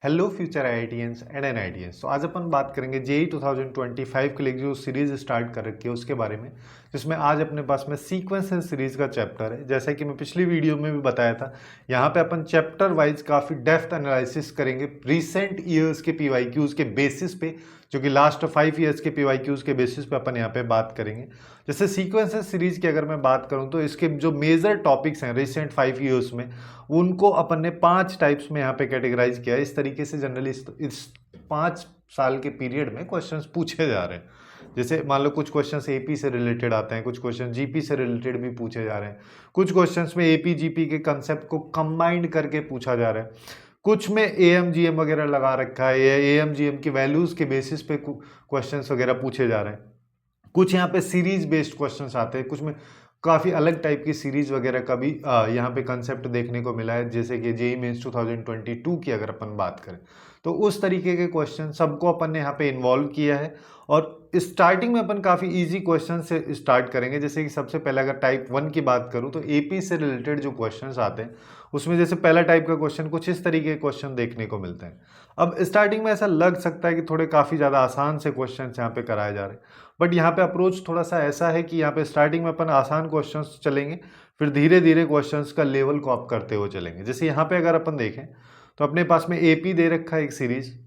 Hello future IITians and NITians. तो आज अपन बात करेंगे जेई 2025 के लिए जो सीरीज स्टार्ट कर रखी है उसके बारे में, जिसमें आज अपने पास में सीक्वेंस सीरीज का चैप्टर है। जैसा कि मैं पिछली वीडियो में भी बताया था, यहाँ पे अपन चैप्टर वाइज काफ़ी डेप्थ एनालिसिस करेंगे रिसेंट ईयर्स के पीवाईक्यूज के बेसिस पे, जो कि लास्ट 5 ईयर्स के पीवाईक्यूज के बेसिस पे अपन यहाँ पे बात करेंगे। जैसे सीक्वेंसेस सीरीज की अगर मैं बात करूँ तो इसके जो मेजर टॉपिक्स हैं रिसेंट 5 ईयर्स में, उनको अपन ने 5 टाइप्स में यहाँ पे कैटेगराइज किया है। इस तरीके से जनरली इस 5 साल के पीरियड में क्वेश्चंस पूछे जा रहे हैं। जैसे मान लो कुछ क्वेश्चंस एपी से रिलेटेड आते हैं, कुछ क्वेश्चन जीपी से रिलेटेड भी पूछे जा रहे हैं, कुछ क्वेश्चंस में एपी जीपी के कंसेप्ट को कंबाइंड करके पूछा जा रहा है, कुछ में एएमजीएम वगैरह लगा रखा है या एएमजीएम की वैल्यूज के बेसिस पे क्वेश्चंस वगैरह पूछे जा रहे हैं, कुछ यहाँ पे सीरीज बेस्ड क्वेश्चंस आते हैं, कुछ में काफ़ी अलग टाइप की सीरीज वगैरह का भी यहाँ पे कंसेप्ट देखने को मिला है। जैसे कि जेईई मेंस 2022 की अगर अपन बात करें तो उस तरीके के क्वेश्चन सबको अपन ने यहाँ पे इन्वॉल्व किया है। और स्टार्टिंग में अपन काफ़ी इजी क्वेश्चन से स्टार्ट करेंगे। जैसे कि सबसे पहले अगर टाइप 1 की बात करूँ तो एपी से रिलेटेड जो क्वेश्चंस आते हैं उसमें जैसे पहला टाइप का क्वेश्चन कुछ इस तरीके के क्वेश्चन देखने को मिलते हैं। अब स्टार्टिंग में ऐसा लग सकता है कि थोड़े काफ़ी ज़्यादा आसान से क्वेश्चन यहाँ पे कराए जा रहे हैं, बट यहाँ पे अप्रोच थोड़ा सा ऐसा है कि यहाँ पे स्टार्टिंग में अपन आसान क्वेश्चंस चलेंगे, फिर धीरे धीरे क्वेश्चंस का लेवल को अप करते हुए चलेंगे। जैसे यहाँ पे अगर अपन देखें तो अपने पास में एपी दे रखा है एक सीरीज,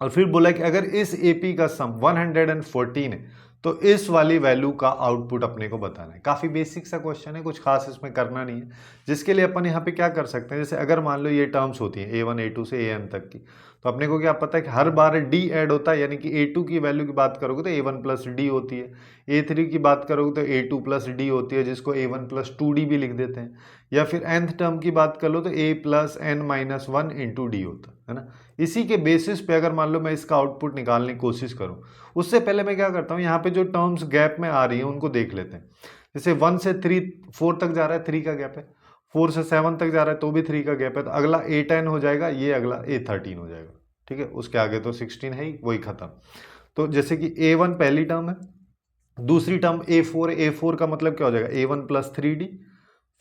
और फिर बोला कि अगर इस एपी का सम 114 है तो इस वाली वैल्यू का आउटपुट अपने को बताना है। काफ़ी बेसिक सा क्वेश्चन है, कुछ खास इसमें करना नहीं है। जिसके लिए अपन यहाँ पे क्या कर सकते हैं, जैसे अगर मान लो ये टर्म्स होती हैं A1 A2 से AN तक की, तो अपने को क्या पता है कि हर बार D ऐड होता है, यानी कि A2 की वैल्यू की बात करोगे तो A1 प्लस डी होती है, A3 की बात करोगे तो A2 प्लस डी होती है, जिसको A1 प्लस 2D भी लिख देते हैं। या फिर nth टर्म की बात कर लो तो A plus n minus 1 into D होता है ना। इसी के बेसिस पे अगर मान लो मैं इसका आउटपुट निकालने की कोशिश करूं, उससे पहले मैं क्या करता हूं, यहाँ पे जो टर्म्स गैप में आ रही हैं उनको देख लेते हैं। जैसे 1 से 4 तक जा रहा है, 3 का गैप है, 4 से 7 तक जा रहा है तो भी 3 का गैप है, तो अगला A10 हो जाएगा, ये अगला A13 हो जाएगा। ठीक है, उसके आगे तो 16 है ही, वही खत्म। तो जैसे कि A1 पहली टर्म है, दूसरी टर्म A4 है, A4 का मतलब क्या हो जाएगा A1 प्लस 3D,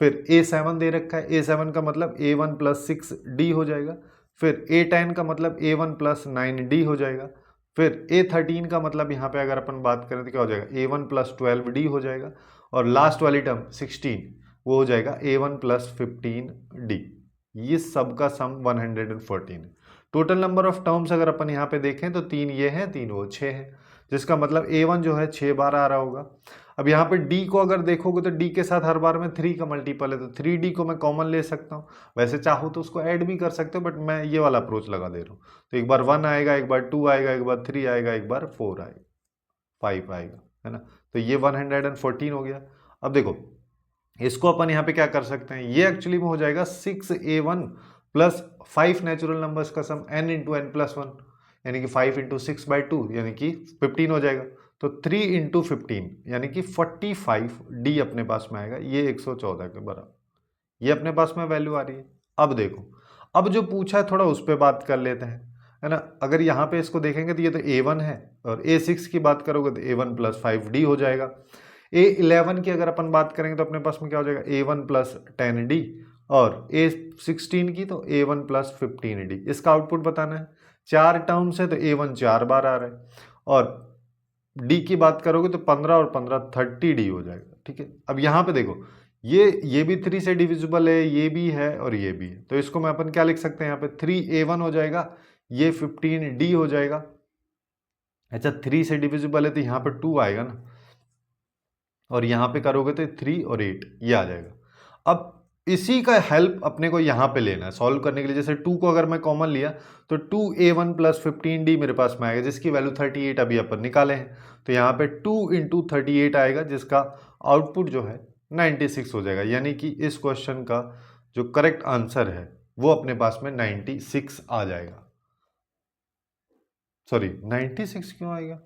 फिर A7 दे रखा है, A7 का मतलब A1 प्लस 6D हो जाएगा, फिर A10 का मतलब A1 प्लस 9D हो जाएगा, फिर A13 का मतलब यहाँ पे अगर अपन बात करें तो क्या हो जाएगा A1 प्लस 12D हो जाएगा, और लास्ट वाली टर्म 16 वो हो जाएगा A1 प्लस 15D। ये सब का सम 114 है। टोटल नंबर ऑफ टर्म्स अगर अपन यहाँ पे देखें तो 3 ये हैं, 3 वो, 6 है, जिसका मतलब A1 जो है 6 बार आ रहा होगा। अब यहाँ पे D को अगर देखोगे तो D के साथ हर बार में 3 का मल्टीपल है, तो 3D को मैं कॉमन ले सकता हूँ। वैसे चाहो तो उसको ऐड भी कर सकते हो, बट मैं ये वाला अप्रोच लगा दे रहा हूँ। तो एक बार 1 आएगा, एक बार 2 आएगा, एक बार 3 आएगा, एक बार 4 आएगा, 5 आएगा, है ना। तो ये 114 हो गया। अब देखो इसको अपन यहाँ पे क्या कर सकते हैं, ये एक्चुअली में हो जाएगा 6A1 प्लस 5 नेचुरल नंबर्स का सम n इंटू एन प्लस 1, यानी कि 5 इंटू 6/2 यानी कि 15 हो जाएगा। तो 3 इंटू 15 यानी कि 45D अपने पास में आएगा, ये 114 के बराबर, ये अपने पास में वैल्यू आ रही है। अब देखो, अब जो पूछा है थोड़ा उस पर बात कर लेते हैं, है ना। अगर यहाँ पे इसको देखेंगे तो ये तो A1 है, और A6 की बात करोगे तो A1 प्लस 5D हो जाएगा। A11 की अगर अपन बात करेंगे तो अपने पास में क्या हो जाएगा A1 प्लस 10D, और A16 की तो A1 प्लस 15D। इसका आउटपुट बताना है, 4 टर्म्स है तो A1 4 बार आ रहा है, और D की बात करोगे तो 15 और 15 30D हो जाएगा। ठीक है, अब यहाँ पे देखो ये भी 3 से डिविजिबल है, ये भी है और ये भी है, तो इसको मैं अपन क्या लिख सकते हैं, यहाँ पे 3A1 हो जाएगा, ये 15D हो जाएगा। अच्छा 3 से डिविजिबल है तो यहाँ पे 2 आएगा ना, और यहाँ पे करोगे तो 3 और 8 ये आ जाएगा। अब इसी का हेल्प अपने को यहाँ पे लेना है सॉल्व करने के लिए। जैसे 2 को अगर मैं कॉमन लिया तो 2A1 प्लस 15D मेरे पास में आएगा, जिसकी वैल्यू 38 अभी अपन निकाले हैं। तो यहाँ पे 2 इंटू 38 आएगा, जिसका आउटपुट जो है 96 हो जाएगा, यानी कि इस क्वेश्चन का जो करेक्ट आंसर है वो अपने पास में 96 आ जाएगा। सॉरी 96 क्यों आएगा,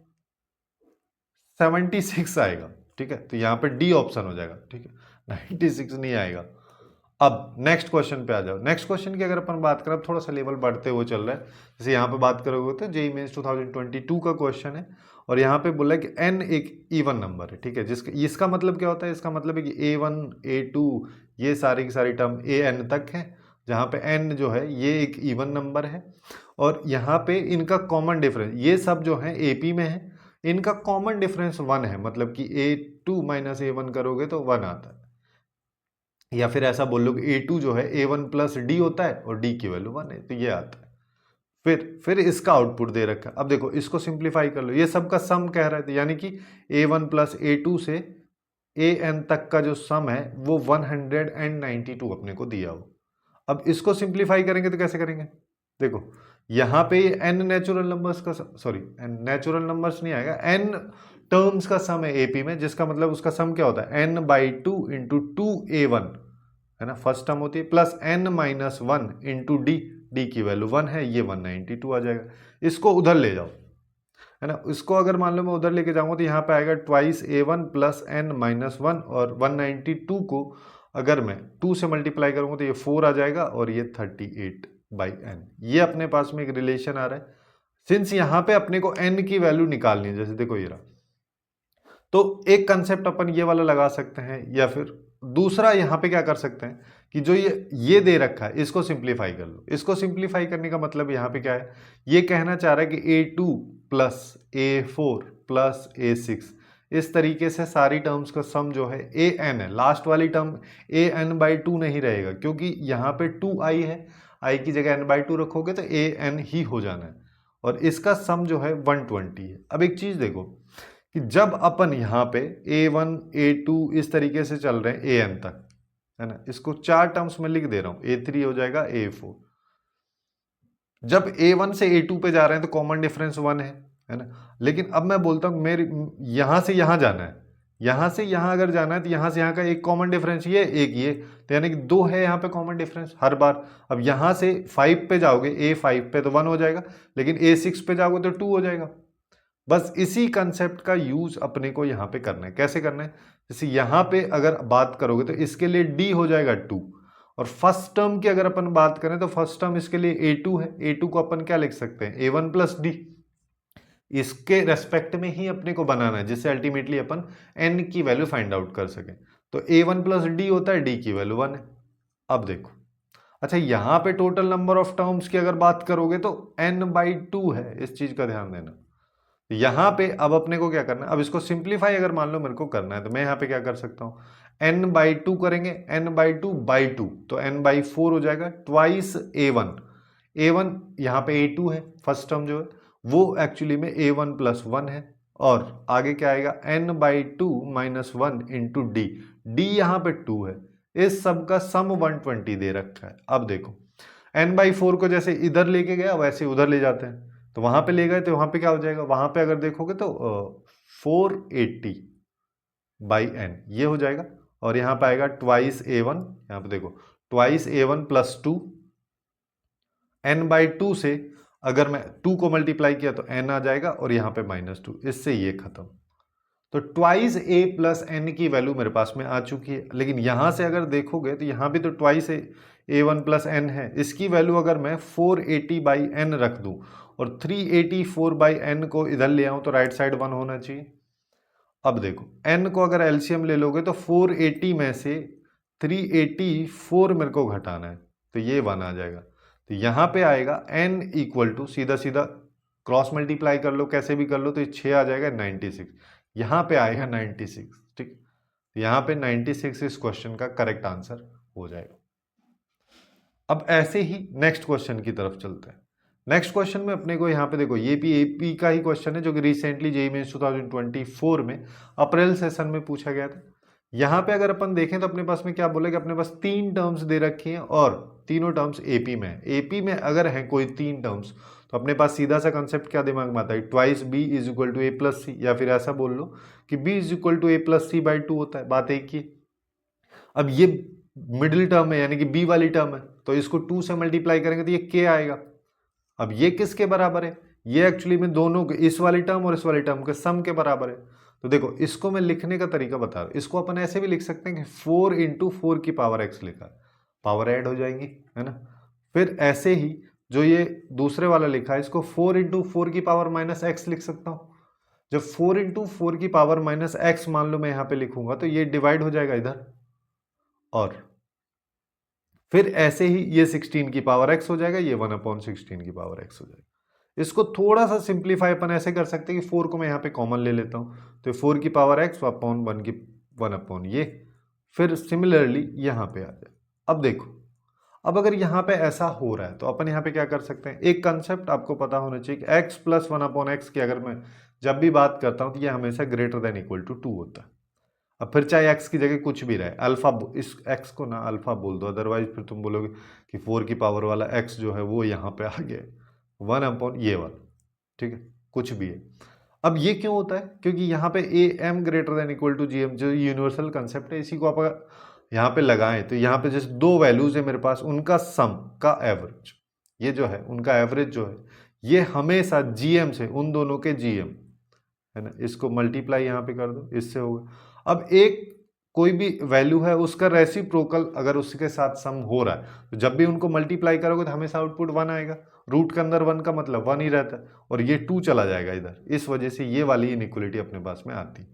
76 आएगा। ठीक है, तो यहाँ पे डी ऑप्शन हो जाएगा। ठीक है, 96 नहीं आएगा। अब नेक्स्ट क्वेश्चन पे आ जाओ। नेक्स्ट क्वेश्चन की अगर अपन बात करें, थोड़ा सा लेवल बढ़ते हुए चल रहा है। जैसे यहाँ पे बात करोगे तो जेईई मेंस 2022 का क्वेश्चन है, और यहाँ पे बोला है कि n एक इवन नंबर है। ठीक है, जिसका इसका मतलब क्या होता है, इसका मतलब है कि A1 A2 ये सारी की सारी टर्म an तक है, जहाँ पे n जो है ये एक इवन नंबर है और यहाँ पे इनका कॉमन डिफरेंस, ये सब जो है AP में है, इनका कॉमन डिफरेंस 1 है, मतलब कि A2 माइनस A1 करोगे तो 1 आता है। या फिर ऐसा बोल लो कि A2 जो है A1 प्लस D होता है और D की वैल्यू 1 है, तो ये आता है। फिर इसका आउटपुट दे रखा है। अब देखो इसको सिंप्लीफाई कर लो, ये सबका सम कह रहा है, यानी कि A1 प्लस A2 से AN तक का जो सम है वो 192 अपने को दिया हो। अब इसको सिंप्लीफाई करेंगे तो कैसे करेंगे, देखो यहाँ पे n नेचुरल नंबर्स का, सॉरी नेचुरल नंबर्स नहीं आएगा, n टर्म्स का सम है AP में, जिसका मतलब उसका सम क्या होता है n/2 इंटू 2A1 है ना, फर्स्ट टर्म होती है, प्लस n-1 इंटू D की वैल्यू 1 है, ये 192 आ जाएगा। इसको उधर ले जाओ है ना, इसको अगर मान लो मैं उधर लेके जाऊंगा तो यहाँ पे आएगा ट्वाइस A1 प्लस n-1 और 192 को अगर मैं 2 से मल्टीप्लाई करूंगा तो ये 4 आ जाएगा और ये 38/n। ये अपने पास में एक रिलेशन आ रहा है, सिंस यहाँ पे अपने को n की वैल्यू निकालनी है, जैसे देखो ये रहा, तो एक कंसेप्ट अपन ये वाला लगा सकते हैं, या फिर दूसरा यहाँ पे क्या कर सकते हैं कि जो ये दे रखा है इसको सिंप्लीफाई कर लो। इसको सिंप्लीफाई करने का मतलब यहाँ पे क्या है, ये कहना चाह रहा है कि A2 plus A4 plus A6, इस तरीके से सारी टर्म्स का सम जो है AN है, लास्ट वाली टर्म AN/2 नहीं रहेगा, क्योंकि यहाँ पे 2i है, i की जगह n/2 रखोगे तो AN ही हो जाना है, और इसका सम जो है 120 है। अब एक चीज देखो कि जब अपन यहाँ पे A1 A2 इस तरीके से चल रहे हैं AN तक है ना, इसको 4 टर्म्स में लिख दे रहा हूं, A3 हो जाएगा A4। जब A1 से A2 पे जा रहे हैं तो कॉमन डिफरेंस 1 है ना, लेकिन अब मैं बोलता हूं मेरे यहां से यहां जाना है, यहां से यहां अगर जाना है तो यहां से यहां का एक कॉमन डिफरेंस ये, एक ये, तो यानी कि 2 है यहाँ पे कॉमन डिफरेंस हर बार। अब यहां से 5 पे जाओगे, A5 पे तो 1 हो जाएगा, लेकिन A6 पे जाओगे तो 2 हो जाएगा। बस इसी कंसेप्ट का यूज अपने को यहाँ पे करना है। कैसे करना है, जैसे यहाँ पे अगर बात करोगे तो इसके लिए D हो जाएगा 2, और फर्स्ट टर्म की अगर अपन बात करें तो फर्स्ट टर्म इसके लिए A2 है, A2 को अपन क्या लिख सकते हैं A1 प्लस D, इसके रेस्पेक्ट में ही अपने को बनाना है, जिससे अल्टीमेटली अपन n की वैल्यू फाइंड आउट कर सके। तो A1 प्लस D होता है, D की वैल्यू 1 है। अब देखो, अच्छा यहाँ पे टोटल नंबर ऑफ टर्म्स की अगर बात करोगे तो n/2 है, इस चीज का ध्यान देना। यहां पे अब अपने को क्या करना है, अब इसको सिंप्लीफाई अगर मान लो मेरे को करना है तो मैं यहाँ पे क्या कर सकता हूँ, n/2 करेंगे, n/2/2 तो n/4 हो जाएगा, ट्वाइस A1, A1 यहाँ पे A2 है, फर्स्ट टर्म जो है वो एक्चुअली में A1 प्लस 1 है, और आगे क्या आएगा n/2 minus 1 into D, D यहाँ पे 2 है, इस सब का सम 120 दे रखा है। अब देखो n/4 को जैसे इधर लेके गया वैसे उधर ले जाते हैं, तो वहां पे ले गए तो वहां पे क्या हो जाएगा, वहां पे अगर देखोगे तो 480/n ये हो जाएगा, और यहाँ पे आएगा ट्वाइस A1, यहाँ पे देखो ट्वाइस A1 प्लस 2, n/2 से अगर मैं 2 को मल्टीप्लाई किया तो n आ जाएगा, और यहाँ पे -2, इससे ये खत्म। तो ट्वाइस A प्लस n की वैल्यू मेरे पास में आ चुकी है, लेकिन यहां से अगर देखोगे तो यहाँ भी तो ट्वाइस A1 प्लस n है, इसकी वैल्यू अगर मैं 480/n रख दूं और 384/n को इधर ले आऊं तो राइट साइड 1 होना चाहिए। अब देखो n को अगर एलसीएम ले लोगे तो 480 में से 384 मेरे को घटाना है, तो ये 1 आ जाएगा। तो यहाँ पे आएगा n इक्वल टू, सीधा सीधा क्रॉस मल्टीप्लाई कर लो कैसे भी कर लो तो ये 6 आ जाएगा 96, यहाँ पे आएगा 96, ठीक। तो यहाँ पे 96 इस क्वेश्चन का करेक्ट आंसर हो जाएगा। अब ऐसे ही नेक्स्ट क्वेश्चन की तरफ चलते हैं। नेक्स्ट क्वेश्चन में अपने को यहाँ पे देखो, ये भी एपी का ही क्वेश्चन है जो कि रिसेंटली जेईई मेंस 2024 में अप्रैल सेशन में पूछा गया था। यहाँ पे अगर अपन देखें तो अपने पास में क्या बोले कि अपने पास 3 टर्म्स दे रखी हैं और तीनों टर्म्स एपी में है। एपी में अगर है कोई 3 टर्म्स तो अपने पास सीधा सा कंसेप्ट क्या दिमाग में आता है, twice B is equal to A plus C, या फिर ऐसा बोल लो कि B is equal to A plus C by 2 होता है। बात एक ही। अब ये मिडिल टर्म है यानी कि बी वाली टर्म है, तो इसको 2 से मल्टीप्लाई करेंगे तो ये के आएगा। अब ये किसके बराबर है, ये एक्चुअली में दोनों इस वाली टर्म और इस वाली टर्म के सम के बराबर है। तो देखो इसको मैं लिखने का तरीका बता रहा हूं, इसको अपन ऐसे भी लिख सकते हैं कि 4 इंटू 4 की पावर x लिखा, पावर ऐड हो जाएंगी है ना। फिर ऐसे ही जो ये दूसरे वाला लिखा है इसको 4 इंटू 4 की पावर माइनस एक्स लिख सकता हूं। जब 4 इंटू 4 की पावर माइनस एक्स मान लो मैं यहां पे लिखूंगा तो ये डिवाइड हो जाएगा इधर, और फिर ऐसे ही ये 16 की पावर एक्स हो जाएगा, ये 1/16 की पावर एक्स हो जाएगा। इसको थोड़ा सा सिंप्लीफाई अपन ऐसे कर सकते हैं कि 4 को मैं यहाँ पे कॉमन ले लेता हूँ, तो 4 की पावर एक्स अपॉन 1 की 1 अपॉन ये, फिर सिमिलरली यहाँ पे आ जाए। अब देखो, अब अगर यहाँ पे ऐसा हो रहा है तो अपन यहाँ पे क्या कर सकते हैं, एक कंसेप्ट आपको पता होना चाहिए कि x प्लस 1/x की अगर मैं जब भी बात करता हूँ तो ये हमेशा ग्रेटर देन इक्वल टू 2 होता है। अब फिर चाहे x की जगह कुछ भी रहे, अल्फा, इस x को ना अल्फा बोल दो, अदरवाइज फिर तुम बोलोगे कि 4 की पावर वाला x जो है वो यहाँ पे आ गया 1 अपॉन ये वाला, ठीक है, कुछ भी है। अब ये क्यों होता है, क्योंकि यहाँ पे a m greater than equal to g m जो यूनिवर्सल कंसेप्ट है, इसी को आप अगर यहाँ पे लगाएं तो यहाँ पे जैसे दो वैल्यूज है मेरे पास, उनका सम का एवरेज, ये जो है उनका एवरेज जो है ये हमेशा जीएम से, उन दोनों के जीएम है ना, इसको मल्टीप्लाई यहाँ पे कर दो, इससे होगा। अब एक कोई भी वैल्यू है उसका रेसिप्रोकल अगर उसके साथ सम हो रहा है तो जब भी उनको मल्टीप्लाई करोगे तो हमेशा आउटपुट 1 आएगा, रूट के अंदर 1 का मतलब 1 ही रहता है, और ये 2 चला जाएगा इधर, इस वजह से ये वाली इनइक्वलिटी अपने पास में आती है।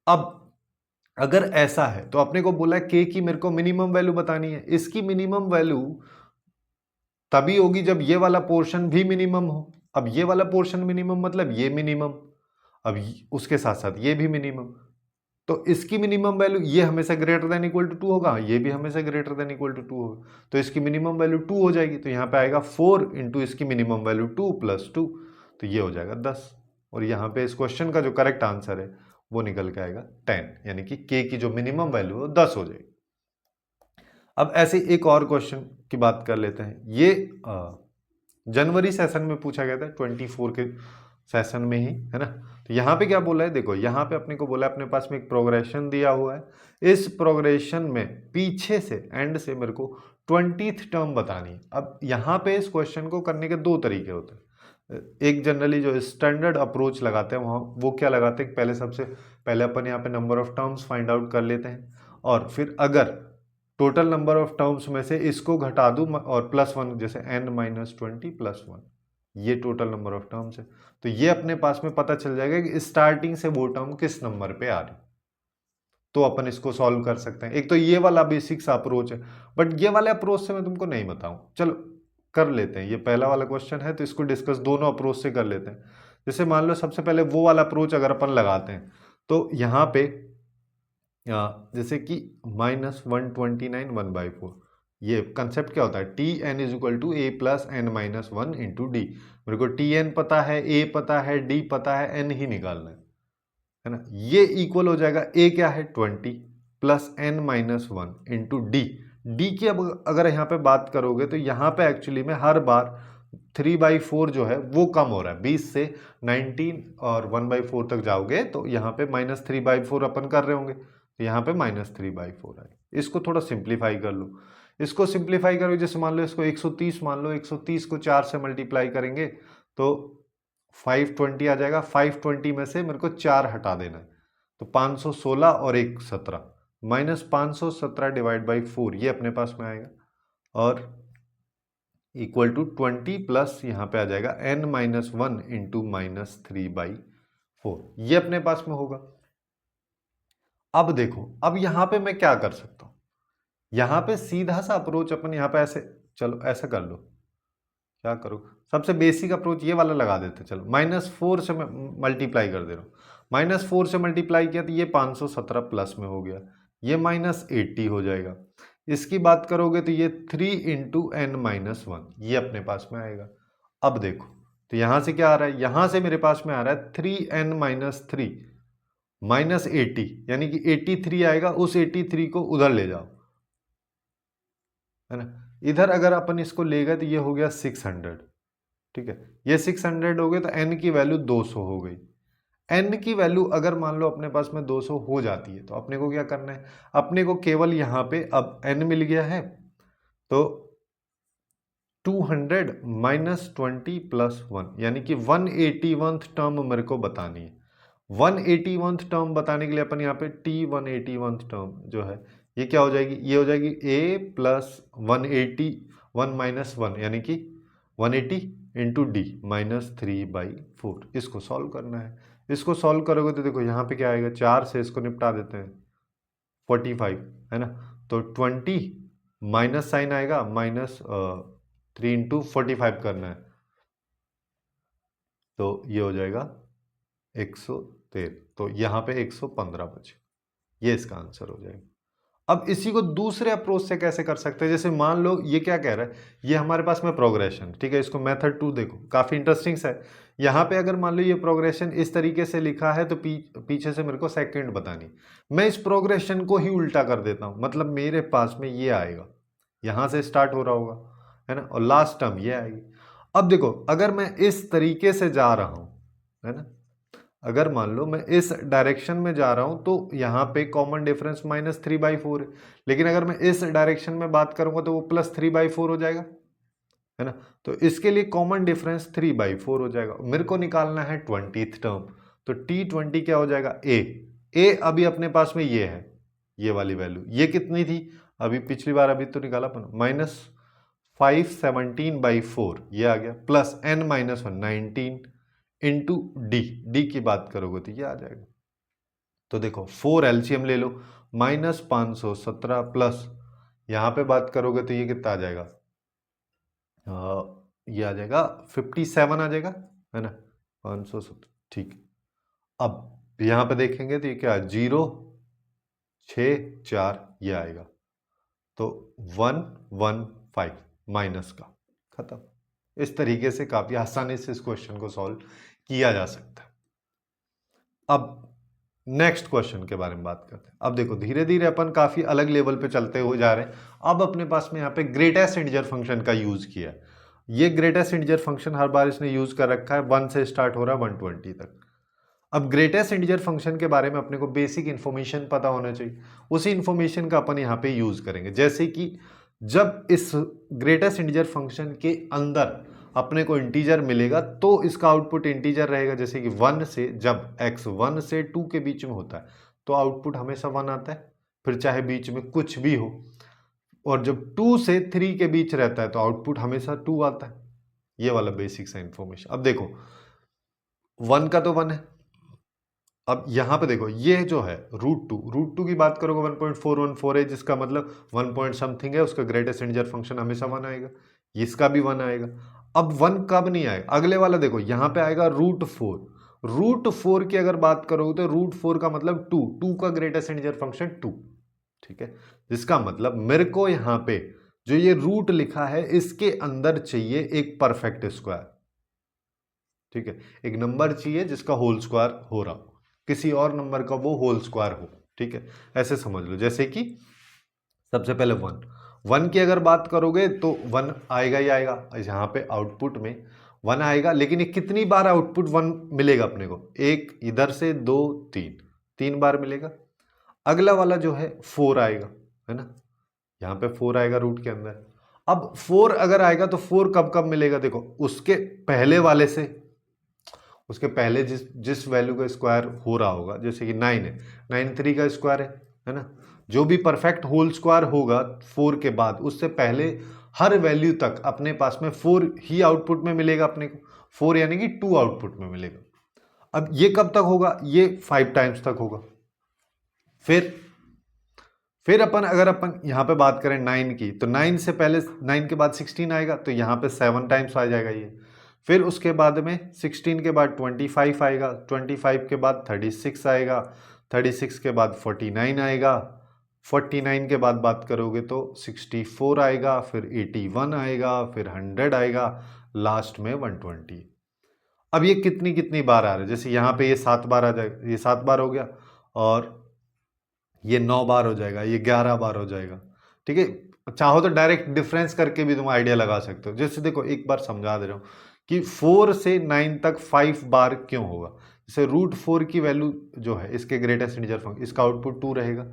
अब अगर ऐसा है तो अपने को बोला है के की मेरे को मिनिमम वैल्यू बतानी है, इसकी मिनिमम वैल्यू तभी होगी जब ये वाला पोर्शन भी मिनिमम हो। अब ये वाला पोर्शन मिनिमम मतलब ये मिनिमम, अब उसके साथ साथ ये भी मिनिमम, तो इसकी मिनिमम वैल्यू ये हमेशा ग्रेटर देन इक्वल टू 2 होगा, ये भी हमेशा ग्रेटर देन इक्वल टू 2 होगा, तो इसकी मिनिमम वैल्यू 2 हो जाएगी, तो यहाँ पे आएगा 4 इंटू इसकी मिनिमम वैल्यू 2 प्लस 2, तो ये हो जाएगा 10, और यहाँ पे इस क्वेश्चन का जो करेक्ट आंसर है वो निकल के आएगा 10, यानी कि के की जो मिनिमम वैल्यू है 10 हो जाएगी। अब ऐसे एक और क्वेश्चन की बात कर लेते हैं, ये जनवरी सेशन में पूछा गया था, 24 के सेशन में ही है ना। तो यहाँ पे क्या बोला है, देखो यहाँ पे अपने को बोला है अपने पास में एक प्रोग्रेशन दिया हुआ है, इस प्रोग्रेशन में पीछे से एंड से मेरे को 20th टर्म बतानी है। अब यहाँ पे इस क्वेश्चन को करने के दो तरीके होते हैं, एक जनरली जो स्टैंडर्ड अप्रोच लगाते हैं वहाँ वो क्या लगाते हैं, पहले सबसे पहले अपन यहाँ पे number of terms find out कर लेते हैं, और फिर अगर टोटल नंबर ऑफ टर्म्स में से इसको घटा दूं और +1, जैसे n-20 + 1, ये टोटल नंबर ऑफ टर्म्स है, तो ये अपने पास में पता चल जाएगा कि स्टार्टिंग से वो टर्म किस नंबर पे आ रही, तो अपन इसको सॉल्व कर सकते हैं। एक तो ये वाला बेसिक सा अप्रोच है, बट ये वाले अप्रोच से मैं तुमको नहीं बताऊं, चलो कर लेते हैं, ये पहला वाला क्वेश्चन है तो इसको डिस्कस दोनों अप्रोच से कर लेते हैं। जैसे मान लो सबसे पहले वो वाला अप्रोच अगर अपन लगाते हैं तो यहाँ पे जैसे कि -129 1/4, ये कंसेप्ट क्या होता है, Tn = a + n-1 × d, मेरे को Tn पता है, a पता है, d पता है, n ही निकालना है ना। ये इक्वल हो जाएगा, a क्या है 20 + n-1 × d, d की अब अगर यहाँ पे बात करोगे तो यहाँ पे एक्चुअली में हर बार 3/4 जो है वो कम हो रहा है, 20 से 19 और 1/4 तक जाओगे तो यहाँ पे -3/4 अपन कर रहे होंगे, तो यहाँ पे -3/4 आए। इसको थोड़ा सिंप्लीफाई कर लो, इसको सिंप्लीफाई करो, जैसे मान लो इसको 130 मान लो, 130 को 4 से मल्टीप्लाई करेंगे तो 520 आ जाएगा, 520 में से मेरे को 4 हटा देना है, तो 516 और 1 17, -517 डिवाइड बाई 4 ये अपने पास में आएगा, और इक्वल टू 20 प्लस यहाँ पे आ जाएगा n-1 इंटू -3/4, ये अपने पास में होगा। अब देखो, अब यहाँ पे मैं क्या कर सकता हूँ, यहाँ पे सीधा सा अप्रोच अपन यहाँ पे ऐसे, चलो ऐसा कर लो, क्या करो, सबसे बेसिक अप्रोच ये वाला लगा देते, चलो -4 से मैं मल्टीप्लाई कर दे रहा हूँ, -4 से मल्टीप्लाई किया तो ये 517 प्लस में हो गया, ये -80 हो जाएगा, इसकी बात करोगे तो ये 3 इंटू n-1 ये अपने पास में आएगा। अब देखो तो यहाँ से क्या आ रहा है, यहाँ से मेरे पास में आ रहा है 3n-3 -80, यानी कि 83 आएगा, उस 83 को उधर ले जाओ, है ना। इधर अगर अपन इसको ले गए तो ये हो गया 600, ठीक है, ये 600 हो गए तो n की वैल्यू 200 हो गई। n की वैल्यू अगर मान लो अपने पास में 200 हो जाती है तो अपने को क्या करना है, अपने को केवल यहाँ पे अब n मिल गया है तो 200 -20 + 1, यानी कि 181th टर्म मेरे को बतानी है। 181th टर्म बताने के लिए अपन यहाँ पे T181th टर्म जो है ये क्या हो जाएगी, ये हो जाएगी a + 180 1 - 1 यानी कि 180 इंटू d -3/4, इसको सॉल्व करना है। इसको सॉल्व करोगे तो देखो यहाँ पे क्या आएगा, 4 से इसको निपटा देते हैं, 45 है ना, तो 20 माइनस साइन आएगा, माइनस 3 × 45 करना है, तो ये हो जाएगा 113, तो यहाँ पे 115 बचे, ये इसका आंसर हो जाएगा। अब इसी को दूसरे अप्रोच से कैसे कर सकते हैं, जैसे मान लो ये क्या कह रहा है, ये हमारे पास में प्रोग्रेशन, ठीक है, इसको मेथड 2 देखो, काफी इंटरेस्टिंग सा है। यहाँ पे अगर मान लो ये प्रोग्रेशन इस तरीके से लिखा है तो पीछे से मेरे को सेकंड बतानी, मैं इस प्रोग्रेशन को ही उल्टा कर देता हूं, मतलब मेरे पास में ये आएगा, यहां से स्टार्ट हो रहा होगा, है ना, और लास्ट टर्म ये आएगी। अब देखो अगर मैं इस तरीके से जा रहा हूं, है ना, अगर मान लो मैं इस डायरेक्शन में जा रहा हूं तो यहां पे कॉमन डिफरेंस -3/4 है, लेकिन अगर मैं इस डायरेक्शन में बात करूंगा तो वो +3/4 हो जाएगा, है ना, तो इसके लिए कॉमन डिफरेंस 3/4 हो जाएगा। मेरे को निकालना है 20th टर्म, तो T20 क्या हो जाएगा, ए अभी अपने पास में ये है, ये वाली वैल्यू, ये कितनी थी अभी पिछली बार, अभी तो निकाला अपन, -517/4 ये आ गया, प्लस n-1 19 इंटू डी की बात करोगे तो ये आ जाएगा। तो देखो 4 एलसीएम ले लो, -517 प्लस यहां पे बात करोगे तो ये कितना आ जाएगा, ये आ जाएगा 57 आ जाएगा, है ना, 517, ठीक। अब यहां पे देखेंगे तो ये क्या, 0 6 4 ये आएगा, तो 115 माइनस का, खत्म। इस तरीके से काफी आसानी से इस क्वेश्चन को सॉल्व किया जा सकता है। अब नेक्स्ट क्वेश्चन के बारे में बात करते हैं। अब देखो धीरे धीरे अपन काफी अलग लेवल पे चलते हुए जा रहे हैं। अब अपने पास में यहाँ पे ग्रेटेस्ट इंटीजर फंक्शन का यूज किया है। ये ग्रेटेस्ट इंटीजर फंक्शन हर बार इसने यूज कर रखा है, 1 से स्टार्ट हो रहा है 120 तक। अब ग्रेटेस्ट इंटीजर फंक्शन के बारे में अपने को बेसिक इंफॉर्मेशन पता होना चाहिए, उसी इंफॉर्मेशन का अपन यहाँ पे यूज करेंगे। जैसे कि जब इस ग्रेटेस्ट इंटीजर फंक्शन के अंदर अपने को इंटीजर मिलेगा तो इसका आउटपुट इंटीजर रहेगा, जैसे कि 1 से, जब x 1 से 2 के बीच में होता है तो आउटपुट हमेशा 1 आता है, फिर चाहे बीच में कुछ भी हो। और जब 2 से 3 के बीच रहता है तो आउटपुट हमेशा 2 आता है। ये वाला बेसिक सा इंफॉर्मेशन। अब देखो 1 का तो 1 है। अब यहां पे देखो ये जो है √2 की बात करोगे 1.414 है, जिसका मतलब 1 पॉइंट समथिंग है, उसका ग्रेटेस्ट इंटीजर फंक्शन हमेशा 1 आएगा, इसका भी 1 आएगा। अब 1 कब नहीं आएगा, अगले वाला देखो यहां पे आएगा √4। √4 की अगर बात करोगे तो √4 का मतलब 2 का ग्रेटेस्ट इंटीजर फंक्शन 2, ठीक है, जिसका मतलब मेरे को यहां पे जो ये रूट लिखा है इसके अंदर चाहिए एक परफेक्ट स्क्वायर, ठीक है, एक नंबर चाहिए जिसका होल स्क्वायर हो रहा हो, किसी और नंबर का वो होल स्क्वायर हो, ठीक है, ऐसे समझ लो। जैसे कि सबसे पहले 1 की अगर बात करोगे तो 1 आएगा ही आएगा, यहाँ पे आउटपुट में 1 आएगा, लेकिन ये कितनी बार आउटपुट 1 मिलेगा अपने को, एक इधर से 2 3 बार मिलेगा। अगला वाला जो है 4 आएगा, है ना, यहाँ पे 4 आएगा रूट के अंदर। अब 4 अगर आएगा तो 4 कब कब मिलेगा, देखो उसके पहले वाले से, उसके पहले जिस वैल्यू का स्क्वायर हो रहा होगा, जैसे कि 9 है, 9 3 का स्क्वायर है ना, जो भी परफेक्ट होल स्क्वायर होगा 4 के बाद उससे पहले हर वैल्यू तक अपने पास में 4 ही आउटपुट में मिलेगा अपने को, 4 यानी कि 2 आउटपुट में मिलेगा। अब ये कब तक होगा, ये 5 टाइम्स तक होगा। फिर अगर अपन यहां पे बात करें 9 की, तो 9 से पहले 9 के बाद 16 आएगा, तो यहां पे 7 टाइम्स आ जाएगा ये। फिर उसके बाद में 16 के बाद 25 आएगा, 25 के बाद 36 आएगा, 36 के बाद 49 आएगा, 49 के बाद बात करोगे तो 64 आएगा, फिर 81 आएगा, फिर 100 आएगा, लास्ट में 120। अब ये कितनी बार आ रहा है, जैसे यहाँ पे ये 7 बार आ जाएगा, ये 7 बार हो गया, और ये 9 बार हो जाएगा, ये 11 बार हो जाएगा, ठीक है। चाहो तो डायरेक्ट डिफरेंस करके भी तुम आइडिया लगा सकते हो। जैसे देखो एक बार समझा दे रहा हूँ कि 4 से 9 तक 5 बार क्यों होगा। जैसे √4 की वैल्यू जो है इसके ग्रेटेस्ट इंटीजर फंक्शन, इसका आउटपुट 2 रहेगा।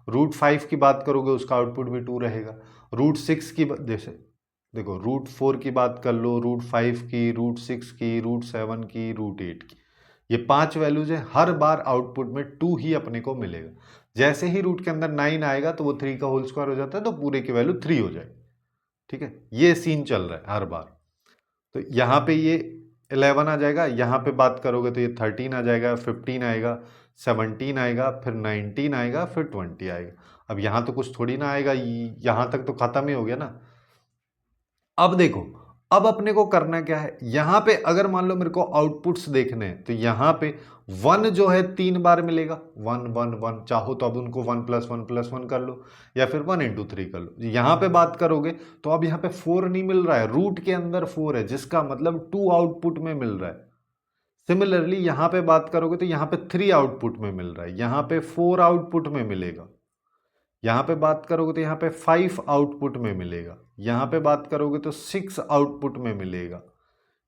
√5 की बात करोगे उसका आउटपुट भी 2 रहेगा। √6 की जैसे देखो √4 की बात कर लो, √5 की, √6 की, √7 की, √8 की, ये 5 वैल्यूज है, हर बार आउटपुट में 2 ही अपने को मिलेगा। जैसे ही रूट के अंदर 9 आएगा तो वो 3 का होल स्क्वायर हो जाता है, तो पूरे की वैल्यू 3 हो जाएगी, ठीक है। ये सीन चल रहा है हर बार। तो यहाँ पे ये 11 आ जाएगा, यहाँ पे बात करोगे तो ये 13 आ जाएगा, 15 आएगा, 17 आएगा, फिर 19 आएगा, फिर 20 आएगा। अब यहाँ तो कुछ थोड़ी ना आएगा, यहाँ तक तो खत्म ही हो गया ना। अब देखो, अब अपने को करना क्या है, यहां पे अगर मान लो मेरे को आउटपुट्स देखने हैं तो यहां पे 1 जो है 3 बार मिलेगा, 1 1 1, चाहो तो अब उनको 1 + 1 + 1 कर लो या फिर 1 × 3 कर लो। यहां पे बात करोगे तो अब यहां पे 4 नहीं मिल रहा है, रूट के अंदर 4 है, जिसका मतलब 2 आउटपुट में मिल रहा है। सिमिलरली यहां पे बात करोगे तो यहां पे 3 आउटपुट में मिल रहा है, यहां पे 4 आउटपुट में मिलेगा। यहां पे बात करोगे तो यहां पे 5 आउटपुट में मिलेगा, यहां पे बात करोगे तो 6 आउटपुट में मिलेगा,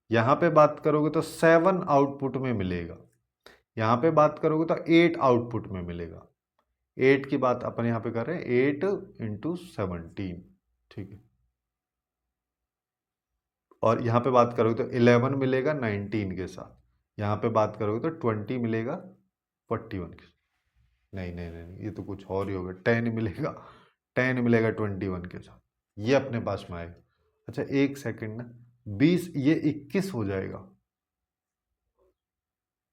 यहां पे बात करोगे तो 7 आउटपुट में मिलेगा, यहां पे बात करोगे तो 8 आउटपुट में मिलेगा। 8 की बात अपन यहां पे कर रहे हैं, 8 × 17, ठीक है। और यहां पे बात करोगे तो 11 मिलेगा 19 के साथ, यहां पे बात करोगे तो 20 मिलेगा 41 के साथ। नहीं नहीं नहीं, ये तो कुछ और ही होगा, 10 मिलेगा, 10 मिलेगा 21 के साथ, ये अपने पास में आएगा। अच्छा एक सेकंड ना, 20 ये 21 हो जाएगा,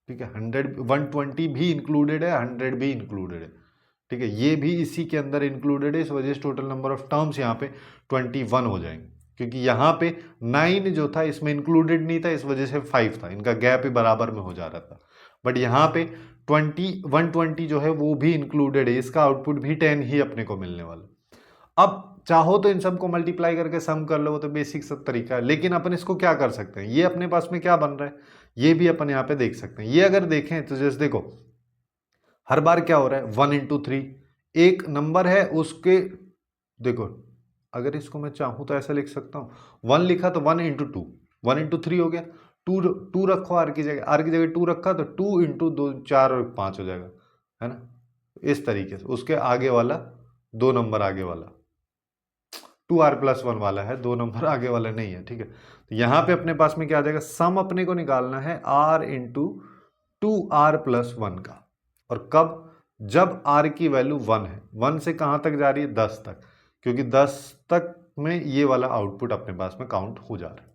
ठीक है। 120 भी इंक्लूडेड है, 100 भी इंक्लूडेड है, ठीक है। ये भी इसी के अंदर इंक्लूडेड है, इस वजह से टोटल नंबर ऑफ टर्म्स यहाँ पे 21 हो जाएंगे, क्योंकि यहाँ पे 9 जो था इसमें इंक्लूडेड नहीं था, इस वजह से 5 था, इनका गैप ही बराबर में हो जा रहा था। बट यहाँ पे 120 जो है वो भी इंक्लूडेड है, इसका आउटपुट भी 10 ही अपने को मिलने वाला। अब चाहो तो इन सबको मल्टीप्लाई करके सम कर लो, वो तो बेसिक सब तरीका है, लेकिन अपन इसको क्या कर सकते हैं, ये अपने पास में क्या बन रहा है ये भी अपन यहाँ पे देख सकते हैं। ये अगर देखें तो जैसे देखो हर बार क्या हो रहा है, 1 × 3, एक नंबर है उसके, देखो अगर इसको मैं चाहूं तो ऐसा लिख सकता हूं, 1 लिखा तो 1 × 2, 1 × 3 हो गया, 2 रखो आर की जगह, 2 रखा तो 2 × 2 4 और 5 हो जाएगा, है ना। इस तरीके से उसके आगे वाला 2 नंबर आगे वाला 2r+1 वाला है, 2 नंबर आगे वाला नहीं है, ठीक है। तो यहां पे अपने पास में क्या आ जाएगा, सम अपने को निकालना है r × 2r+1 का, और कब, जब r की वैल्यू 1 है, 1 से कहां तक जा रही है, 10 तक, क्योंकि 10 तक में ये वाला आउटपुट अपने पास में काउंट हो जा रहा है,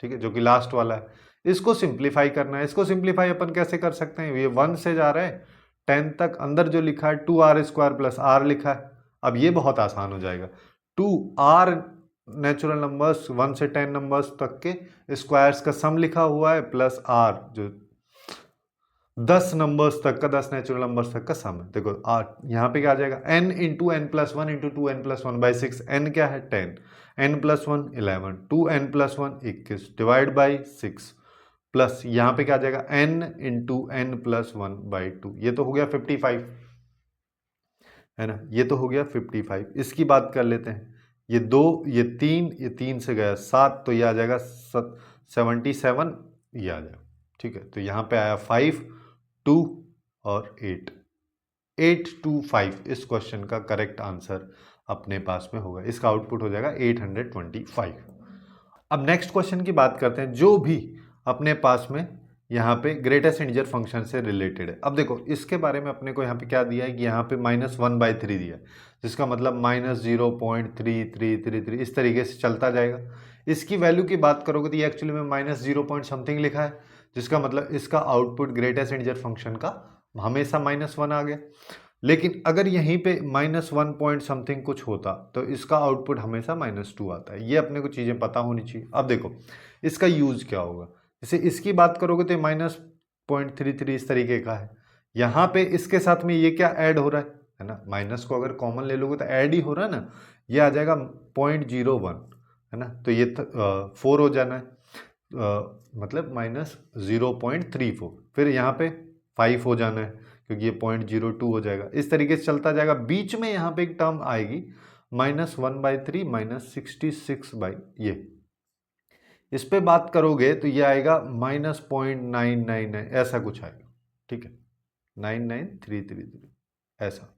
ठीक है, जो कि लास्ट वाला है। इसको सिंप्लीफाई करना है, इसको सिंप्लीफाई अपन कैसे कर सकते हैं, ये 1 से जा रहा है 10 तक, अंदर जो लिखा है 2r² + r लिखा है, अब ये बहुत आसान हो जाएगा, 2r नेचुरल नंबर्स 1 से 10 नंबर्स तक के स्क्वायर्स का सम लिखा हुआ है, प्लस r जो 10 नंबर्स तक का, 10 नेचुरल नंबर्स तक का सम है। देखो यहाँ पे क्या आ जाएगा, n × n+1 × 2n+1/6, n क्या है 10, n+1 11, 2n+1 21 divide by 6, plus यहाँ पे क्या आ जाएगा n × n+1/2, ये तो हो गया 55, है ना, ये तो हो गया 55। इसकी बात कर लेते हैं, ये 2 ये 3, ये 3 से गया 7, तो ये आ जाएगा 77, ये आ जाएगा, ठीक है। तो यहाँ पे आया 5 2 और 8, 8 2 5 इस क्वेश्चन का करेक्ट आंसर अपने पास में होगा, इसका आउटपुट हो जाएगा 825। अब नेक्स्ट क्वेश्चन की बात करते हैं, जो भी अपने पास में यहाँ पे ग्रेटेस्ट इंटीजर फंक्शन से रिलेटेड है। अब देखो इसके बारे में अपने को यहाँ पे क्या दिया है कि यहाँ पे -1/3 दिया है, जिसका मतलब -0.3333 इस तरीके से चलता जाएगा। इसकी वैल्यू की बात करोगे तो ये एक्चुअली में -0 समथिंग लिखा है, जिसका मतलब इसका आउटपुट ग्रेटेस्ट इंटीजर फंक्शन का हमेशा -1 आ गया। लेकिन अगर यहीं पे -1 पॉइंट समथिंग कुछ होता तो इसका आउटपुट हमेशा -2 आता है, ये अपने को चीज़ें पता होनी चाहिए। अब देखो इसका यूज क्या होगा, जैसे इसकी बात करोगे तो -0.33 इस तरीके का है, यहाँ पे इसके साथ में ये क्या ऐड हो रहा है ना, माइनस को अगर कॉमन ले लोगे तो ऐड ही हो रहा है ना, ये आ जाएगा 0.01, है ना, तो ये 4 हो जाना है, मतलब -0.34, फिर यहाँ पे 5 हो जाना है क्योंकि ये 0.02 हो जाएगा, इस तरीके से चलता जाएगा। बीच में यहाँ पे एक टर्म आएगी -1/3 -66 ये, इस पे बात करोगे तो ये आएगा -0.999 ऐसा कुछ आएगा, ठीक है, 99333 ऐसा,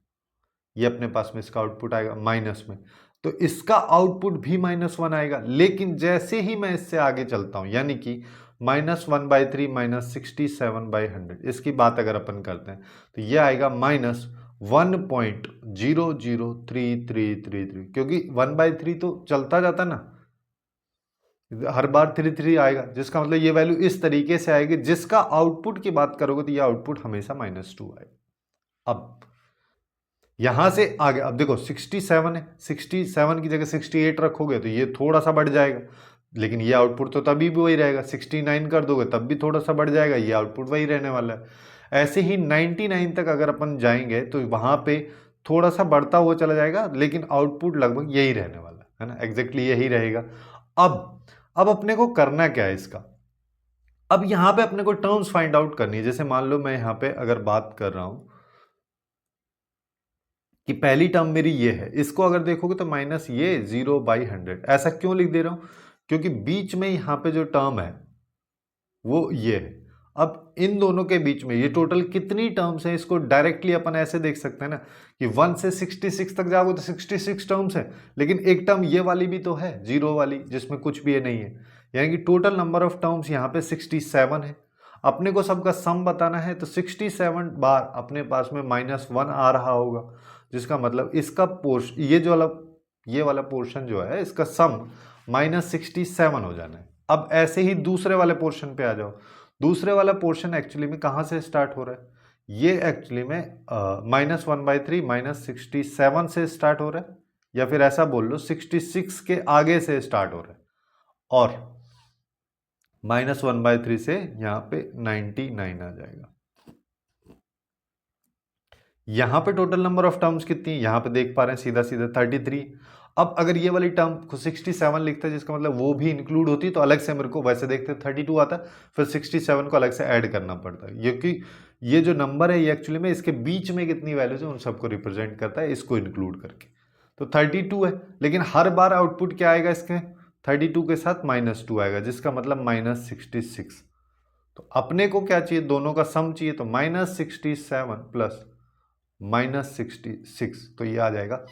ये अपने पास में इसका आउटपुट आएगा माइनस में, तो इसका आउटपुट भी -1 आएगा। लेकिन जैसे ही मैं इससे आगे चलता हूं, यानी कि -1/3 -67/100, इसकी बात अगर अपन करते हैं तो ये आएगा -1.00333, क्योंकि 1/3 तो चलता जाता ना, हर बार 3 3 आएगा, जिसका मतलब ये वैल्यू इस तरीके से आएगी। जिसका आउटपुट की बात करोगे तो ये आउटपुट हमेशा -2 आएगा। अब यहां से आगे, अब देखो 67 है, 67 की जगह 68 रखोगे तो ये थोड़ा सा बढ़ जाएगा, लेकिन ये आउटपुट तो तभी भी वही रहेगा। 69 कर दोगे तब भी थोड़ा सा बढ़ जाएगा, ये आउटपुट वही रहने वाला है। ऐसे ही 99 तक अगर अपन जाएंगे तो वहां पे थोड़ा सा बढ़ता हुआ चला जाएगा, लेकिन आउटपुट लगभग यही रहने वाला है ना, एग्जैक्टली यही रहेगा। अब अपने को करना क्या है इसका, अब यहां पे अपने को टर्म्स फाइंड आउट करनी है। जैसे मान लो मैं यहां पे अगर बात कर रहा हूं कि पहली टर्म मेरी ये है, इसको अगर देखोगे तो माइनस ये 0/100। ऐसा क्यों लिख दे रहा हूं, क्योंकि बीच में यहां पे जो टर्म है वो ये है। अब इन दोनों के बीच में ये टोटल कितनी टर्म्स हैं, इसको डायरेक्टली अपन ऐसे देख सकते हैं ना कि 1 से 66 तक जाओगे तो 66 टर्म्स है, लेकिन एक टर्म ये वाली भी तो है, 0 वाली, जिसमें कुछ भी नहीं है। यानी कि टोटल नंबर ऑफ टर्म्स यहाँ पे 67 है। अपने को सबका सम बताना है, तो 67 बार अपने पास में -1 आ रहा होगा, जिसका मतलब इसका पोर्शन, ये वाला पोर्शन जो है इसका सम -67 हो जाना है। अब ऐसे ही दूसरे वाले पोर्शन पे आ जाओ। दूसरे वाला पोर्शन एक्चुअली में कहां से स्टार्ट हो रहा है, ये एक्चुअली में -1/3 -67 से स्टार्ट हो रहा है, या फिर ऐसा बोल लो 66 के आगे से स्टार्ट हो रहा है, और -1/3 से यहां पे 99 आ जाएगा। यहां पे टोटल नंबर ऑफ टर्म्स कितनी है, यहां पे देख पा रहे हैं सीधा सीधा 33। अब अगर ये वाली टर्म को 67 लिखता है, जिसका मतलब वो भी इंक्लूड होती, तो अलग से मेरे को, वैसे देखते 32 आता, फिर 67 को अलग से ऐड करना पड़ता है, क्योंकि ये जो नंबर है ये एक्चुअली में इसके बीच में कितनी वैल्यूज है उन सबको रिप्रेजेंट करता है, इसको इंक्लूड करके। तो 32 है, लेकिन हर बार आउटपुट क्या आएगा इसके, 32 के साथ -2 आएगा, जिसका मतलब -66। तो अपने को क्या चाहिए, दोनों का सम चाहिए, तो -67 प्लस -66, तो ये आ जाएगा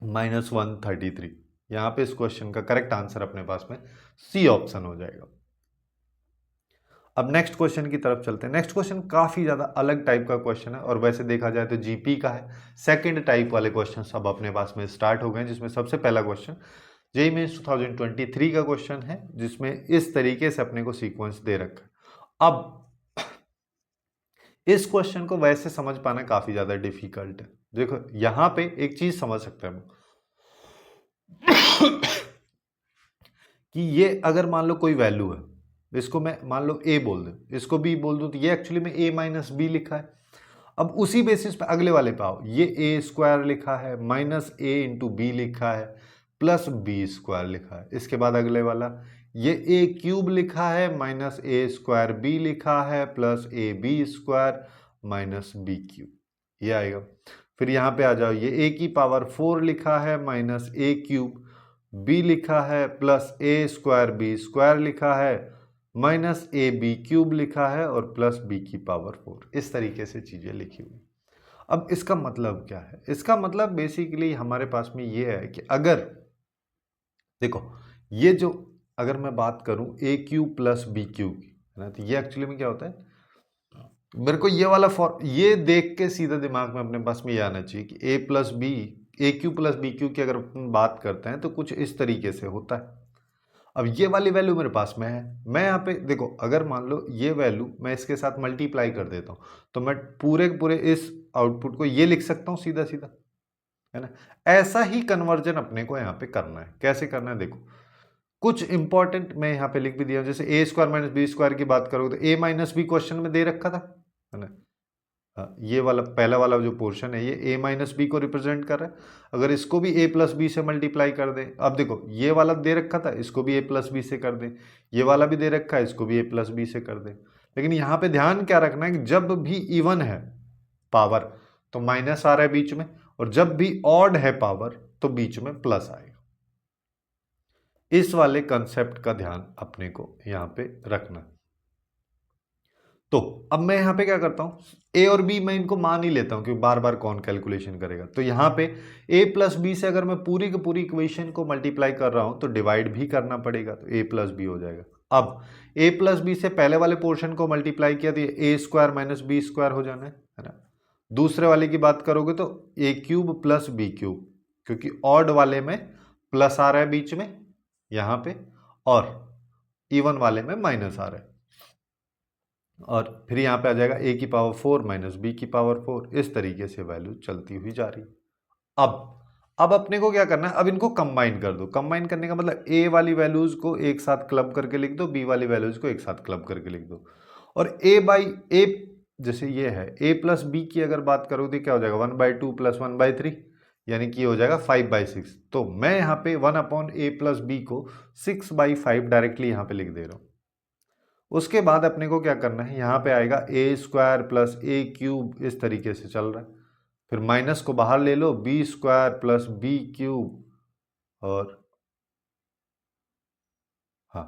-133। यहां पे इस क्वेश्चन का करेक्ट आंसर अपने पास में सी ऑप्शन हो जाएगा। अब नेक्स्ट क्वेश्चन की तरफ चलते हैं। नेक्स्ट क्वेश्चन काफी ज्यादा अलग टाइप का क्वेश्चन है, और वैसे देखा जाए तो जीपी का है। सेकंड टाइप वाले क्वेश्चन अब अपने पास में स्टार्ट हो गए, जिसमें सबसे पहला क्वेश्चन जेईई मेंस 2023 का क्वेश्चन है, जिसमें इस तरीके से अपने को सीक्वेंस दे रखा है। अब इस क्वेश्चन को वैसे समझ पाना काफी ज्यादा डिफिकल्ट है। देखो यहां पे एक चीज समझ सकते हैं हम कि ये अगर मान लो कोई वैल्यू है, इसको मैं मान लो a बोल दूं, इसको b बोल दूं, तो ये एक्चुअली में a-b लिखा है। अब उसी बेसिस पे अगले वाले पे आओ, ये a² लिखा है, -a इंटू बी लिखा है, प्लस b² लिखा है। इसके बाद अगले वाला, ये a³ लिखा है, -a² b लिखा है, प्लस ab² -b³, ये आएगा। फिर यहाँ पे आ जाओ, ये a⁴ लिखा है, -a³ b लिखा है, प्लस a² b² लिखा है, -ab³ लिखा है, और प्लस b⁴। इस तरीके से चीजें लिखी हुई। अब इसका मतलब क्या है, इसका मतलब बेसिकली हमारे पास में ये है कि अगर देखो ये जो, अगर मैं बात करूं a³ प्लस b³ की, है ना, तो ये एक्चुअली में क्या होता है, मेरे को ये वाला ये देख के सीधा दिमाग में अपने पास में ये आना चाहिए कि a q plus b q की अगर अपन बात करते हैं तो कुछ इस तरीके से होता है। अब ये वाली वैल्यू मेरे पास में है, मैं यहाँ पे देखो, अगर मान लो ये वैल्यू मैं इसके साथ मल्टीप्लाई कर देता हूँ, तो मैं पूरे पूरे इस आउटपुट को ये लिख सकता हूँ सीधा सीधा, है ना। ऐसा ही कन्वर्जन अपने को यहाँ पे करना है। कैसे करना है देखो, कुछ इंपॉर्टेंट मैं यहाँ पे लिख भी दिया हूँ। जैसे a² - b² की बात करोगे तो a - b क्वेश्चन में दे रखा था, है ना। ये वाला पहला वाला जो पोर्शन है ये a - b को रिप्रेजेंट कर रहा है। अगर इसको भी a + b से मल्टीप्लाई कर दें, अब देखो ये वाला दे रखा था, इसको भी a + b से कर दें, ये वाला भी दे रखा है, इसको भी a + b से कर दें। लेकिन यहाँ पे ध्यान क्या रखना है कि जब भी इवन है पावर तो माइनस आ रहा है बीच में, और जब भी ऑड है पावर तो बीच में प्लस आएगा। इस वाले कंसेप्ट का ध्यान अपने को यहाँ पे रखना। तो अब मैं यहाँ पे क्या करता हूँ, a और b मैं इनको मान ही लेता हूँ, क्योंकि बार बार कौन कैलकुलेशन करेगा। तो यहाँ पे a + b से अगर मैं पूरी की पूरी इक्वेशन को मल्टीप्लाई कर रहा हूँ तो डिवाइड भी करना पड़ेगा, तो a + b हो जाएगा। अब a + b से पहले वाले पोर्शन को मल्टीप्लाई किया तो ये a² - b² हो जाना है ना। दूसरे वाले की बात करोगे तो a³ + b³, क्योंकि ऑड वाले में प्लस आ रहा है बीच में यहाँ पे, और इवन वाले में माइनस आ रहा है, और फिर यहाँ पे आ जाएगा a की पावर 4 माइनस b की पावर 4। इस तरीके से वैल्यू चलती हुई जा रही है। अब अपने को क्या करना है, अब इनको कंबाइन कर दो। कंबाइन करने का मतलब a वाली वैल्यूज को एक साथ क्लब करके लिख दो, b वाली वैल्यूज को एक साथ क्लब करके लिख दो। और a बाई a, जैसे ये है a प्लस बी की अगर बात करो तो क्या हो जाएगा 1/2 प्लस 1/3, यानी कि हो जाएगा 5/6। तो मैं यहाँ पे 1/a प्लस बी को 6/5 डायरेक्टली यहाँ पे लिख दे रहा हूँ। उसके बाद अपने को क्या करना है, यहाँ पे आएगा a² प्लस a³ इस तरीके से चल रहा है। फिर माइनस को बाहर ले लो, b² प्लस b³ और हाँ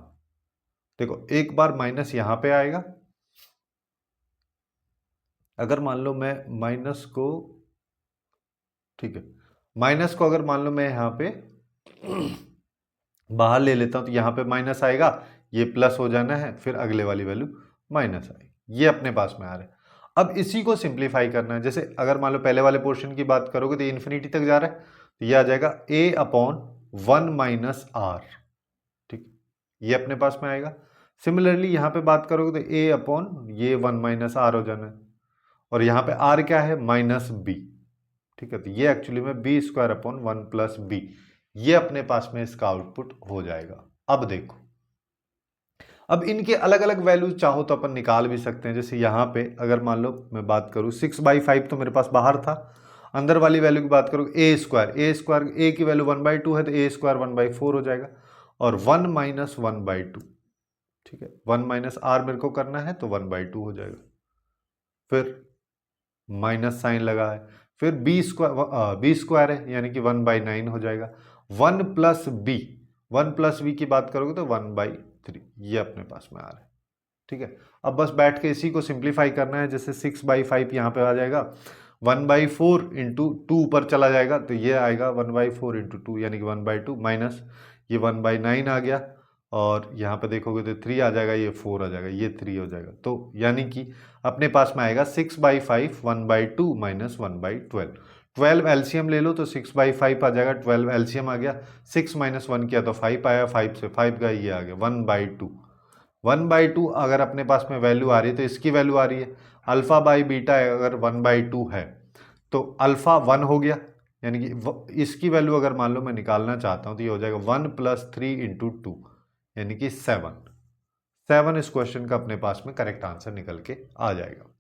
देखो एक बार माइनस यहाँ पे आएगा। अगर मान लो मैं माइनस को, ठीक है, माइनस को अगर मान लो मैं यहाँ पे बाहर ले लेता हूं तो यहाँ पे माइनस आएगा, ये प्लस हो जाना है, फिर अगले वाली वैल्यू माइनस आएगी। ये अपने पास में आ रहा है। अब इसी को सिंप्लीफाई करना है। जैसे अगर मान लो पहले वाले पोर्शन की बात करोगे तो ये इन्फिनिटी तक जा रहा है, तो ये आ जाएगा a/1 माइनस आर। ठीक, ये अपने पास में आएगा। सिमिलरली यहाँ पे बात करोगे तो a/ये 1 माइनस आर हो जाना है, और यहाँ पे आर क्या है, माइनस बी। ठीक है, तो ये एक्चुअली में b²/1 प्लस बी, ये अपने पास में इसका आउटपुट हो जाएगा। अब देखो, अब इनके अलग अलग वैल्यू चाहो तो अपन निकाल भी सकते हैं। जैसे यहाँ पे अगर मान लो मैं बात करूँ 6/5 तो मेरे पास बाहर था, अंदर वाली वैल्यू की बात करूँ a² a की वैल्यू 1/2 है तो a² 1/4 हो जाएगा, और 1 माइनस 1/2। ठीक है, 1 माइनस आर मेरे को करना है तो 1/2 हो जाएगा। फिर माइनस साइन लगा है, फिर b² है यानी कि 1/9 हो जाएगा। 1 प्लस बी की बात करोगे तो 1/3, ये अपने पास में आ रहा है। ठीक है, अब बस बैठ के इसी को सिंप्लीफाई करना है। जैसे 6/5 यहाँ पे आ जाएगा, 1/4 इंटू 2 पर चला जाएगा तो ये आएगा 1/4 इंटू 2 यानी कि 1/2 माइनस ये 1/9 आ गया, और यहाँ पे देखोगे तो 3 आ जाएगा, ये 4 आ जाएगा, ये 3 हो जाएगा। तो यानी कि अपने पास में आएगा 6/5 1/2 माइनस 1/12। 12 एलसीएम ले लो तो 6/5 आ जाएगा, 12 एलसीएम आ गया, 6 माइनस 1 किया तो 5 आया, 5 से 5 का ये आ गया 1/2। 1/2 अगर अपने पास में वैल्यू आ रही है तो इसकी वैल्यू आ रही है। अल्फा बाई बीटा अगर 1/2 है तो अल्फा 1 हो गया, यानी कि इसकी वैल्यू अगर मान लो मैं निकालना चाहता हूं तो ये हो जाएगा 1 प्लस 3 इंटू 2 यानी कि 7 इस क्वेश्चन का अपने पास में करेक्ट आंसर निकल के आ जाएगा।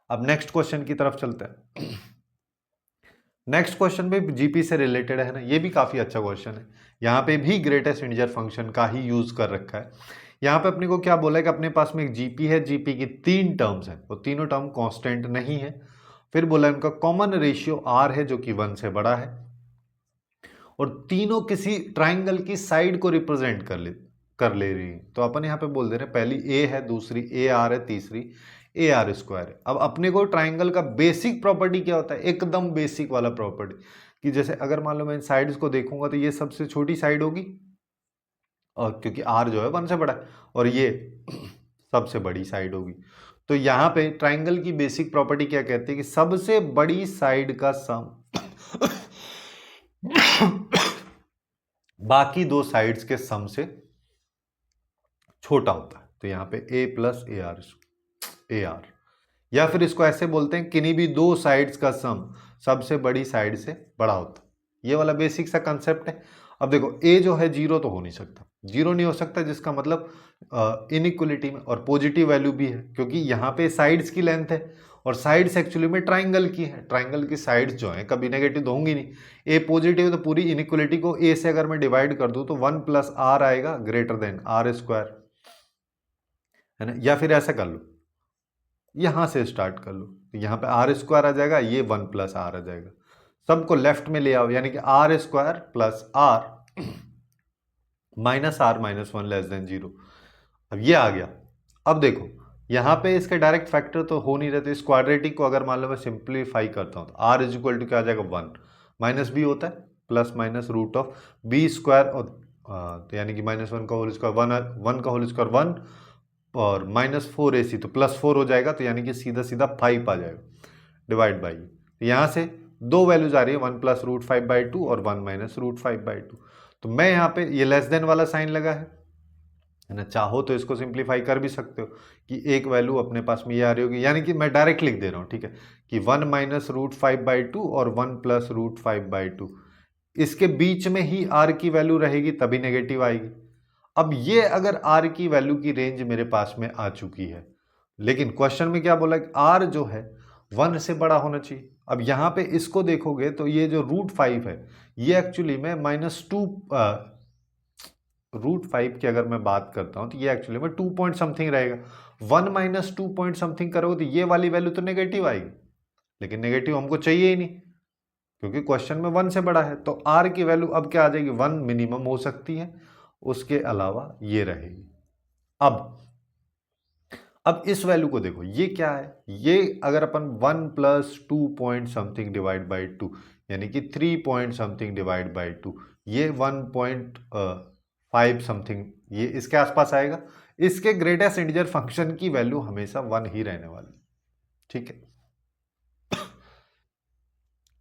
अब नेक्स्ट क्वेश्चन की तरफ चलते हैं। नेक्स्ट क्वेश्चन भी जीपी से रिलेटेड है ना, ये भी काफी अच्छा क्वेश्चन है। यहाँ पे भी ग्रेटेस्ट इंटीजर फंक्शन का ही यूज कर रखा है। यहाँ पे अपने को क्या बोला है कि अपने पास में एक जीपी है, जीपी की 3 टर्म्स हैं, वो तीनों टर्म कांस्टेंट नहीं है। फिर बोला इनका कॉमन रेशियो आर है जो कि 1 से बड़ा है, और तीनों किसी ट्राइंगल की साइड को रिप्रेजेंट कर ले रही है। तो अपन यहाँ पे बोल दे रहे हैं पहली ए है, दूसरी ए आर है, तीसरी ए आर स्क्वायर है। अब अपने को ट्राइंगल का बेसिक प्रॉपर्टी क्या होता है, एकदम बेसिक वाला प्रॉपर्टी, कि जैसे अगर मान लो मैं इन साइड्स को देखूंगा तो ये सबसे छोटी साइड होगी, और क्योंकि आर जो है 1 से बड़ा है, और ये सबसे बड़ी साइड होगी। तो यहाँ पे ट्राइंगल की बेसिक प्रॉपर्टी क्या कहती है कि सबसे बड़ी साइड का सम बाकी दो साइड्स के सम से छोटा होता है। तो यहाँ पे a प्लस ए आर, या फिर इसको ऐसे बोलते हैं किन्हीं भी दो साइड्स का सम सबसे बड़ी साइड से बड़ा होता है। ये वाला बेसिक सा कंसेप्ट है। अब देखो a जो है 0 तो हो नहीं सकता, 0 नहीं हो सकता, जिसका मतलब इनइक्वलिटी में और पॉजिटिव वैल्यू भी है, क्योंकि यहाँ पे साइड्स की लेंथ है और साइड्स एक्चुअली में ट्राइंगल की है। ट्राइंगल की साइड्स जो है कभी नेगेटिव तो होंगी नहीं। ए पॉजिटिव है तो पूरी इनइक्वलिटी को ए से अगर मैं डिवाइड कर दूं तो 1 प्लस आर आएगा ग्रेटर देन आर स्क्वायर, है ना। या फिर ऐसा कर लो, यहां से स्टार्ट कर लो, तो यहाँ पे आर स्क्वायर आ जाएगा, ये 1 प्लस आर आ जाएगा। सबको लेफ्ट में ले आओ, यानी कि r square plus r minus r minus 1 less than 0। अब ये आ गया। अब देखो यहाँ पे इसके डायरेक्ट फैक्टर तो हो नहीं रहते। इस क्वाड्रेटिक को अगर मान लो मैं सिंप्लीफाई करता हूँ तो आर इज इक्वल टू क्या आ जाएगा 1 माइनस बी होता है plus minus root of b square, और तो यानी कि -1 का होल स्क्वायर 1 का होल स्क्वायर 1 और -4ac तो +4 हो जाएगा, तो यानी कि सीधा सीधा 5 आ जाएगा डिवाइड बाई। तो यहाँ से दो वैल्यूज आ रही है, 1 प्लस रूट 5/2 और 1 माइनस रूट 5/2। तो मैं यहाँ पे ये लेस देन वाला साइन लगा है ना। चाहो तो इसको सिंप्लीफाई कर भी सकते हो कि एक वैल्यू अपने पास में ये आ रही होगी, यानी कि मैं डायरेक्ट लिख दे रहा हूँ, ठीक है, कि 1 माइनस रूट 5/2 और 1 प्लस रूट 5/2, इसके बीच में ही आर की वैल्यू रहेगी तभी नेगेटिव आएगी। अब ये अगर आर की वैल्यू की रेंज मेरे पास में आ चुकी है, लेकिन क्वेश्चन में क्या बोला कि आर जो है 1 से बड़ा होना चाहिए। अब यहां पे इसको देखोगे तो ये जो रूट 5 है ये एक्चुअली में -2, रूट 5 की अगर मैं बात करता हूं तो ये एक्चुअली में 2 पॉइंट समथिंग रहेगा। 1 माइनस 2 पॉइंट समथिंग करोगे तो ये वाली वैल्यू तो नेगेटिव आएगी, लेकिन नेगेटिव हमको चाहिए ही नहीं क्योंकि क्वेश्चन में 1 से बड़ा है। तो आर की वैल्यू अब क्या आ जाएगी, 1 मिनिमम हो सकती है, उसके अलावा ये रहेगी। अब इस वैल्यू को देखो, ये क्या है, ये अगर अपन 1 plus 2 point something divide by 2 यानी कि 3 पॉइंट समथिंग डिवाइड बाई 2, ये 1.5 समथिंग ये इसके आसपास आएगा। इसके ग्रेटेस्ट इंटीजर फंक्शन की वैल्यू हमेशा 1 ही रहने वाली, ठीक है।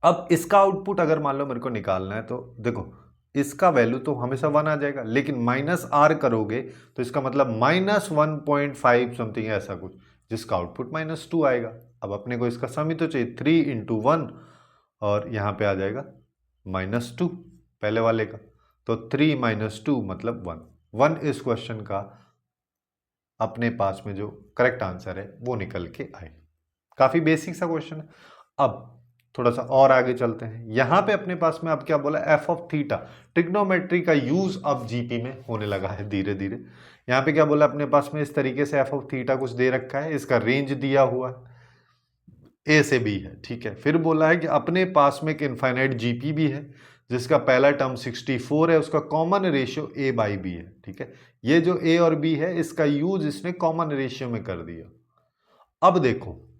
अब इसका आउटपुट अगर मान लो मेरे को निकालना है तो देखो इसका वैल्यू तो हमेशा 1 आ जाएगा, लेकिन माइनस आर करोगे तो इसका मतलब -1.5 समथिंग ऐसा कुछ, जिसका आउटपुट -2 आएगा। अब अपने को इसका सम ही तो चाहिए, 3 इंटू 1 और यहां पे आ जाएगा -2 पहले वाले का, तो 3 माइनस 2 मतलब 1 इस क्वेश्चन का अपने पास में जो करेक्ट आंसर है वो निकल के आए। काफी बेसिक सा क्वेश्चन है। अब थोड़ा सा और आगे चलते हैं, यहां पे अपने पास में अब क्या बोला, एफ ऑफ थीटा, ट्रिग्नोमेट्री का यूज अब जीपी में होने लगा है धीरे धीरे। यहां पे क्या बोला अपने पास में, इस तरीके से एफ ऑफ थीटा कुछ दे रखा है, इसका रेंज दिया हुआ है, ए से बी है, ठीक है। फिर बोला है कि अपने पास में एक इनफाइनाइट जीपी भी है जिसका पहला टर्म 64 है, उसका common ratio a by b है, ठीक है। ये जो ए और बी है इसका यूज इसने कॉमन रेशियो में कर दिया। अब देखो,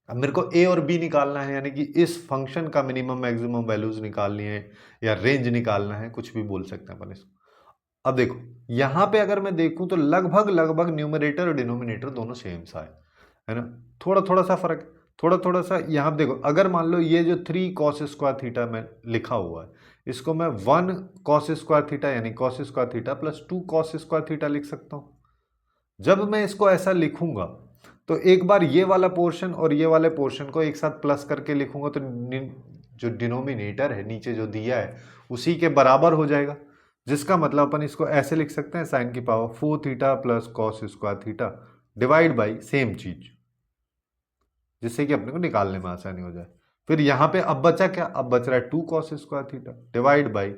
अब मेरे को ए और बी निकालना है, यानी कि इस फंक्शन का मिनिमम मैक्सिमम वैल्यूज निकालनी है या रेंज निकालना है, कुछ भी बोल सकते हैं अपन इसको। अब देखो यहां पे अगर मैं देखूं तो लगभग लगभग न्यूमरेटर और डिनोमिनेटर दोनों सेम सा है ना, थोड़ा थोड़ा सा फर्क, थोड़ा थोड़ा सा। यहां पे देखो, अगर मान लो ये जो 3 कॉस स्क्वायर थीटा में लिखा हुआ है, इसको मैं 1 कॉस स्क्वायर थीटा यानी cos square theta plus 2 cos square theta लिख सकता हूं। जब मैं इसको ऐसा लिखूंगा तो एक बार ये वाला पोर्शन और ये वाले पोर्शन को एक साथ प्लस करके लिखूंगा तो जो डिनोमिनेटर है नीचे जो दिया है उसी के बराबर हो जाएगा, जिसका मतलब अपन इसको ऐसे लिख सकते हैं, साइन की power 4 theta plus cos square theta divide by same चीज, जिससे कि अपने को निकालने में आसानी हो जाए। फिर यहां पे अब बचा क्या, अब बच रहा है 2 cos square theta divide by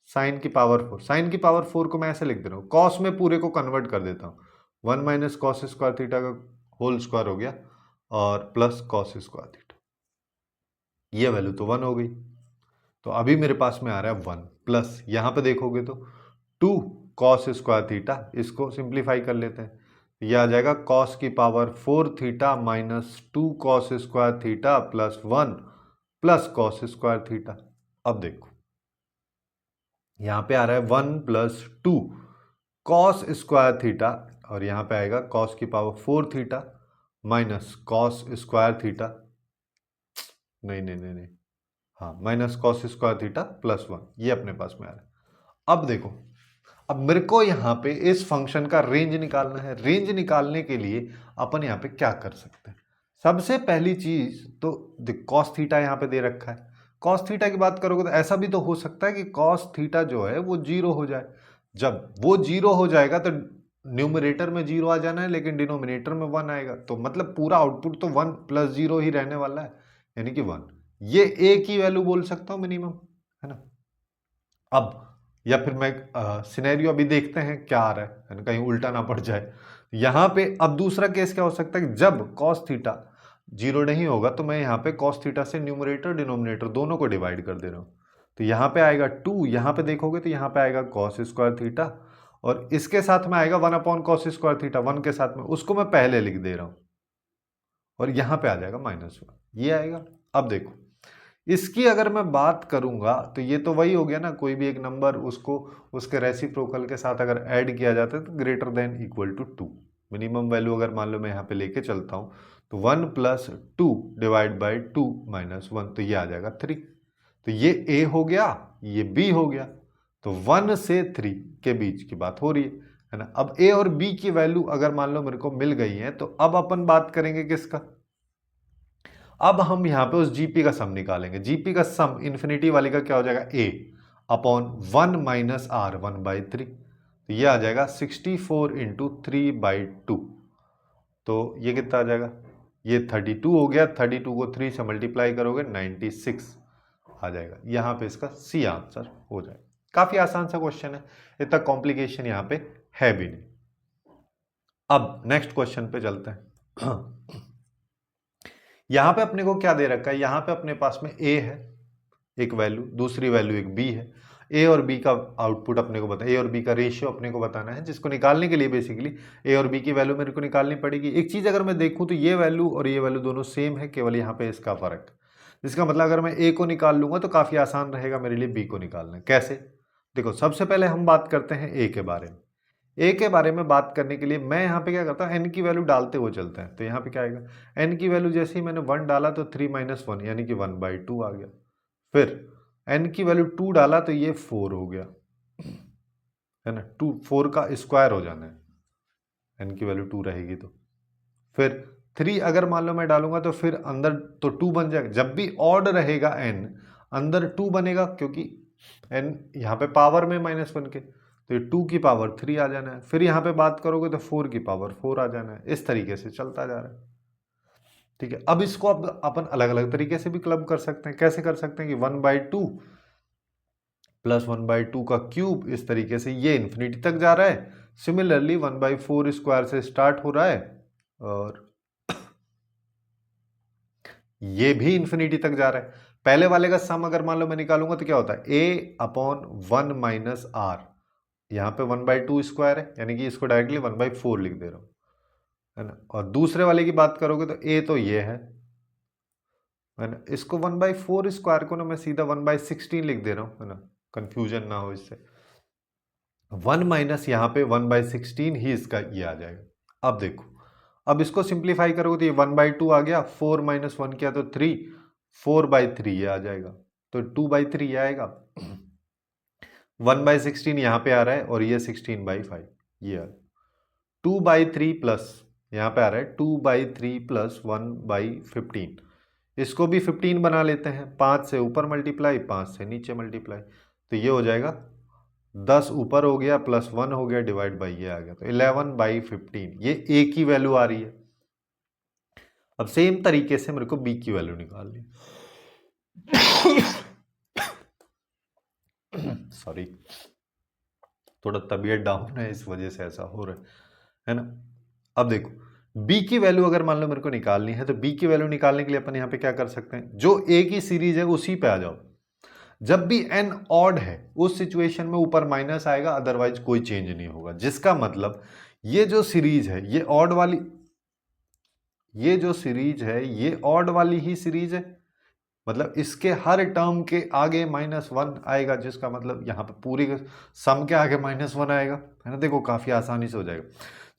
sine की पावर 4। साइन की पावर 4 को मैं ऐसे लिख दे रहा हूं, कॉस में पूरे को कन्वर्ट कर देता हूं, 1 माइनस कॉस स्क्वायर थीटा का होल स्क्वायर हो गया और प्लस कॉस स्क्वायर थीटा, ये वैल्यू तो 1 हो गई। तो अभी मेरे पास में आ रहा है 1 प्लस, यहां पे देखोगे तो 2 कॉस स्क्वायर थीटा, इसको सिंप्लीफाई कर लेते हैं, यह आ जाएगा कॉस की power 4 theta minus 2 cos square theta plus 1 plus cos square theta. अब देखो यहां पे आ रहा है 1 प्लस 2 कॉस स्क्वायर थीटा और यहां पे आएगा कॉस की power 4 theta minus cos square theta, नहीं नहीं नहीं नहीं, हाँ minus cos square theta plus 1, ये अपने पास में आ रहा है। अब देखो, अब मेरे को यहां पे इस फंक्शन का रेंज निकालना है। रेंज निकालने के लिए अपन यहां पे क्या कर सकते हैं, सबसे पहली चीज तो कॉस थीटा यहां पे दे रखा है, कॉस थीटा की बात करोगे तो ऐसा भी तो हो सकता है कि कॉस थीटा जो है वो 0 हो जाए। जब वो 0 हो जाएगा तो न्यूमरेटर में 0 आ जाना है, लेकिन डिनोमिनेटर में 1 आएगा, तो मतलब पूरा आउटपुट तो 1 प्लस 0 ही रहने वाला है, यानी कि 1। ये ए की वैल्यू बोल सकता हूं मिनिमम, है ना। अब या फिर मैं सिनेरियो अभी देखते हैं क्या आ रहा है, कहीं उल्टा ना पड़ जाए। यहां पे अब दूसरा केस क्या हो सकता है कि जब कॉस थीटा 0 नहीं होगा तो मैं यहां पे कॉस थीटा से न्यूमरेटर डिनोमिनेटर दोनों को डिवाइड कर दे रहा हूं, तो यहां पे आएगा 2, यहां पे देखोगे तो यहां पे आएगा कॉस स्क्वायर थीटा और इसके साथ में आएगा 1 अपॉन कॉस स्क्वायर थीटा, 1 के साथ में उसको मैं पहले लिख दे रहा हूं और यहां पे आ जाएगा -1, ये आएगा। अब देखो इसकी अगर मैं बात करूंगा तो ये तो वही हो गया ना, कोई भी एक नंबर उसको उसके रेसिप्रोकल के साथ अगर ऐड किया जाता है तो greater than equal to 2, minimum value अगर मान लो मैं यहाँ पे लेके चलता हूँ तो 1 प्लस 2 डिवाइड बाई 2 माइनस 1, तो ये आ जाएगा 3। तो ये ए हो गया, ये बी हो गया। तो 1 से 3 के बीच की बात हो रही है ना। अब ए और बी की वैल्यू अगर मान लो मेरे को मिल गई है, तो अब अपन बात करेंगे किसका, अब हम यहां पे उस जीपी का सम निकालेंगे। जीपी का सम इन्फिनिटी वाली का क्या हो जाएगा, ए अपॉन 1 माइनस आर 1/3, तो ये आ जाएगा 64 इंटू 3/2। तो ये कितना आ जाएगा, ये 32 हो गया, 32 को 3 से मल्टीप्लाई करोगे 96 आ जाएगा। यहां पे इसका सी आंसर हो जाएगा। काफी आसान सा क्वेश्चन है, इतना कॉम्प्लिकेशन यहां पे है भी नहीं। अब नेक्स्ट क्वेश्चन पे चलते हैं। यहां पे अपने को क्या दे रखा है, यहां पे अपने पास में ए है एक वैल्यू, दूसरी वैल्यू एक बी है। ए और बी का आउटपुट अपने को बताना, ए और बी का रेशियो अपने को बताना है, जिसको निकालने के लिए बेसिकली ए और बी की वैल्यू मेरे को निकालनी पड़ेगी। एक चीज अगर मैं देखूं तो ये वैल्यू और ये वैल्यू दोनों सेम है, केवल यहाँ पे इसका फर्क, जिसका मतलब अगर मैं ए को निकाल लूंगा तो काफी आसान रहेगा मेरे लिए बी को निकालना। कैसे, देखो सबसे पहले हम बात करते हैं ए के बारे में। ए के बारे में बात करने के लिए मैं यहाँ पे क्या करता हूँ, एन की वैल्यू डालते हुए चलते हैं। तो यहाँ पे क्या आएगा, एन की वैल्यू जैसे ही मैंने 1 डाला तो 3 माइनस 1 यानी कि 1/2 आ गया। फिर एन की वैल्यू 2 डाला तो ये 4 हो गया, है ना। 4 का स्क्वायर हो जाना है, एन की वैल्यू 2 रहेगी तो। फिर 3 अगर मान लो मैं डालूंगा तो फिर अंदर तो 2 बन जाएगा। जब भी ऑड रहेगा एन, अंदर 2 बनेगा, क्योंकि एन यहाँ पे पावर में -1 के, तो ये 2 की पावर 3 आ जाना है। फिर यहाँ पे बात करोगे तो 4 की पावर 4 आ जाना है। इस तरीके से चलता जा रहा है, ठीक है। अब इसको अब अपन अलग अलग तरीके से भी क्लब कर सकते हैं। कैसे कर सकते हैं कि 1/2 प्लस 1/2 का क्यूब, इस तरीके से ये इन्फिनिटी तक जा रहा है। सिमिलरली 1/4 स्क्वायर से स्टार्ट हो रहा है और ये भी इन्फिनिटी तक जा रहा है। पहले वाले का सम अगर मान लो मैं निकालूंगा तो क्या होता है, ए अपॉन 1 माइनस आर, यहाँ पे 1/2 स्क्वायर है, यानी कि इसको डायरेक्टली 1/4 लिख दे रहा हूं, है ना। और दूसरे वाले की बात करोगे तो ए तो ये है ना। इसको 1/4 स्क्वायर को ना मैं सीधा 1/16 लिख दे रहा हूं, है ना, कंफ्यूजन ना हो इससे। 1 माइनस यहाँ पे 1/16 ही इसका ये आ जाएगा। अब देखो, अब इसको सिंप्लीफाई करोगे तो ये 1/2 आ गया, 4 माइनस 1 किया तो 3, 4/3 ये आ जाएगा, तो 2/3 ये आएगा। 1/16 यहाँ पे आ रहा है और ये 16/5 ये आ गया। 2/3 प्लस यहाँ पे आ रहा है 2/3 प्लस 1/15, इसको भी 15 बना लेते हैं। 5 से ऊपर मल्टीप्लाई, 5 से नीचे मल्टीप्लाई, तो ये हो जाएगा 10 ऊपर हो गया प्लस 1 हो गया डिवाइड बाई ये आ गया, तो 11/15 ये ए की वैल्यू आ रही है। अब सेम तरीके से मेरे को बी की वैल्यू निकालनी सॉरी, थोड़ा तबीयत डाउन है इस वजह से ऐसा हो रहा है ना। अब देखो बी की वैल्यू अगर मान लो मेरे को निकालनी है, तो बी की वैल्यू निकालने के लिए अपन यहाँ पे क्या कर सकते हैं, जो ए की सीरीज है उसी पे आ जाओ। जब भी एन ऑड है उस सिचुएशन में ऊपर माइनस आएगा, अदरवाइज कोई चेंज नहीं होगा। जिसका मतलब ये जो सीरीज है ये ऑड वाली, ये जो सीरीज है ये ऑड वाली ही सीरीज है, मतलब इसके हर टर्म के आगे -1 आएगा, जिसका मतलब यहाँ पे पूरी सम के आगे -1 आएगा, है ना। देखो काफी आसानी से हो जाएगा,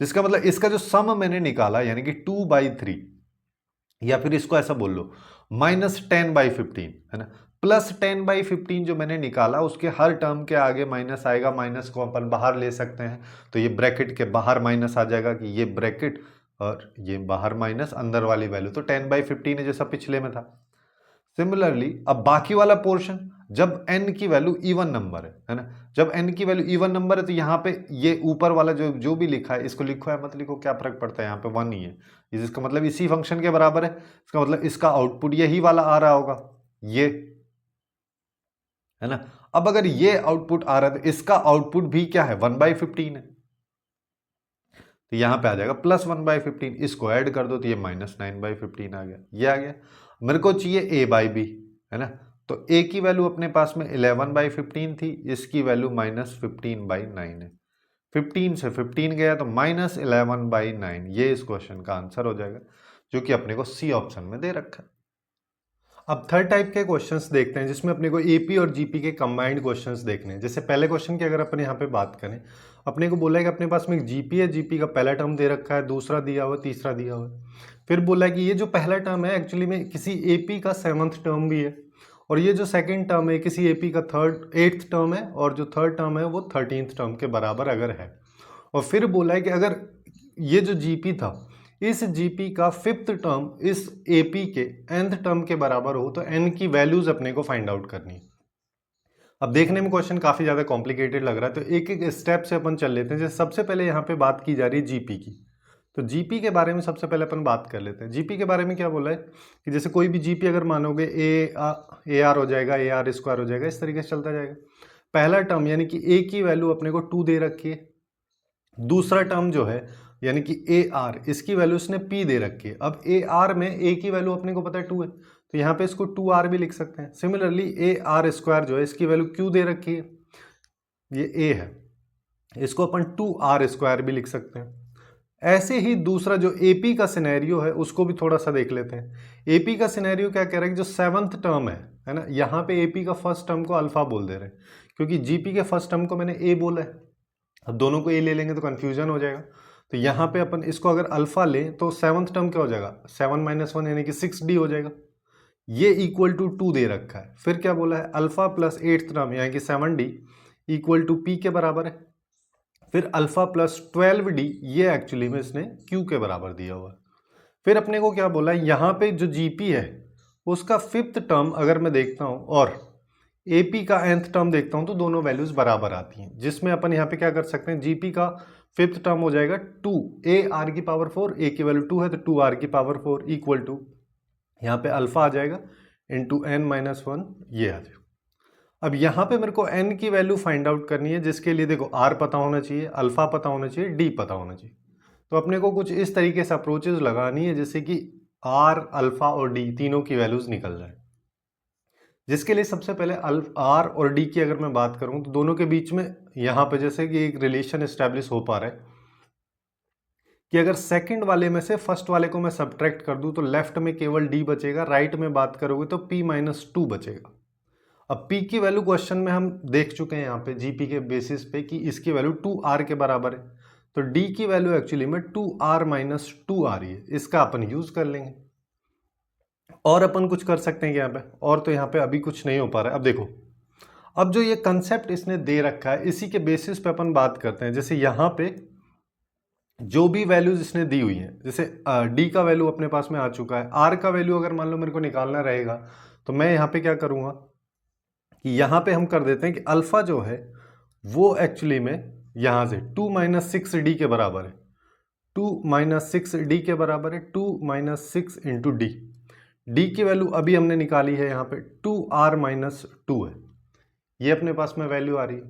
जिसका मतलब इसका जो सम मैंने निकाला यानी कि 2/3, या फिर इसको ऐसा बोल लो -10/15, है ना, प्लस 10/15 जो मैंने निकाला उसके हर टर्म के आगे माइनस आएगा। माइनस को अपन बाहर ले सकते हैं, तो ये ब्रैकेट के बाहर माइनस आ जाएगा, कि ये ब्रैकेट और ये बाहर माइनस, अंदर वाली वैल्यू तो 10/15 है जैसा पिछले में था। सिमिलरली अब बाकी वाला पोर्शन, जब n की वैल्यू इवन नंबर है ना, जब n की वैल्यू इवन नंबर है तो यहाँ पे ये ऊपर वाला जो भी लिखा है, इसको लिखो या मत लिखो क्या फर्क पड़ता है, यहाँ पे 1 ही है, इसका मतलब इसी फंक्शन के बराबर है। इसका मतलब इसका आउटपुट यही वाला आ रहा होगा, ये, है ना। अब अगर ये आउटपुट आ रहा है तो इसका आउटपुट भी क्या है, 1/15 है, तो यहां पे आ जाएगा प्लस 1/15। इसको ऐड कर दो तो ये -9/15 आ गया, ये आ गया। मेरे को चाहिए a/b, है ना, तो a की वैल्यू अपने पास में 11/15 थी, इसकी वैल्यू -15/9 है। 15 से 15 गया तो -11/9, ये इस क्वेश्चन का आंसर हो जाएगा, जो कि अपने को सी ऑप्शन में दे रखा है। अब थर्ड टाइप के क्वेश्चंस देखते हैं, जिसमें अपने को एपी और जीपी के कंबाइंड क्वेश्चंस देखने हैं। जैसे पहले क्वेश्चन की अगर अपन यहाँ पे बात करें, अपने को बोला है कि अपने पास में एक जीपी है, जीपी का पहला टर्म दे रखा है, दूसरा दिया हुआ, तीसरा दिया हुआ है। फिर बोला है कि ये जो पहला टर्म है एक्चुअली में किसी एपी का 7th टर्म भी है, और ये जो सेकंड टर्म है किसी एपी का एट्थ टर्म है और जो थर्ड टर्म है वो 13th टर्म के बराबर अगर है। और फिर बोला है कि अगर ये जो जीपी था इस जीपी का फिफ्थ टर्म इस एपी के nth टर्म के बराबर हो तो n की वैल्यूज अपने को फाइंड आउट करनी है। अब देखने में क्वेश्चन काफी ज्यादा कॉम्प्लिकेटेड लग रहा है, तो एक एक स्टेप से अपन चल लेते हैं। जैसे सबसे पहले यहाँ पे बात की जा रही है जीपी की, तो जीपी के बारे में सबसे पहले अपन बात कर लेते हैं। जीपी के बारे में क्या बोला है कि जैसे कोई भी जीपी अगर मानोगे ए आर हो जाएगा, ए आर स्क्वायर हो जाएगा, इस तरीके से चलता जाएगा। पहला टर्म यानी कि ए की वैल्यू अपने को 2 दे रखी है, दूसरा टर्म जो है यानी कि ए आर, इसकी वैल्यू इसने पी दे रखी है। अब ए आर में ए की वैल्यू अपने को पता है 2 है, तो यहाँ पे इसको 2r भी लिख सकते हैं। सिमिलरली ए आर स्क्वायर जो है इसकी वैल्यू क्यू दे रखी है, ये ए है, इसको अपन 2r स्क्वायर भी लिख सकते हैं। ऐसे ही दूसरा जो एपी का सिनेरियो है उसको भी थोड़ा सा देख लेते हैं। एपी का सिनेरियो क्या कह रहा है कि जो 7th टर्म है ना, यहाँ पे एपी का फर्स्ट टर्म को अल्फा बोल दे रहे हैं, क्योंकि जीपी के फर्स्ट टर्म को मैंने ए बोला है। अब दोनों को ए ले लेंगे तो कंफ्यूजन हो जाएगा, तो यहाँ पे अपन इसको अगर अल्फा लें तो 7th टर्म क्या हो जाएगा, 7 - 1 यानी कि 6d हो जाएगा। ये इक्वल टू 2 दे रखा है। फिर क्या बोला है, अल्फा प्लस 8th टर्म यानी कि 7d इक्वल टू पी के बराबर है। फिर अल्फा प्लस 12d ये एक्चुअली में इसने क्यू के बराबर दिया हुआ है। फिर अपने को क्या बोला है, यहाँ पे जो जीपी है उसका फिफ्थ टर्म अगर मैं देखता हूँ और एपी का nth टर्म देखता हूँ तो दोनों वैल्यूज बराबर आती हैं, जिसमें अपन यहाँ पे क्या कर सकते हैं, जीपी का फिफ्थ टर्म हो जाएगा 2 ए आर की पावर 4, ए की वैल्यू 2 है तो 2r की पावर 4 इक्वल टू यहाँ पे अल्फा आ जाएगा इंटू n - 1 ये आ जाएगा। अब यहाँ पे मेरे को n की वैल्यू फाइंड आउट करनी है, जिसके लिए देखो r पता होना चाहिए, अल्फा पता होना चाहिए, d पता होना चाहिए। तो अपने को कुछ इस तरीके से अप्रोचेस लगानी है जिससे कि r, अल्फा और d तीनों की वैल्यूज निकल जाए। जिसके लिए सबसे पहले r और d की अगर मैं बात करूं तो दोनों के बीच में यहाँ पे जैसे कि एक रिलेशन एस्टेब्लिश हो पा रहा है कि अगर सेकंड वाले में से फर्स्ट वाले को मैं सब्ट्रैक्ट कर दूं तो लेफ्ट में केवल d बचेगा, राइट में बात करोगे तो p - 2 बचेगा। अब p की वैल्यू क्वेश्चन में हम देख चुके हैं यहाँ पे जीपी के बेसिस पे कि इसकी वैल्यू 2r के बराबर है, तो d की वैल्यू एक्चुअली में 2r - 2 आ रही है, इसका अपन यूज कर लेंगे। और अपन कुछ कर सकते हैं यहाँ पे, और तो यहाँ पे अभी कुछ नहीं हो पा रहा है। अब देखो, अब जो ये कंसेप्ट इसने दे रखा है इसी के बेसिस पे अपन बात करते हैं। जैसे यहाँ पे जो भी वैल्यूज इसने दी हुई है, जैसे d का वैल्यू अपने पास में आ चुका है, r का वैल्यू अगर मान लो मेरे को निकालना रहेगा तो मैं यहाँ पे क्या करूँगा कि यहाँ पे हम कर देते हैं कि अल्फा जो है वो एक्चुअली में यहाँ से 2 - 6d के बराबर है, 2 - 6d के बराबर है, 2 - 6 इंटू डी। डी की वैल्यू अभी हमने निकाली है, यहाँ पे 2r - 2 है, ये अपने पास में वैल्यू आ रही है।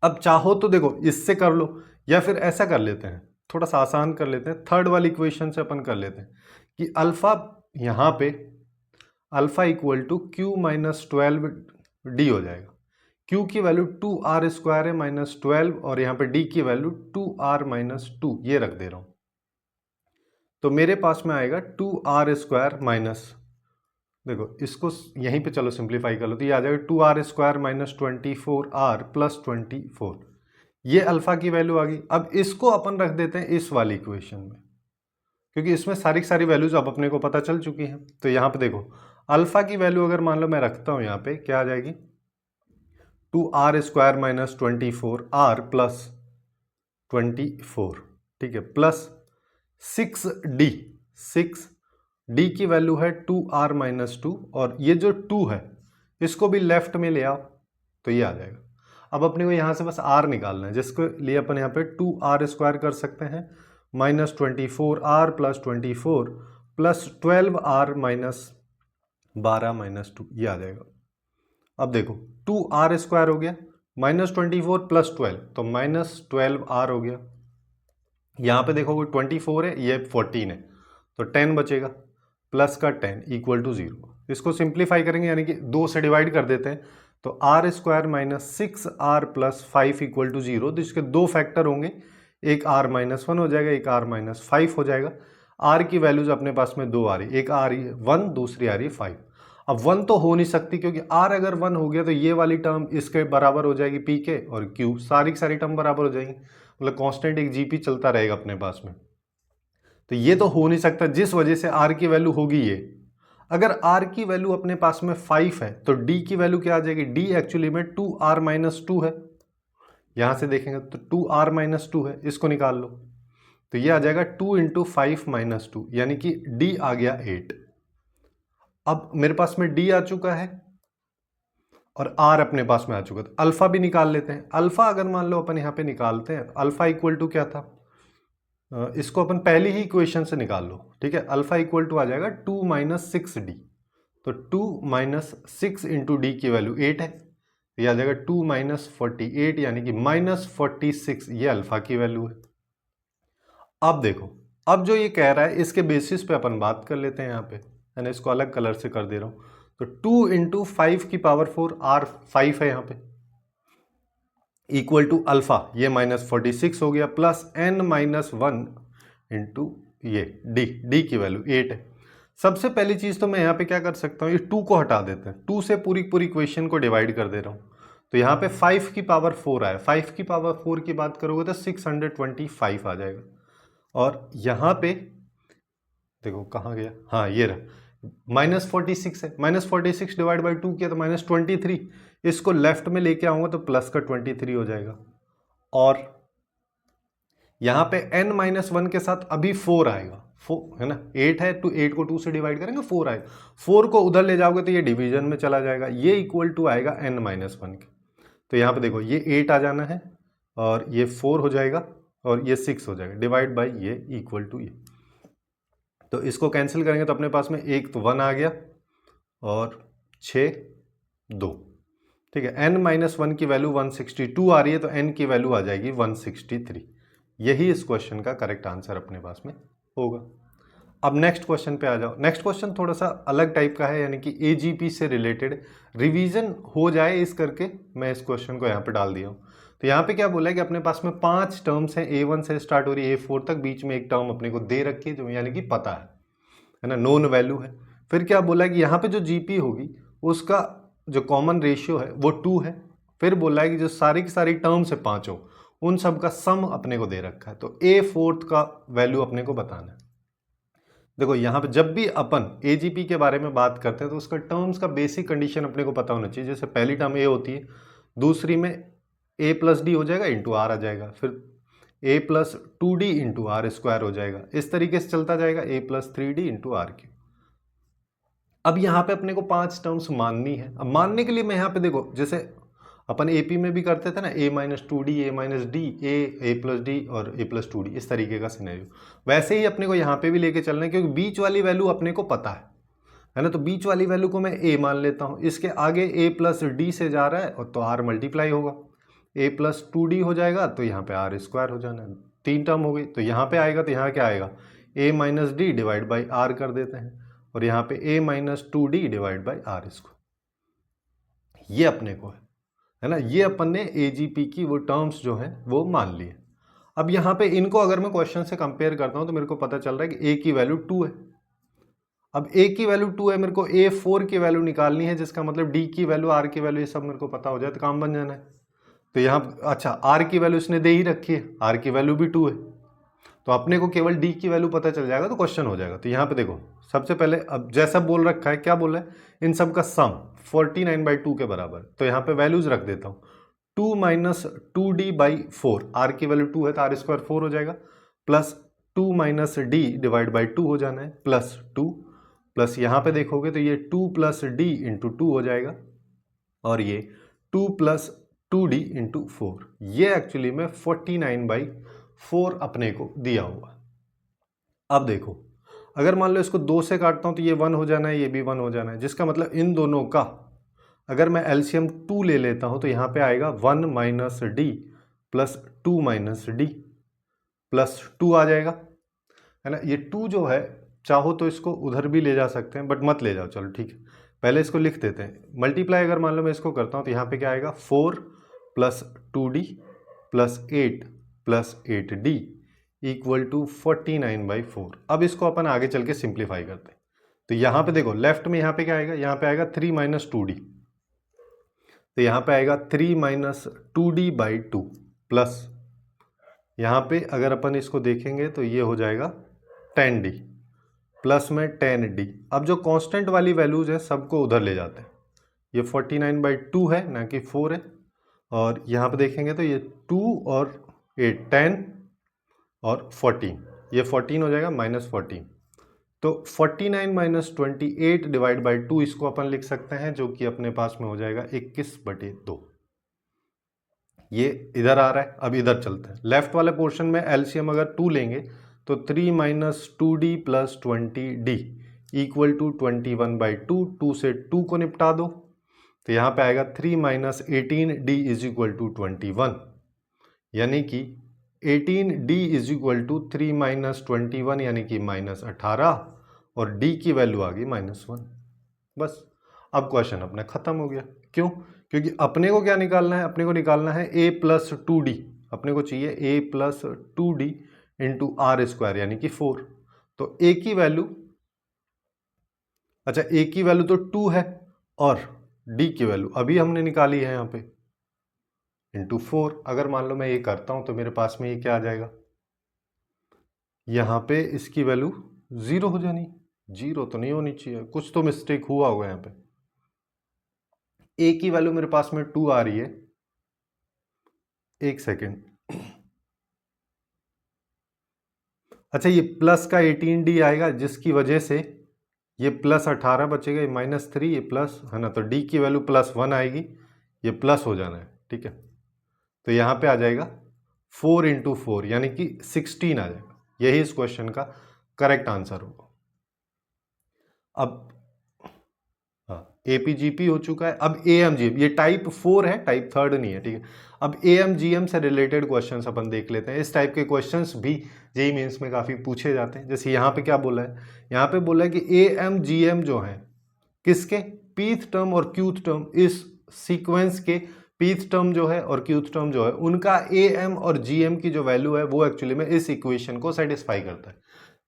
अब चाहो तो देखो इससे कर लो या फिर ऐसा कर लेते हैं, थोड़ा सा आसान कर लेते हैं, थर्ड वाली इक्वेशन से अपन कर लेते हैं कि अल्फा यहाँ पे alpha equal to Q - 12d हो जाएगा। q की वैल्यू 2r स्क्वायर है -12 और यहाँ पे d की वैल्यू 2r - 2 ये रख दे रहा हूँ, तो मेरे पास में आएगा 2r स्क्वायर माइनस, देखो इसको यहीं पे चलो सिंप्लीफाई कर लो तो ये आ जाएगा 2r स्क्वायर -24r प्लस 24, ये अल्फा की वैल्यू आ गई। अब इसको अपन रख देते हैं इस वाली इक्वेशन में, क्योंकि इसमें सारी सारी वैल्यूज अब अपने को पता चल चुकी हैं। तो यहाँ पे देखो अल्फा की वैल्यू अगर मान लो मैं रखता हूँ यहाँ पे, क्या आ जाएगी 2r स्क्वायर -24r प्लस 24, ठीक है, प्लस 6d की वैल्यू है 2r - 2 और ये जो 2 है इसको भी लेफ्ट में ले आओ तो ये आ जाएगा। अब अपने को यहाँ से बस r निकालना है, जिसके लिए अपन यहाँ पे 2r स्क्वायर कर सकते हैं -24r प्लस 24 प्लस 12r -12 - 2 ये आ जाएगा। अब देखो 2r स्क्वायर हो गया -24 प्लस 12 तो -12r हो गया। यहाँ पे देखो 24 है, ये 14 है तो 10 बचेगा, प्लस का 10 इक्वल टू 0। इसको सिंप्लीफाई करेंगे यानी कि 2 से डिवाइड कर देते हैं तो r square -6r plus 5 equal to 0, तो इसके दो फैक्टर होंगे, एक r -1 हो जाएगा, एक r -5 हो जाएगा। r की वैल्यूज अपने पास में दो आ रही, एक आ रही है 1, दूसरी आ रही है 5। अब 1 तो हो नहीं सकती क्योंकि r अगर 1 हो गया तो ये वाली टर्म इसके बराबर हो जाएगी p के, और q सारी की सारी टर्म बराबर हो जाएंगी, मतलब कांस्टेंट एक जीपी चलता रहेगा अपने पास में। तो ये तो हो नहीं सकता, जिस वजह से r की वैल्यू होगी ये। अगर r की वैल्यू अपने पास में 5 है तो d की वैल्यू क्या आ जाएगी, d एक्चुअली में 2r माइनस 2 है। यहां से देखेंगे तो 2r माइनस 2 है, इसको निकाल लो तो ये आ जाएगा 2 इंटू 5 माइनस 2, यानी कि d आ गया 8। अब मेरे पास में d आ चुका है और r अपने पास में आ चुका है, तो अल्फा भी निकाल लेते हैं। अल्फा अगर मान लो अपन यहाँ पे निकालते हैं, अल्फा इक्वल टू क्या था, इसको अपन पहली ही इक्वेशन से निकाल लो, ठीक है। अल्फा इक्वल टू आ जाएगा 2 माइनस 6d, तो 2 माइनस 6 इंटू डी की वैल्यू 8 है, तो ये आ जाएगा 2 माइनस 48, यानी कि माइनस 46, ये अल्फा की वैल्यू है। अब देखो, अब जो ये कह रहा है इसके बेसिस पे अपन बात कर लेते हैं। यहाँ पे मैंने इसको अलग कलर से कर दे रहा हूं, तो 2 इंटू 5 की पावर 4, r 5 है यहाँ पे, इक्वल टू अल्फा ये माइनस 46 हो गया, प्लस n माइनस 1 इंटू ये d की वैल्यू 8 है। सबसे पहली चीज तो मैं यहाँ पे क्या कर सकता हूँ, ये 2 को हटा देते हैं, 2 से पूरी पूरी इक्वेशन को डिवाइड कर दे रहा हूँ, तो यहाँ पे 5 की पावर 4 आया, 5 की पावर 4 की बात करोगे तो 625 आ जाएगा। और यहाँ पे देखो कहाँ गया, हाँ ये रहा, माइनस 46 है, माइनस 46 डिवाइड बाई 2 किया तो माइनस 23, इसको लेफ्ट में लेके आऊंगा तो प्लस का 23 हो जाएगा। और यहाँ पे n माइनस 1 के साथ अभी 4 आएगा, 4 है ना, 8 है तो 8 को 2 से डिवाइड करेंगे 4 आएगा, 4 को उधर ले जाओगे तो ये डिवीजन में चला जाएगा, ये इक्वल टू आएगा n माइनस 1 के। तो यहाँ पे देखो ये 8 आ जाना है और ये 4 हो जाएगा और ये 6 हो जाएगा, डिवाइड बाई ये इक्वल टू ये, तो इसको कैंसिल करेंगे तो अपने पास में एक तो 1 आ गया और 6 2, ठीक है। n माइनस 1 की वैल्यू 162 आ रही है, तो n की वैल्यू आ जाएगी 163। यही इस क्वेश्चन का करेक्ट आंसर अपने पास में होगा। अब नेक्स्ट क्वेश्चन पे आ जाओ। नेक्स्ट क्वेश्चन थोड़ा सा अलग टाइप का है, यानी कि एजीपी से रिलेटेड रिवीजन हो जाए इस करके मैं इस क्वेश्चन को यहाँ पे डाल दिया हूँ। तो यहाँ पे क्या बोला है कि अपने पास में 5 टर्म्स हैं, A1 से स्टार्ट हो रही है A4 तक, बीच में एक टर्म अपने को दे रखी है जो यानी कि पता है ना, नोन वैल्यू है। फिर क्या बोला है कि यहाँ पे जो जीपी होगी उसका जो कॉमन रेशियो है वो 2 है। फिर बोला है कि जो सारी की सारी टर्म्स है पांचों, उन सब का सम अपने को दे रखा है, तो A4 का वैल्यू अपने को बताना है। देखो यहाँ पे जब भी अपन एजीपी के बारे में बात करते हैं तो उसका टर्म्स का बेसिक कंडीशन अपने को पता होना चाहिए। जैसे पहली टर्म ए होती है, दूसरी में a प्लस डी हो जाएगा इंटू आर आ जाएगा, फिर a plus 2d into r square हो जाएगा, इस तरीके से चलता जाएगा a plus 3d into r cube. अब यहाँ पे अपने को 5 टर्म्स माननी है। अब मानने के लिए मैं यहाँ पे देखो, जैसे अपन एपी में भी करते थे ना, a minus 2d, a minus D, a plus D और a प्लस 2d, इस तरीके का सिनेरियो, वैसे ही अपने को यहाँ पे भी लेके चलना है, क्योंकि बीच वाली वैल्यू अपने को पता है ना, तो बीच वाली वैल्यू को मैं a मान लेता हूँ, इसके आगे a प्लस डी से जा रहा है और तो r मल्टीप्लाई होगा, a प्लस 2d हो जाएगा तो यहाँ पे r स्क्वायर हो जाना है, 3 टर्म हो गई। तो यहाँ पे आएगा तो यहाँ क्या आएगा, a minus d divide by r कर देते हैं, और यहाँ पे a minus 2d divide by r square, ये अपने को है ना, ये अपन ने एजीपी की वो टर्म्स जो हैं वो मान लिए। अब यहाँ पे इनको अगर मैं क्वेश्चन से कंपेयर करता हूँ तो मेरे को पता चल रहा है कि a की वैल्यू 2 है। अब a की वैल्यू 2 है, मेरे को A4 की वैल्यू निकालनी है, जिसका मतलब d की वैल्यू, r की वैल्यू, ये सब मेरे को पता हो जाए तो काम बन जाना है। तो यहाँ अच्छा r की वैल्यू इसने दे ही रखी है, r की वैल्यू भी 2 है, तो अपने को केवल d की वैल्यू पता चल जाएगा तो क्वेश्चन हो जाएगा। तो यहाँ पे देखो सबसे पहले, अब जैसा बोल रखा है, क्या बोल रहा है, इन सब का सम 49/2 के बराबर, तो यहाँ पे वैल्यूज रख देता हूँ, 2 माइनस 2d बाई 4, आर की वैल्यू 2 है तो आर स्क्वायर 4 हो जाएगा, plus 2 minus d divide by 2 हो जाना है, प्लस 2, प्लस यहाँ पे देखोगे तो ये 2 प्लस डी इंटू 2 हो जाएगा, और ये 2 प्लस 2d इंटू 4, ये एक्चुअली में 49/4 अपने को दिया हुआ। अब देखो अगर मान लो इसको 2 से काटता हूं तो ये 1 हो जाना है, ये भी 1 हो जाना है, जिसका मतलब इन दोनों का अगर मैं एलसीएम 2 ले लेता हूं तो यहाँ पे आएगा 1 minus D plus 2 minus D plus 2 आ जाएगा, है ना। ये 2 जो है चाहो तो इसको उधर भी ले जा सकते हैं, बट मत ले जाओ, चलो ठीक है, पहले इसको लिख देते हैं। मल्टीप्लाई अगर मान लो मैं इसको करता हूँ तो यहाँ पे क्या आएगा, 4 plus 2d plus 8 plus 8d equal to 49/4। अब इसको अपन आगे चल के सिंप्लीफाई करते हैं, तो यहाँ पे देखो लेफ्ट में यहाँ पे क्या आएगा, यहाँ पे आएगा 3 माइनस 2d, तो यहाँ पे आएगा 3 माइनस 2d बाई 2 प्लस यहाँ पे अगर अपन इसको देखेंगे तो ये हो जाएगा 10d, प्लस में 10d। अब जो कांस्टेंट वाली वैल्यूज है सबको उधर ले जाते हैं। ये 49/2 है ना कि 4 है, और यहाँ पे देखेंगे तो ये 2 और 8 10 और 14, ये 14 हो जाएगा -14। तो 49 - 28 डिवाइड बाई 2 इसको अपन लिख सकते हैं, जो कि अपने पास में हो जाएगा 21/2। ये इधर आ रहा है। अब इधर चलते हैं, लेफ्ट वाले पोर्शन में एलसीएम अगर 2 लेंगे तो 3 - 2d + 20d इक्वल टू 21/2। 2 से 2 को निपटा दो तो यहाँ पे आएगा 3 - 18d इज इक्वल टू 21, यानी कि 18d इज इक्वल टू 3 - 21 यानी कि -18, और d की वैल्यू आ गई -1। बस अब क्वेश्चन अपना खत्म हो गया। क्यों? क्योंकि अपने को क्या निकालना है? अपने को निकालना है a + 2d। अपने को चाहिए a + 2d इंटू r² यानी कि 4। तो a की वैल्यू, अच्छा a की वैल्यू तो 2 है और d की वैल्यू अभी हमने निकाली है यहाँ पे इंटू 4। अगर मान लो मैं ये करता हूँ तो मेरे पास में ये क्या आ जाएगा, यहाँ पे इसकी वैल्यू 0 हो जानी। 0 तो नहीं होनी चाहिए, कुछ तो मिस्टेक हुआ होगा यहाँ पे। a की वैल्यू मेरे पास में 2 आ रही है, एक सेकेंड। अच्छा ये प्लस का 18d आएगा, जिसकी वजह से ये +18 बचेगा, ये -3, ये प्लस है ना, तो d की वैल्यू +1 आएगी, ये प्लस हो जाना है, ठीक है। तो यहाँ पे आ जाएगा 4 × 4 यानी कि 16 आ जाएगा। यही इस क्वेश्चन का करेक्ट आंसर होगा। अब हाँ, APGP हो चुका है। अब AMGM, ये टाइप 4 है, टाइप 3 नहीं है, ठीक है। अब AMGM से रिलेटेड क्वेश्चंस अपन देख लेते हैं। इस टाइप के क्वेश्चंस भी जेईई मेंस में काफ़ी पूछे जाते हैं। जैसे यहाँ पे क्या बोला है, यहाँ पे बोला है कि AMGM जो है किसके, पीथ टर्म और क्यूथ टर्म, इस सीक्वेंस के पीथ टर्म जो है और क्यूथ टर्म जो है उनका AM और GM की जो वैल्यू है वो एक्चुअली में इस इक्वेशन को सेटिस्फाई करता है।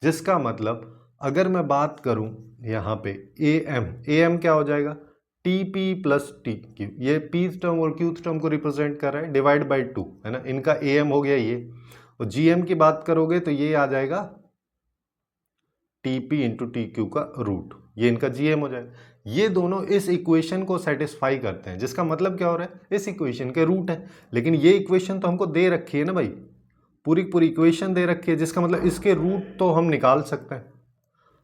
जिसका मतलब अगर मैं बात करूं यहाँ पे AM क्या हो जाएगा, TP + TQ, ये पीथ टर्म और क्यूथ टर्म को रिप्रेजेंट कर रहा है, डिवाइड बाई 2 है ना, इनका AM हो गया ये। और GM की बात करोगे तो ये आ जाएगा TP × TQ का रूट, ये इनका GM हो जाएगा। ये दोनों इस इक्वेशन को सेटिस्फाई करते हैं, जिसका मतलब क्या हो रहा है, इस इक्वेशन के रूट है। लेकिन ये इक्वेशन तो हमको दे रखी है ना भाई, पूरी पूरी इक्वेशन दे रखी है, जिसका मतलब इसके रूट तो हम निकाल सकते हैं।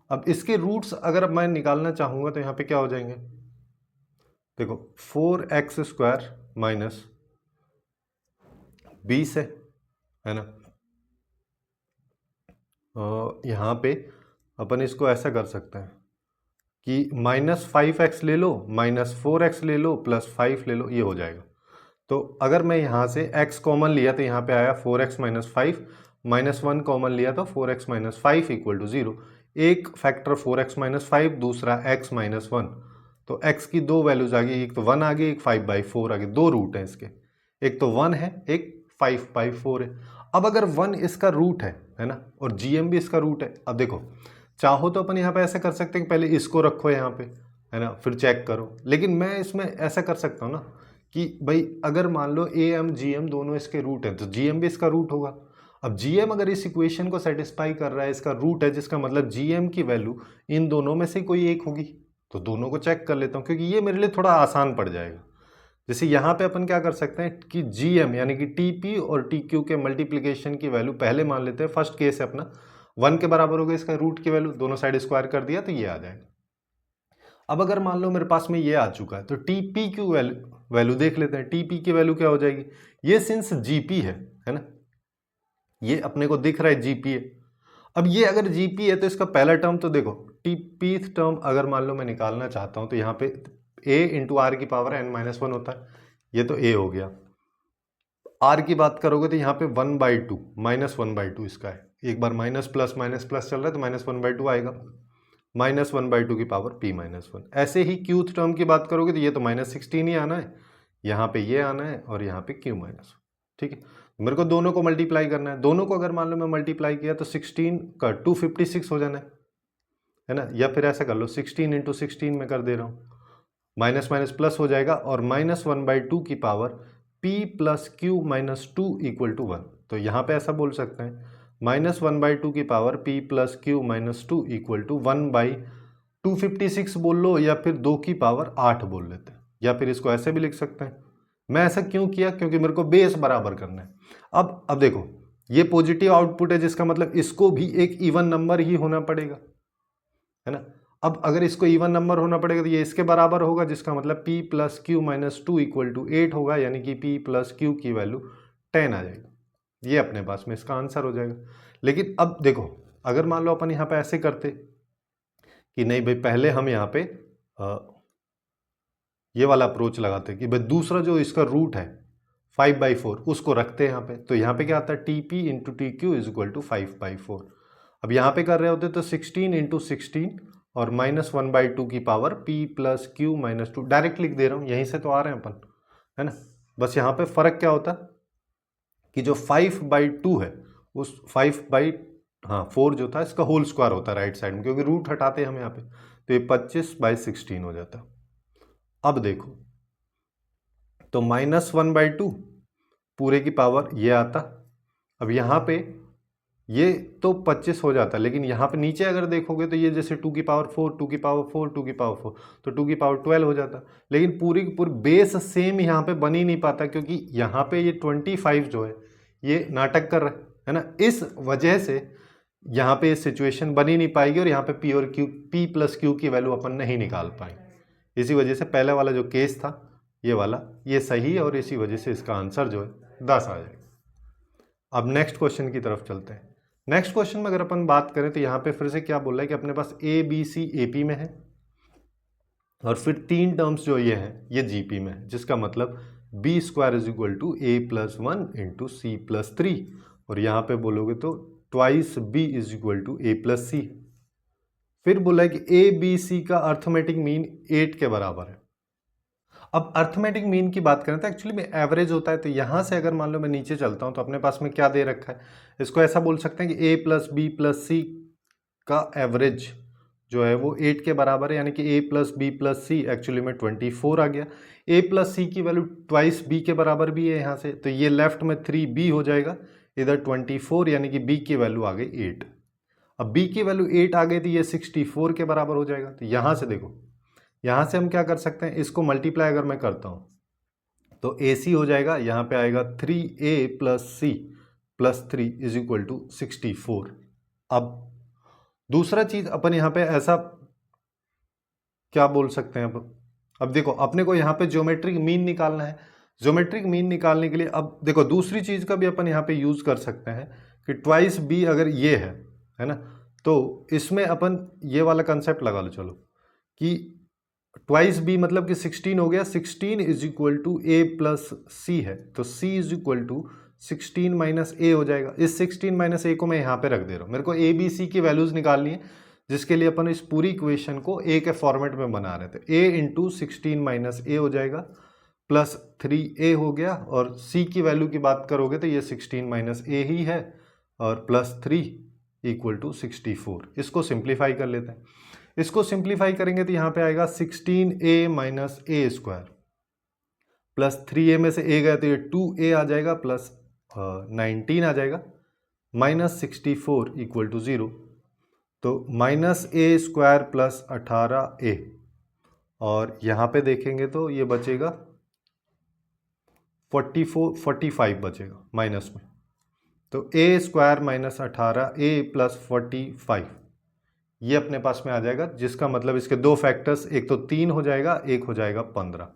अब इसके रूट्स अगर मैं निकालना चाहूंगा तो यहाँ पे क्या हो जाएंगे, देखो 4x² - 20 है ना। यहाँ पे अपन इसको ऐसा कर सकते हैं कि -5x ले लो, -4x ले लो, +5 ले लो, ये हो जाएगा। तो अगर मैं यहाँ से x कॉमन लिया तो यहाँ पे आया 4x - 5, -1 कॉमन लिया तो 4x - 5 = 0। एक फैक्टर 4x - 5, दूसरा x - 1, तो x की दो वैल्यूज आ गई, एक तो 1 आ गई, एक 5/4 आ गई। दो रूट है इसके, एक तो 1 है, एक 5/4 है। अब अगर 1 इसका रूट है ना, और GM भी इसका रूट है। अब देखो, चाहो तो अपन यहाँ पे ऐसा कर सकते हैं कि पहले इसको रखो यहाँ पे है ना, फिर चेक करो। लेकिन मैं इसमें ऐसा कर सकता हूँ ना कि भाई अगर मान लो AM GM दोनों इसके रूट हैं तो GM भी इसका रूट होगा। अब GM अगर इस इक्वेशन को सेटिस्फाई कर रहा है, इसका रूट है, जिसका मतलब GM की वैल्यू इन दोनों में से कोई एक होगी। तो दोनों को चेक कर लेता हूँ, क्योंकि ये मेरे लिए थोड़ा आसान पड़ जाएगा। जैसे यहाँ पे अपन क्या कर सकते हैं कि GM यानी कि TP और TQ के मल्टीप्लीकेशन की वैल्यू पहले मान लेते हैं। फर्स्ट केस है अपना 1 के बराबर हो गया इसका रूट की वैल्यू, दोनों साइड स्क्वायर कर दिया तो ये आ जाएगा। अब अगर मान लो मेरे पास में ये आ चुका है तो TP की वैल्यू देख लेते हैं। TP की वैल्यू क्या हो जाएगी, ये सिंस GP है ना, ये अपने को दिख रहा है GP है। अब ये अगर GP है तो इसका पहला टर्म तो देखो, TP टर्म अगर मान लो मैं निकालना चाहता हूं तो यहाँ पे A × r⁻n - 1 होता है, ये तो A हो गया। R की बात करोगे तो यहाँ पे 1/2 -1/2 इसका है। एक बार माइनस प्लस चल रहा है तो -1/2 आएगा, -1/2 की पावर p-1। ऐसे ही क्यूथ टर्म की बात करोगे तो ये तो -16 ही आना है, यहाँ पे ये आना है और यहाँ पे q-1। ठीक है, मेरे को दोनों को मल्टीप्लाई करना है। दोनों को अगर मान लो मैं मल्टीप्लाई किया तो 16 का 256 हो जाना है ना। या फिर ऐसा कर लो 16 × 16 में कर दे रहा हूँ, माइनस माइनस प्लस हो जाएगा और -1/2 की पावर p + q - 2 = 1। तो यहाँ पे ऐसा बोल सकते हैं -1/2 की power p plus q minus 2 equal to 1/256 बोल लो, या फिर 2 की पावर 8 बोल लेते हैं, या फिर इसको ऐसे भी लिख सकते हैं। मैं ऐसा क्यों किया, क्योंकि मेरे को बेस बराबर करना है। अब देखो, ये पॉजिटिव आउटपुट है, जिसका मतलब इसको भी एक इवन नंबर ही होना पड़ेगा, है ना। अब अगर इसको इवन नंबर होना पड़ेगा तो ये इसके बराबर होगा, जिसका मतलब p plus q minus 2 equal to 8 होगा, यानी कि p प्लस क्यू की वैल्यू 10 आ जाएगी। ये अपने पास में इसका आंसर हो जाएगा। लेकिन अब देखो, अगर मान लो अपन यहाँ पे ऐसे करते कि नहीं भाई, पहले हम यहाँ पे ये वाला अप्रोच लगाते कि भाई दूसरा जो इसका रूट है 5/4 उसको रखते हैं यहाँ पे, तो यहाँ पे क्या आता है, t p into t q is equal to 5/4। अब यहाँ पे कर रहे होते तो 16 इंटू 16 और -1/2 की power p plus q minus 2, direct लिख दे रहा हूँ, यहीं से तो आ रहे हैं अपन, है ना। बस यहाँ पे फर्क क्या होता कि जो 5/2 है उस 4 जो था इसका होल स्क्वायर होता है राइट साइड में, क्योंकि रूट हटाते हैं हम यहाँ पे, तो ये 25/16 हो जाता। अब देखो, तो -1/2 पूरे की पावर ये आता। अब यहाँ पे ये तो 25 हो जाता है, लेकिन यहाँ पे नीचे अगर देखोगे तो ये जैसे 2 की पावर 4, 2 की पावर 4, 2 की पावर 4, तो 2 की पावर 12 हो जाता। लेकिन पूरी की पूरी बेस सेम यहाँ पे बन ही नहीं पाता, क्योंकि यहाँ पे ये 25 जो है ये नाटक कर रहा है ना। इस वजह से यहाँ पे सिचुएशन बन ही नहीं पाएगी, और यहाँ पे पी और क्यू, p प्लस क्यू की वैल्यू अपन नहीं निकाल पाएंगे। इसी वजह से पहले वाला जो केस था ये वाला, ये सही है, और इसी वजह से इसका आंसर जो है 10 आ जाएगा। अब नेक्स्ट क्वेश्चन की तरफ चलते हैं। नेक्स्ट क्वेश्चन में अगर अपन बात करें तो यहाँ पे फिर से क्या बोल रहा है कि अपने पास ए बी सी एपी में है, और फिर 3 टर्म्स जो ये हैं ये जीपी में है, जिसका मतलब B square is equal to A plus 1 into C plus 3, और यहाँ पे बोलोगे तो twice B is equal to A plus C. फिर बोला है कि ए बी सी का अर्थमेटिक मीन 8 के बराबर है। अब अर्थमेटिक मीन की बात करें तो एक्चुअली में एवरेज होता है, तो यहाँ से अगर मान लो मैं नीचे चलता हूँ तो अपने पास में क्या दे रखा है, इसको ऐसा बोल सकते हैं कि a प्लस बी प्लस सी का एवरेज जो है वो 8 के बराबर है, यानी कि a plus b plus c actually में 24 आ गया। a प्लस सी की वैल्यू ट्वाइस b के बराबर भी है यहाँ से, तो ये लेफ्ट में 3b हो जाएगा, इधर 24, यानी कि b की वैल्यू आ गई 8। अब b की वैल्यू 8 आ गई तो ये 64 के बराबर हो जाएगा। तो यहाँ से देखो, यहाँ से हम क्या कर सकते हैं, इसको मल्टीप्लाई अगर मैं करता हूँ तो ए सी हो जाएगा, यहाँ पे आएगा 3a plus c plus 3 is equal to 64। अब दूसरा चीज अपन यहाँ पे ऐसा क्या बोल सकते हैं, अब देखो अपने को यहाँ पे ज्योमेट्रिक मीन निकालना है। ज्योमेट्रिक मीन निकालने के लिए अब देखो दूसरी चीज का भी अपन यहाँ पे यूज कर सकते हैं कि ट्वाइस बी अगर ये है ना, तो इसमें अपन ये वाला कंसेप्ट लगा लो, चलो कि ट्वाइस बी मतलब कि 16 हो गया, 16 is equal to A plus C है, तो c is equal to 16 minus A हो जाएगा। इस 16 माइनस ए को मैं यहाँ पे रख दे रहा हूँ, मेरे को ए बी सी की वैल्यूज निकालनी है, जिसके लिए अपन इस पूरी इक्वेशन को ए के फॉर्मेट में बना रहे थे। ए इंटू 16 माइनस ए हो जाएगा, प्लस 3a हो गया, और c की वैल्यू की बात करोगे तो ये 16 माइनस ए ही है, और प्लस 3 इक्वल टू 64। इसको सिंप्लीफाई कर लेते हैं। इसको सिंप्लीफाई करेंगे तो यहाँ पे आएगा 16a माइनस ए स्क्वायर, प्लस 3a में से a गया तो ये 2a आ जाएगा, प्लस 19 आ जाएगा, माइनस 64 इक्वल टू 0, तो माइनस ए स्क्वायर प्लस 18a, और यहाँ पे देखेंगे तो ये बचेगा 45 बचेगा माइनस में, तो a square minus 18a plus 45 ये अपने पास में आ जाएगा, जिसका मतलब इसके दो फैक्टर्स, एक तो 3 हो जाएगा, एक हो जाएगा 15।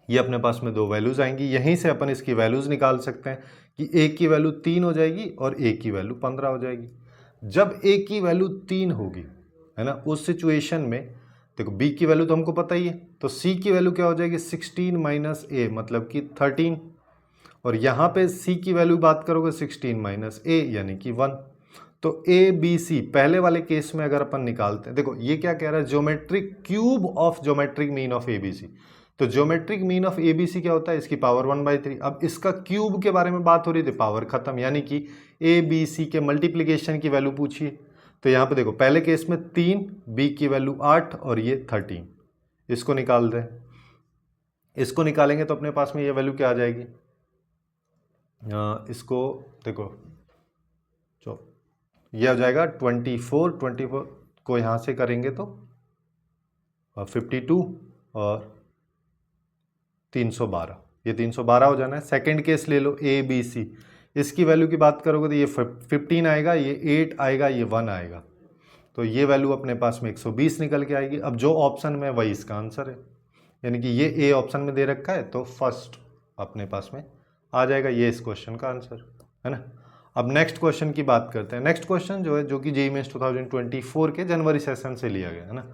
ये अपने पास में दो वैल्यूज आएंगी, यहीं से अपन इसकी वैल्यूज निकाल सकते हैं कि a की वैल्यू 3 हो जाएगी और a की वैल्यू 15 हो जाएगी। जब a की वैल्यू 3 होगी, है ना, उस सिचुएशन में देखो b की वैल्यू तो हमको पता ही है, तो c की वैल्यू क्या हो जाएगी 16 माइनस a मतलब कि 13, और यहाँ पे c की वैल्यू बात करोगे 16 माइनस a यानी कि 1। तो ए बी सी पहले वाले केस में अगर अपन निकालते हैं, देखो ये क्या कह रहा है, geometric cube of geometric mean of A B C, तो geometric mean of A B C क्या होता है, इसकी पावर 1/3। अब इसका क्यूब के बारे में बात हो रही थी, पावर खत्म, यानी कि ए बी सी के मल्टीप्लीकेशन की वैल्यू पूछिए। तो यहाँ पे देखो पहले केस में 3, बी की वैल्यू 8 और ये 13, इसको निकाल दें। इसको निकालेंगे तो अपने पास में ये वैल्यू क्या आ जाएगी, इसको देखो ये हो जाएगा 24 को यहाँ से करेंगे तो 52 और 312, ये 312 हो जाना है। सेकंड केस ले लो ए बी सी, इसकी वैल्यू की बात करोगे तो ये 15 आएगा, ये 8 आएगा, ये 1 आएगा, तो ये वैल्यू अपने पास में 120 निकल के आएगी। अब जो ऑप्शन में वही इसका आंसर है, यानी कि ये ए ऑप्शन में दे रखा है तो फर्स्ट अपने पास में आ जाएगा, ये इस क्वेश्चन का आंसर है ना। अब नेक्स्ट क्वेश्चन की बात करते हैं। नेक्स्ट क्वेश्चन जो है, जो कि जेईई मेंस 2024 के जनवरी सेशन से लिया गया है ना,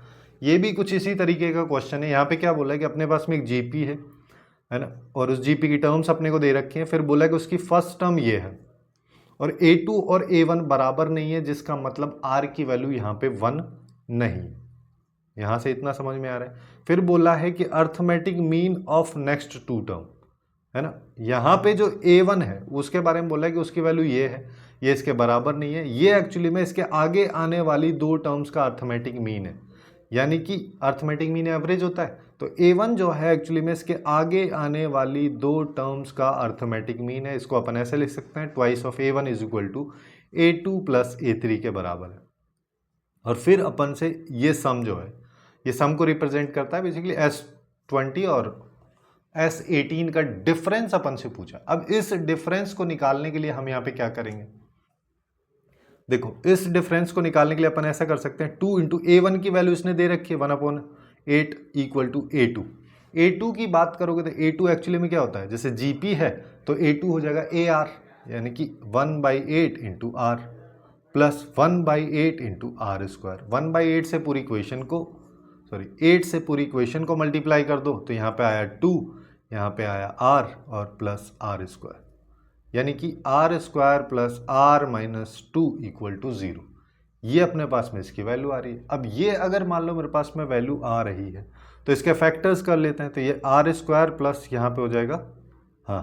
ये भी कुछ इसी तरीके का क्वेश्चन है। यहाँ पे क्या बोला है कि अपने पास में एक जीपी है ना, और उस जीपी की टर्म्स अपने को दे रखी हैं, फिर बोला है कि उसकी फर्स्ट टर्म ये है और A2 और A1 बराबर नहीं है, जिसका मतलब R की वैल्यू यहाँ पे 1 नहीं। यहाँ से इतना समझ में आ रहा है। फिर बोला है कि arithmetic mean of next two term, है ना, यहाँ पे जो A1 है उसके बारे में बोला है कि उसकी वैल्यू ये है, ये इसके बराबर नहीं है, ये एक्चुअली में इसके आगे आने वाली दो टर्म्स का अर्थमेटिक मीन है, यानी कि अर्थमेटिक मीन एवरेज होता है, तो A1 जो है एक्चुअली में इसके आगे आने वाली दो टर्म्स का अर्थमेटिक मीन है। इसको अपन ऐसे लिख सकते हैं, twice of A1 is equal to A2 plus A3 के बराबर है। और फिर अपन से ये सम जो है, ये सम को रिप्रेजेंट करता है बेसिकली S20 और S18 का डिफरेंस अपन से पूछा। अब इस डिफरेंस को निकालने के लिए हम यहाँ पे क्या करेंगे, देखो इस डिफरेंस को निकालने के लिए अपन ऐसा कर सकते हैं, 2 इंटू A1 की वैल्यू इसने दे रखी है 1/8 इक्वल टू A2। A2 की बात करोगे तो A2 एक्चुअली में क्या होता है, जैसे GP है तो A2 हो जाएगा AR, यानी कि 1/8 into r plus 1/8 into r square. 1/8 से पूरी इक्वेशन को 8 से पूरी इक्वेशन को मल्टीप्लाई कर दो, तो यहाँ पे आया 2, यहाँ पे आया r और प्लस आर स्क्वायर, यानी कि r square plus r minus 2 equal to 0। ये अपने पास में इसकी वैल्यू आ रही है। अब ये अगर मान लो मेरे पास में वैल्यू आ रही है तो इसके फैक्टर्स कर लेते हैं, तो ये आर स्क्वायर प्लस यहाँ पे हो जाएगा हाँ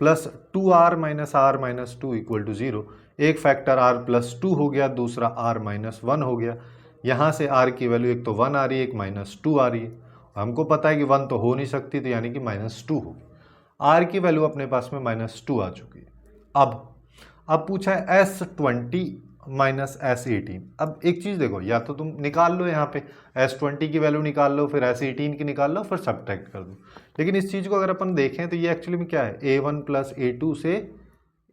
plus 2r minus r minus 2 equal to 0। एक फैक्टर r प्लस 2 हो गया, दूसरा r माइनस 1 हो गया। यहाँ से r की वैल्यू एक तो 1 आ रही है, एक माइनस 2 आ रही है। हमको पता है कि 1 तो हो नहीं सकती, तो यानी कि माइनस 2 होगी। r की वैल्यू अपने पास में माइनस 2 आ चुकी है। अब पूछा है S20 माइनस S18। अब एक चीज़ देखो, या तो तुम निकाल लो यहाँ पे S20 की वैल्यू निकाल लो, फिर S18 की निकाल लो, फिर सब्ट्रैक्ट कर दो। लेकिन इस चीज़ को अगर अपन देखें तो ये एक्चुअली में क्या है, A1 प्लस A2 से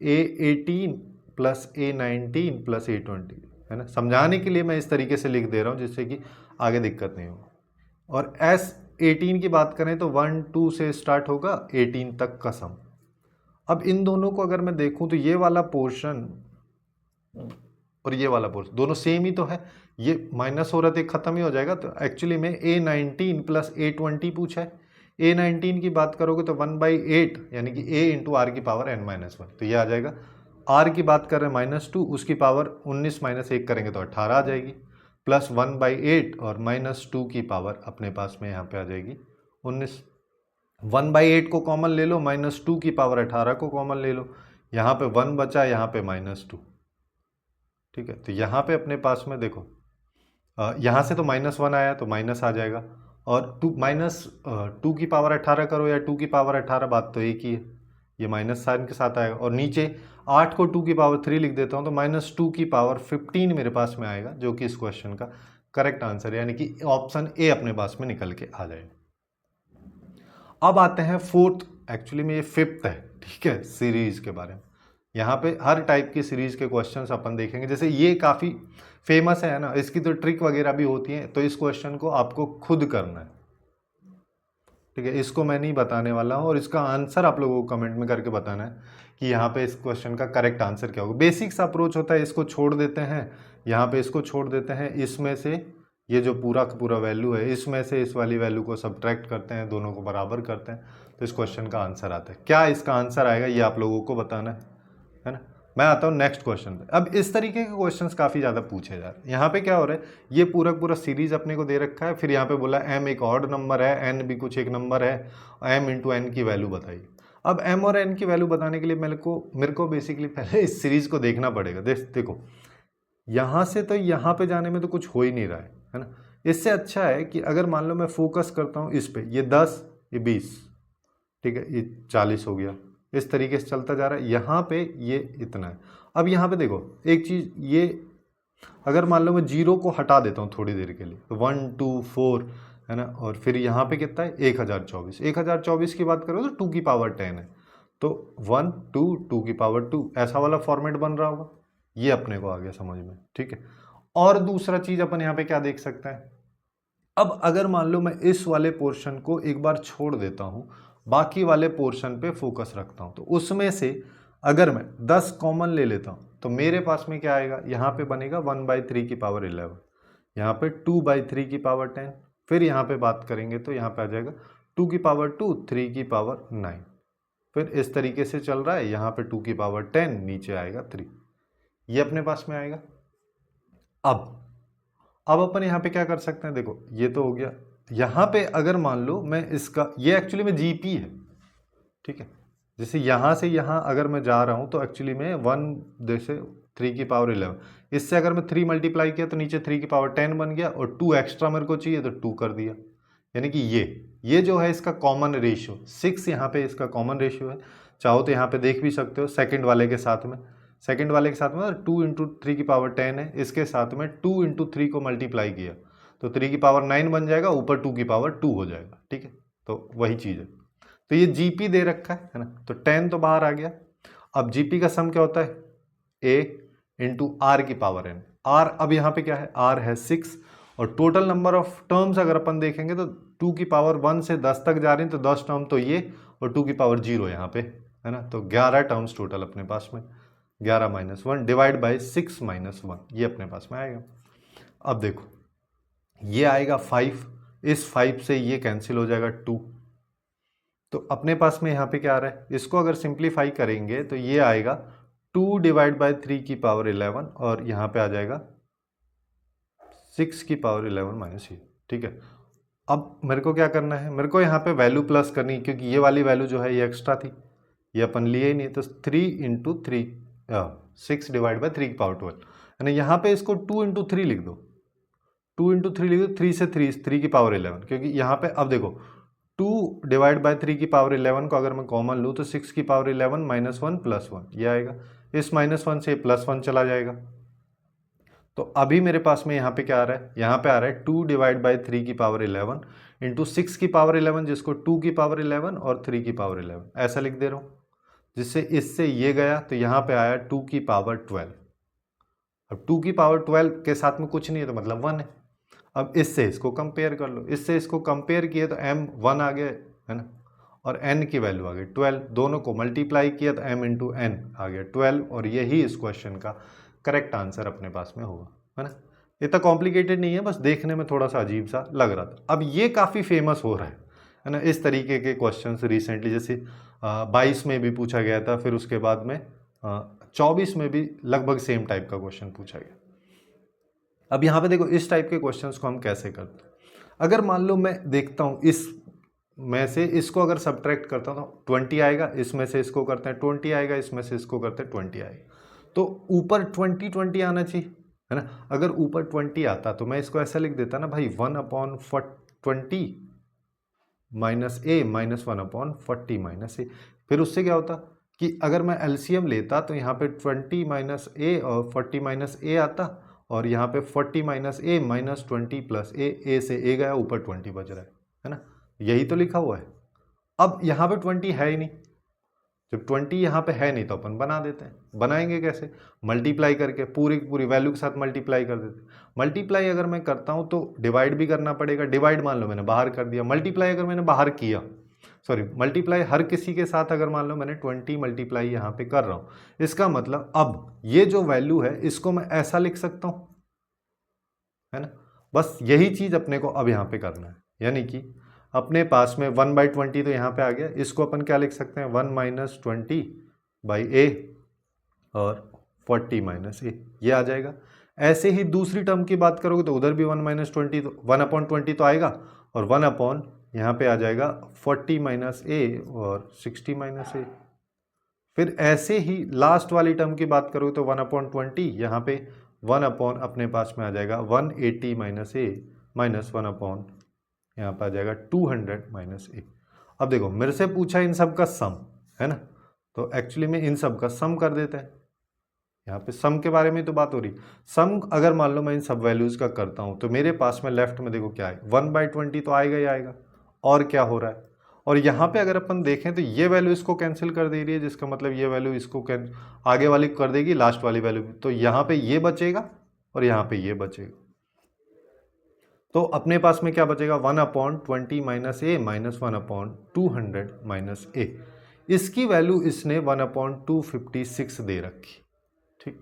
A18 plus A19 plus A20, है ना। समझाने के लिए मैं इस तरीके से लिख दे रहा हूँ जिससे कि आगे दिक्कत नहीं हो। और S18 की बात करें तो 1 2 से स्टार्ट होगा 18 तक का सम। अब इन दोनों को अगर मैं देखूं तो ये वाला पोर्शन और ये वाला पोर्शन दोनों सेम ही तो है, ये माइनस हो रहा था खत्म ही हो जाएगा। तो एक्चुअली में A19 प्लस A20 पूछा है। A19 की बात करोगे तो 1/8 यानी कि A इंटू आर की पावर n-1, तो ये आ जाएगा। r की बात कर रहे हैं -2, उसकी पावर 19 माइनस 1 करेंगे तो 18 आ जाएगी, प्लस 1/8 और -2 की पावर अपने पास में यहाँ पे आ जाएगी 19। 1/8 को कॉमन ले लो, -2 की पावर 18 को कॉमन ले लो, यहाँ पे 1 बचा, यहाँ पे -2, ठीक है। तो यहाँ पे अपने पास में देखो, यहाँ से तो -1 आया तो माइनस आ जाएगा, और -2 की पावर 18 करो या 2 की पावर 18, बात तो एक ही है, ये माइनस साइन के साथ आएगा। और नीचे 8 को 2 की पावर 3 लिख देता हूँ तो -2 की पावर 15 मेरे पास में आएगा, जो कि इस क्वेश्चन का करेक्ट आंसर है, यानी कि ऑप्शन ए अपने पास में निकल के आ जाएगा। अब आते हैं फोर्थ, एक्चुअली में ये फिफ्थ है, ठीक है, सीरीज के बारे में। यहाँ पे हर टाइप की सीरीज के क्वेश्चंस अपन देखेंगे। जैसे ये काफ़ी फेमस है ना, इसकी तो ट्रिक वगैरह भी होती है, तो इस क्वेश्चन को आपको खुद करना है, ठीक है। इसको मैं नहीं बताने वाला हूँ, और इसका आंसर आप लोगों को कमेंट में करके बताना है कि यहाँ पे इस क्वेश्चन का करेक्ट आंसर क्या होगा। बेसिक्स अप्रोच होता है, इसको छोड़ देते हैं, यहाँ पे इसको छोड़ देते हैं, इसमें से ये जो पूरा का पूरा वैल्यू है इसमें से इस वाली वैल्यू को सब्ट्रैक्ट करते हैं, दोनों को बराबर करते हैं, तो इस क्वेश्चन का आंसर आता है। क्या इसका आंसर आएगा ये आप लोगों को बताना है ना। मैं आता हूँ नेक्स्ट क्वेश्चन पे। अब इस तरीके के क्वेश्चंस काफ़ी ज़्यादा पूछे जा रहे हैं। यहाँ पे क्या हो रहा है, ये पूरा पूरा सीरीज अपने को दे रखा है, फिर यहाँ पे बोला m एक ऑड नंबर है, n भी कुछ एक नंबर है, m इंटू n की वैल्यू बताइए। अब m और n की वैल्यू बताने के लिए मेरे को बेसिकली पहले इस सीरीज को देखना पड़ेगा। देखो यहाँ से तो यहाँ पे जाने में तो कुछ हो ही नहीं रहा है ना। इससे अच्छा है कि अगर मान लो मैं फोकस करता हूँ इस पे, ये 10 ये 20, ठीक है, ये 40 हो गया, इस तरीके से चलता जा रहा है। यहाँ पे ये इतना है। अब यहाँ पे देखो एक चीज़, ये अगर मान लो मैं जीरो को हटा देता हूँ थोड़ी देर के लिए, तो 1 2 4 है ना, और फिर यहाँ पे कितना है 1024, 1024 की बात करो तो 2 की पावर 10 है, तो 1 2 2 की पावर 2, ऐसा वाला फॉर्मेट बन रहा होगा। ये अपने को आ गया समझ में, ठीक है। और दूसरा चीज अपन यहाँ पे क्या देख सकते हैं, अब अगर मान लो मैं इस वाले पोर्शन को एक बार छोड़ देता हूं, बाकी वाले पोर्शन पे फोकस रखता हूं, तो उसमें से अगर मैं 10 कॉमन ले लेता हूं तो मेरे पास में क्या आएगा, यहां पे बनेगा 1/3 की पावर 11, यहाँ पे 2/3 की पावर 10, फिर यहाँ पे बात करेंगे तो यहाँ पे आ जाएगा 2 की पावर 2, 3 की पावर 9, फिर इस तरीके से चल रहा है, यहाँ पे 2 की पावर 10, नीचे आएगा 3, ये अपने पास में आएगा। अब अपन यहाँ पे क्या कर सकते हैं, देखो ये तो हो गया। यहाँ पे अगर मान लो मैं इसका, ये एक्चुअली में जीपी है, ठीक है, जैसे यहाँ से यहाँ अगर मैं जा रहा हूँ तो एक्चुअली में 1 जैसे 3 की पावर 11, इससे अगर मैं 3 मल्टीप्लाई किया तो नीचे 3 की पावर 10 बन गया, और 2 एक्स्ट्रा मेरे को चाहिए तो 2 कर दिया, यानी कि ये जो है इसका कॉमन रेशियो 6, यहाँ पे इसका कॉमन रेशियो है। चाहो तो यहाँ पे देख भी सकते हो सेकंड वाले के साथ में, 2 इंटू 3 की पावर 10 है, इसके साथ में 2 इंटू 3 को मल्टीप्लाई किया तो 3 की पावर 9 बन जाएगा, ऊपर 2 की पावर 2 हो जाएगा, ठीक है। तो वही चीज़ है, तो ये जीपी दे रखा है ना, तो 10 तो बाहर आ गया। अब जीपी का सम क्या होता है, ए इंटू आर की पावर एन, आर अब यहाँ पे क्या है, आर है 6, और टोटल नंबर ऑफ टर्म्स अगर अपन देखेंगे तो 2 की पावर 1 से 10 तक जा रही हैं, तो 10 टर्म तो ये, और 2 की पावर 0 यहाँ पे है ना, तो 11 टर्म्स टोटल अपने पास में, 11 - 1 डिवाइड बाई 6 - 1, ये अपने पास में आएगा। अब देखो ये आएगा 5, इस 5 से ये कैंसिल हो जाएगा 2, तो अपने पास में यहाँ पे क्या आ रहा है, इसको अगर सिंप्लीफाई करेंगे तो ये आएगा 2 डिवाइड बाई 3 की पावर 11, और यहाँ पे आ जाएगा 6 की पावर 11 - ये, ठीक है। अब मेरे को क्या करना है, मेरे को यहाँ पे वैल्यू प्लस करनी है, क्योंकि ये वाली वैल्यू जो है ये एक्स्ट्रा थी, ये अपन लिए ही नहीं, तो 3 इंटू 3 6 डिवाइड बाई 3 की पावर 12, यानी यहाँ पे इसको 2 इंटू 3 लिख दो, 2 इंटू 3 लिख दो, 3 से 3 की पावर 11, क्योंकि यहाँ पे अब देखो 2 डिवाइड बाई 3 की पावर 11 को अगर मैं कॉमन लूँ तो 6 की पावर 11 - 1 + 1 ये आएगा, इस -1 से +1 चला जाएगा। तो अभी मेरे पास में यहाँ पे क्या आ रहा है, यहाँ पे आ रहा है 2 डिवाइड बाई 3 की पावर 11 इंटू 6 की पावर 11, जिसको 2 की पावर 11 और 3 की पावर 11 ऐसा लिख दे रहा हूँ, जिससे इससे ये गया तो यहाँ पे आया 2 की पावर 12। अब 2 की पावर 12 के साथ में कुछ नहीं है तो मतलब 1 है। अब इससे इसको कंपेयर कर लो, इससे इसको कंपेयर किए तो m 1 आ गया है ना, और n की वैल्यू आ गई 12, दोनों को मल्टीप्लाई किया तो m इंटू n आ गया 12, और यही इस क्वेश्चन का करेक्ट आंसर अपने पास में होगा, है ना। इतना कॉम्प्लिकेटेड नहीं है, बस देखने में थोड़ा सा अजीब सा लग रहा था। अब ये काफ़ी फेमस हो रहा है ना, इस तरीके के क्वेश्चन रिसेंटली, जैसे 22 में भी पूछा गया था, फिर उसके बाद में 24 में भी लगभग सेम टाइप का क्वेश्चन पूछा गया। अब यहाँ पे देखो इस टाइप के क्वेश्चंस को हम कैसे करते हैं, अगर मान लो मैं देखता हूँ इस में से इसको अगर सब्ट्रैक्ट करता हूँ तो 20 आएगा, इसमें से इसको करते हैं 20 आएगा, इसमें से इसको करते हैं 20 आएगा, तो ऊपर 20 आना चाहिए, है ना। अगर ऊपर 20 आता तो मैं इसको ऐसा लिख देता ना भाई 1/20 माइनस ए माइनस 1/40 - ए, फिर उससे क्या होता कि अगर मैं एलसीएम लेता तो यहाँ पे 20 - ए और 40 - ए आता, और यहाँ पे 40 - ए - 20 + ए से ए गया, ऊपर 20 बच रहा है ना, यही तो लिखा हुआ है। अब यहाँ पे 20 है ही नहीं, जब 20 यहाँ पे है नहीं तो अपन बना देते हैं, बनाएंगे कैसे, मल्टीप्लाई करके, पूरी पूरी वैल्यू के साथ मल्टीप्लाई कर देते हैं। मल्टीप्लाई अगर मैं करता हूँ तो डिवाइड भी करना पड़ेगा, डिवाइड मान लो मैंने बाहर कर दिया, मल्टीप्लाई अगर मैंने बाहर किया, सॉरी मल्टीप्लाई हर किसी के साथ अगर मान लो मैंने 20 मल्टीप्लाई यहाँ पे कर रहा हूँ, इसका मतलब अब ये जो वैल्यू है इसको मैं ऐसा लिख सकता हूँ, है ना। बस यही चीज अपने को अब यहाँ पे करना है, यानी कि अपने पास में 1/20 तो यहाँ पे आ गया, इसको अपन क्या लिख सकते हैं 1 - 20/a और 40 - a, ये आ जाएगा। ऐसे ही दूसरी टर्म की बात करोगे तो उधर भी 1 - 20 तो 1/20 तो आएगा, और 1 यहाँ पे आ जाएगा 40 - a और 60 - a। फिर ऐसे ही लास्ट वाली टर्म की बात करोगे तो 1/20 यहाँ पे 1 अपने पास में आ जाएगा 180 - a माइनस 1 यहाँ पे आ जाएगा 200 - a। अब देखो मेरे से पूछा इन सब का सम, है ना, तो एक्चुअली में इन सब का सम कर देते हैं, यहाँ पे सम के बारे में तो बात हो रही। सम अगर मान लो मैं इन सब वैल्यूज का करता हूँ तो मेरे पास में लेफ्ट में देखो क्या है, 1/20 तो आएगा ही आएगा। और क्या हो रहा है, और यहाँ पे अगर अपन देखें तो ये वैल्यू इसको कैंसिल कर दे रही है, जिसका मतलब ये वैल्यू इसको आगे वाली कर देगी, लास्ट वाली वैल्यू। तो यहाँ पे ये बचेगा और यहाँ पे ये बचेगा। तो अपने पास में क्या बचेगा, 1/20 माइनस ए माइनस 1/200 माइनस ए। इसकी वैल्यू इसने 1/256 दे रखी। ठीक,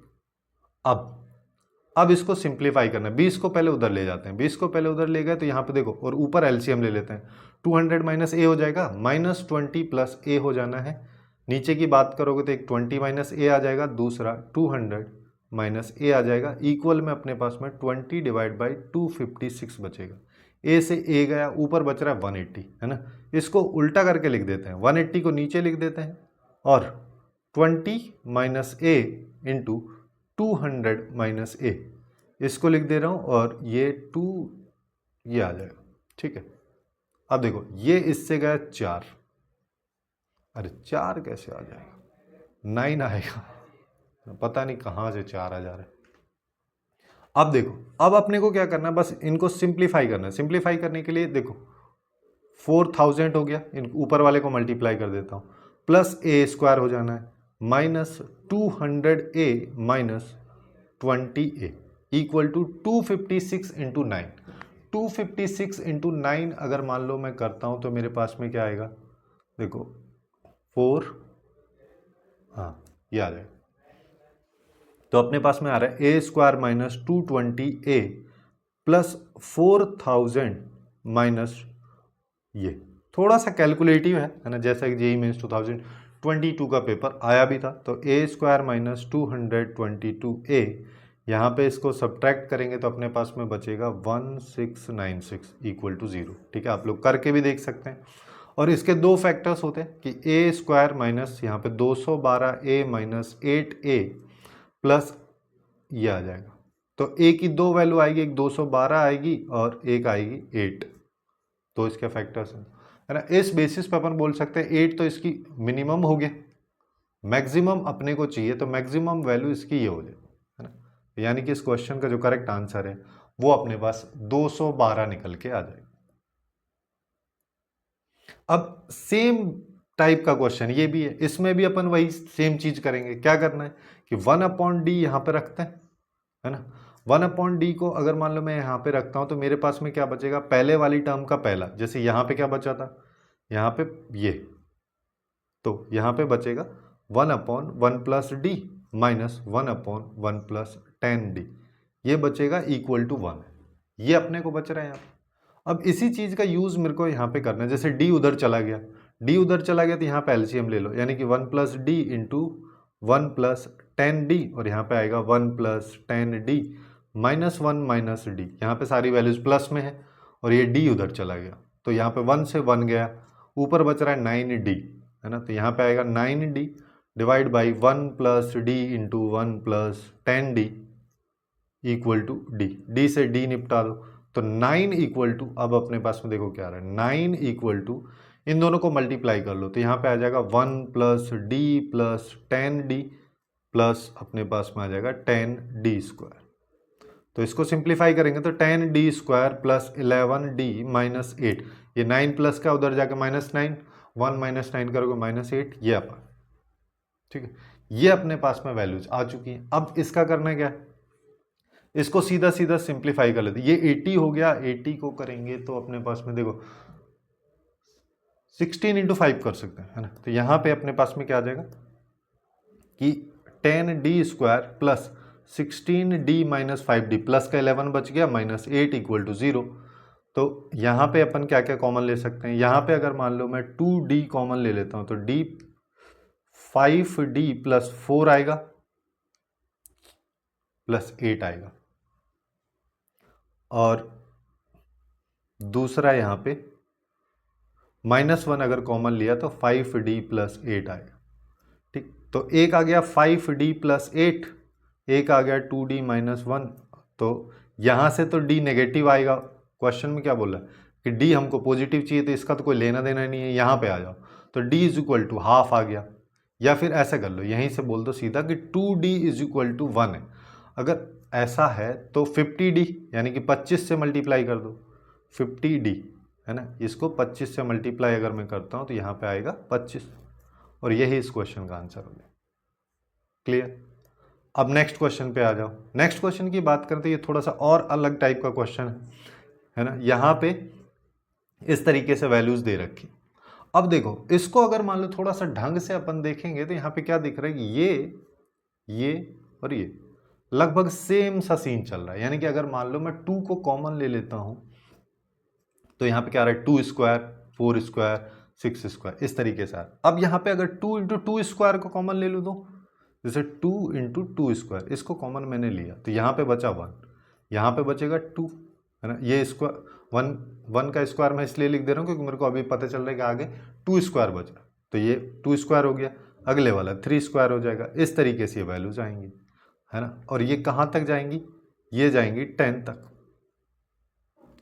अब इसको सिंप्लीफाई करना है। 20 को पहले उधर ले जाते हैं, 20 को पहले उधर ले गए तो यहाँ पे देखो, और ऊपर एलसीएम ले लेते हैं। 200 माइनस ए हो जाएगा, -20 प्लस ए हो जाना है। नीचे की बात करोगे तो एक 20 माइनस ए आ जाएगा, दूसरा 200 माइनस ए आ जाएगा। इक्वल में अपने पास में 20 डिवाइड बाई 256 बचेगा। ए से ए गया, ऊपर बच रहा है 180, है ना। इसको उल्टा करके लिख देते हैं, 180 को नीचे लिख देते हैं और 20 माइनस ए इंटू 200 माइनस ए, इसको लिख दे रहा हूँ, और ये 2 ये आ जाएगा। ठीक है, अब देखो ये इससे गया 4, अरे 4 कैसे आ जाएगा, 9 आएगा, पता नहीं कहाँ से 4 आ जा रहा है। अब देखो, अब अपने को क्या करना है, बस इनको सिंप्लीफाई करना है। सिंप्लीफाई करने के लिए देखो 4000 हो गया, इन ऊपर वाले को मल्टीप्लाई कर देता हूँ, प्लस ए स्क्वायर हो जाना है, minus 200a minus 20a equal to 256 into 9। 256 into 9 अगर मान लो मैं करता हूँ तो मेरे पास में क्या आएगा, देखो 4, हाँ ये आ जाएगा। तो अपने पास में आ रहा है A square minus 220a plus 4000 minus ये। थोड़ा सा कैलकुलेटिव है ना, जैसा कि जेईई मेंस 2022 का पेपर आया भी था। तो ए स्क्वायर माइनस 222a, यहाँ पे इसको सब्ट्रैक्ट करेंगे तो अपने पास में बचेगा 1696 इक्वल टू 0। ठीक है, आप लोग करके भी देख सकते हैं। और इसके दो फैक्टर्स होते हैं कि ए स्क्वायर माइनस यहाँ पे 212a माइनस 8a प्लस ये आ जाएगा। तो ए की दो वैल्यू आएगी, एक 212 आएगी और एक आएगी 8। तो इसके फैक्टर्स हैं, है ना। इस बेसिस पे अपन बोल सकते हैं 8 तो इसकी मिनिमम हो गया, मैक्सिमम अपने को चाहिए, तो मैक्सिमम वैल्यू इसकी ये हो जाए, है ना। यानी कि इस क्वेश्चन का जो करेक्ट आंसर है वो अपने पास 212 निकल के आ जाएगा। अब सेम टाइप का क्वेश्चन ये भी है, इसमें भी अपन वही सेम चीज करेंगे। क्या करना है कि 1/d यहाँ पे रखते हैं, है ना। 1/d को अगर मान लो मैं यहाँ पे रखता हूँ तो मेरे पास में क्या बचेगा, पहले वाली टर्म का पहला, जैसे यहाँ पे क्या बचा था, यहाँ पे ये, तो यहाँ पे बचेगा 1/1 plus D minus 1/1 plus 10d, ये बचेगा इक्वल टू 1। ये अपने को बच रहा है यहाँ पे। अब इसी चीज का यूज मेरे को यहाँ पे करना है। जैसे d उधर चला गया, d उधर चला गया तो यहाँ पे एलसीएम ले लो, यानी कि 1 plus d into 1 plus 10d, और यहाँ पे आएगा 1 plus 10d minus 1 minus D. यहाँ पे सारी वैल्यूज प्लस में है और ये d उधर चला गया, तो यहाँ पे 1 से 1 गया, ऊपर बच रहा है 9d, है ना। तो यहाँ पे आएगा 9d divide by 1 plus d into 1 plus 10d equal to d. D से डी निपटा दो तो 9 इक्वल टू, अब अपने पास में देखो क्या आ रहा है, 9 इक्वल टू, इन दोनों को मल्टीप्लाई कर लो तो यहाँ पे आ जाएगा 1 plus D plus 10d plus अपने पास में आ जाएगा 10d स्क्वायर। तो इसको सिंप्लीफाई करेंगे तो 10d square plus 11d minus 8, ये 9 प्लस का उधर जाके -9, 1 माइनस 9 करोगे -8, ये अपन। ठीक है, ये अपने पास में वैल्यूज आ चुकी हैं। अब इसका करना है क्या, इसको सीधा सीधा सिंप्लीफाई कर लेते। ये 80 हो गया, 80 को करेंगे तो अपने पास में देखो 16 इंटू 5 कर सकते हैं, है ना। तो यहाँ पे अपने पास में क्या आ जाएगा कि 10d square plus 16d minus 5d plus का 11 बच गया माइनस 8 इक्वल टू 0। तो यहाँ पे अपन क्या क्या कॉमन ले सकते हैं, यहाँ पे अगर मान लो मैं 2d कॉमन ले लेता हूँ तो d 5d प्लस 4 आएगा प्लस 8 आएगा, और दूसरा यहाँ पे -1 अगर कॉमन लिया तो 5d प्लस 8 आएगा। ठीक, तो एक आ गया 5d प्लस 8, एक आ गया 2d माइनस 1। तो यहाँ से तो d नेगेटिव आएगा, क्वेश्चन में क्या बोला है कि d हमको पॉजिटिव चाहिए, तो इसका तो कोई लेना देना नहीं है, यहाँ पे आ जाओ तो d is equal to half आ गया। या फिर ऐसा कर लो, यहीं से बोल दो सीधा कि 2d इज इक्वल टू 1 है। अगर ऐसा है तो 50d यानी कि 25 से मल्टीप्लाई कर दो, 50d है ना, इसको 25 से मल्टीप्लाई अगर मैं करता हूँ तो यहाँ पे आएगा 25, और यही इस क्वेश्चन का आंसर हो गया। क्लियर। अब नेक्स्ट क्वेश्चन पे आ जाओ। नेक्स्ट क्वेश्चन की बात करते हैं, ये थोड़ा सा और अलग टाइप का क्वेश्चन है ना। यहाँ पे इस तरीके से वैल्यूज दे रखी। अब देखो इसको अगर मान लो थोड़ा सा ढंग से अपन देखेंगे तो यहाँ पे क्या दिख रहा है कि ये और ये लगभग सेम सा सीन चल रहा है। यानी कि अगर मान लो मैं 2 को कॉमन ले लेता हूं तो यहाँ पे क्या आ रहा है 2 स्क्वायर, 4 स्क्वायर, 6 स्क्वायर, इस तरीके से। अब यहाँ पे अगर 2 इंटू 2 स्क्वायर को कॉमन ले लूँ तो जैसे 2 इंटू 2 स्क्वायर, इसको कॉमन मैंने लिया तो यहाँ पे बचा 1, यहाँ पे बचेगा 2 है ना। ये स्क्वायर 1 का स्क्वायर मैं इसलिए लिख दे रहा हूँ क्योंकि मेरे को अभी पता चल रहा है कि आगे 2 स्क्वायर बचा, तो ये 2 स्क्वायर हो गया, अगले वाला 3 स्क्वायर हो जाएगा। इस तरीके से ये वैल्यूज आएंगी है ना। और ये कहाँ तक जाएंगी, ये जाएंगी 10 तक।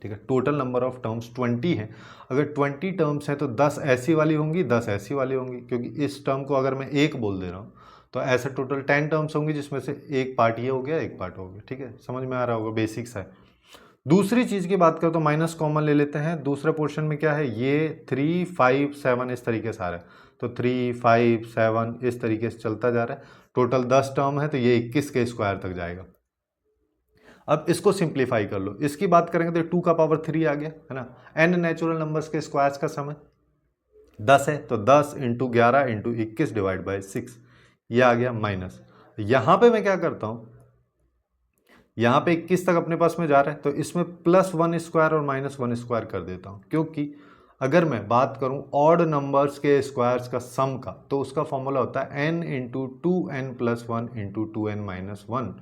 ठीक है, टोटल नंबर ऑफ टर्म्स 20 है। अगर 20 टर्म्स हैं तो 10 ऐसी वाली होंगी, 10 ऐसी वाली होंगी, क्योंकि इस टर्म को अगर मैं एक बोल दे रहा हूँ तो ऐसे टोटल 10 टर्म्स होंगी, जिसमें से एक पार्ट ये हो गया, एक पार्ट हो गया। ठीक है, समझ में आ रहा होगा, बेसिक्स है। दूसरी चीज़ की बात करो तो माइनस कॉमन ले लेते हैं। दूसरे पोर्शन में क्या है, ये 3, 5, 7 इस तरीके से आ रहा है, तो 3, 5, 7 इस तरीके से चलता जा रहा है। टोटल 10 टर्म है तो ये 21 के स्क्वायर तक जाएगा। अब इसको सिंप्लीफाई कर लो, इसकी बात करेंगे तो 2 का पावर 3 आ गया है ना। n नेचुरल नंबर्स के स्क्वायर्स का सम है 10 है, तो 10 इंटू 11 इंटू 21 डिवाइड बाई 6, ये आ गया माइनस। यहाँ पे मैं क्या करता हूँ, यहाँ पे 21 तक अपने पास में जा रहा है तो इसमें +1 स्क्वायर और -1 स्क्वायर कर देता हूँ, क्योंकि अगर मैं बात करूँ ऑड नंबर्स के स्क्वायर्स का सम का तो उसका फॉर्मूला होता है n into 2n+1 into 2n-1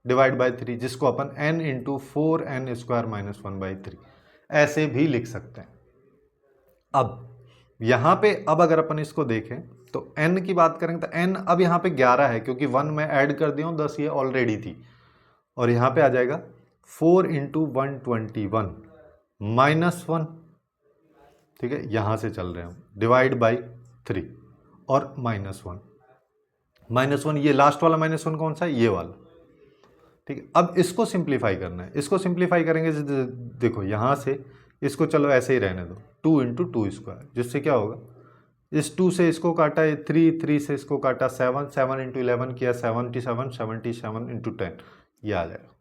divide by 3, जिसको अपन n इंटू 4n स्क्वायर -1/3 ऐसे भी लिख सकते हैं। अब यहाँ पे अब अगर अपन इसको देखें तो n की बात करेंगे तो n अब यहाँ पे 11 है, क्योंकि 1 मैं ऐड कर दिया हूँ, 10 ये ऑलरेडी थी, और यहाँ पे आ जाएगा 4 इंटू 121 -1, ठीक है, यहाँ से चल रहे हैं हम, डिवाइड बाई 3 और -1, ये लास्ट वाला -1 कौन सा है, ये वाला। ठीक है, अब इसको सिंप्लीफाई करना है। इसको सिंप्लीफाई करेंगे, देखो यहाँ से इसको चलो ऐसे ही रहने दो, 2 इंटू 2 स्क्वायर, जिससे क्या होगा, इस 2 से इसको काटा, 3 से इसको काटा, 7 इंटू 11 किया 77 इंटू 10, ये आ जाएगा।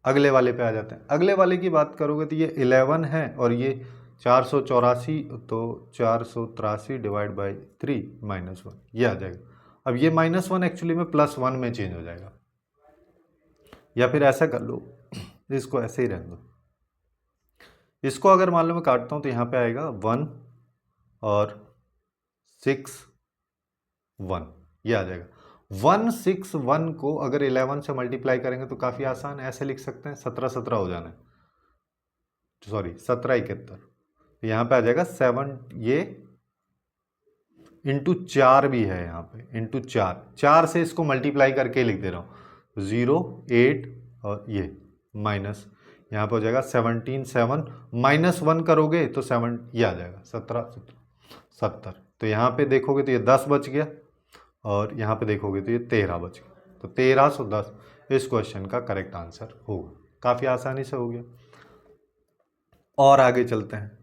अगले वाले पे आ जाते हैं। अगले वाले की बात करोगे तो ये 11 है और ये 484, तो 483 डिवाइड बाई 3 -1, ये आ जाएगा। अब ये -1 एक्चुअली में +1 में चेंज हो जाएगा, या फिर ऐसा कर लो, इसको ऐसे ही रहने दो। इसको अगर मान लो मैं काटता हूँ तो यहाँ पे आएगा 1 और 6 1, ये आ जाएगा। 161 को अगर 11 से मल्टीप्लाई करेंगे तो काफ़ी आसान है, ऐसे लिख सकते हैं, 17 हो जाना है, सॉरी 17 यहाँ पे आ जाएगा 7, ये इंटू 4 भी है यहाँ पे, इंटू 4 से इसको मल्टीप्लाई करके लिख दे रहा हूँ, 0, 8 और ये माइनस, यहाँ पे हो जाएगा 17, 7 -1 करोगे तो 7, ये आ जाएगा 70। तो यहाँ पे देखोगे तो ये 10 बच गया, और यहाँ पे देखोगे तो ये 13 बच गया, तो 1310 इस क्वेश्चन का करेक्ट आंसर होगा। काफ़ी आसानी से हो गया। और आगे चलते हैं,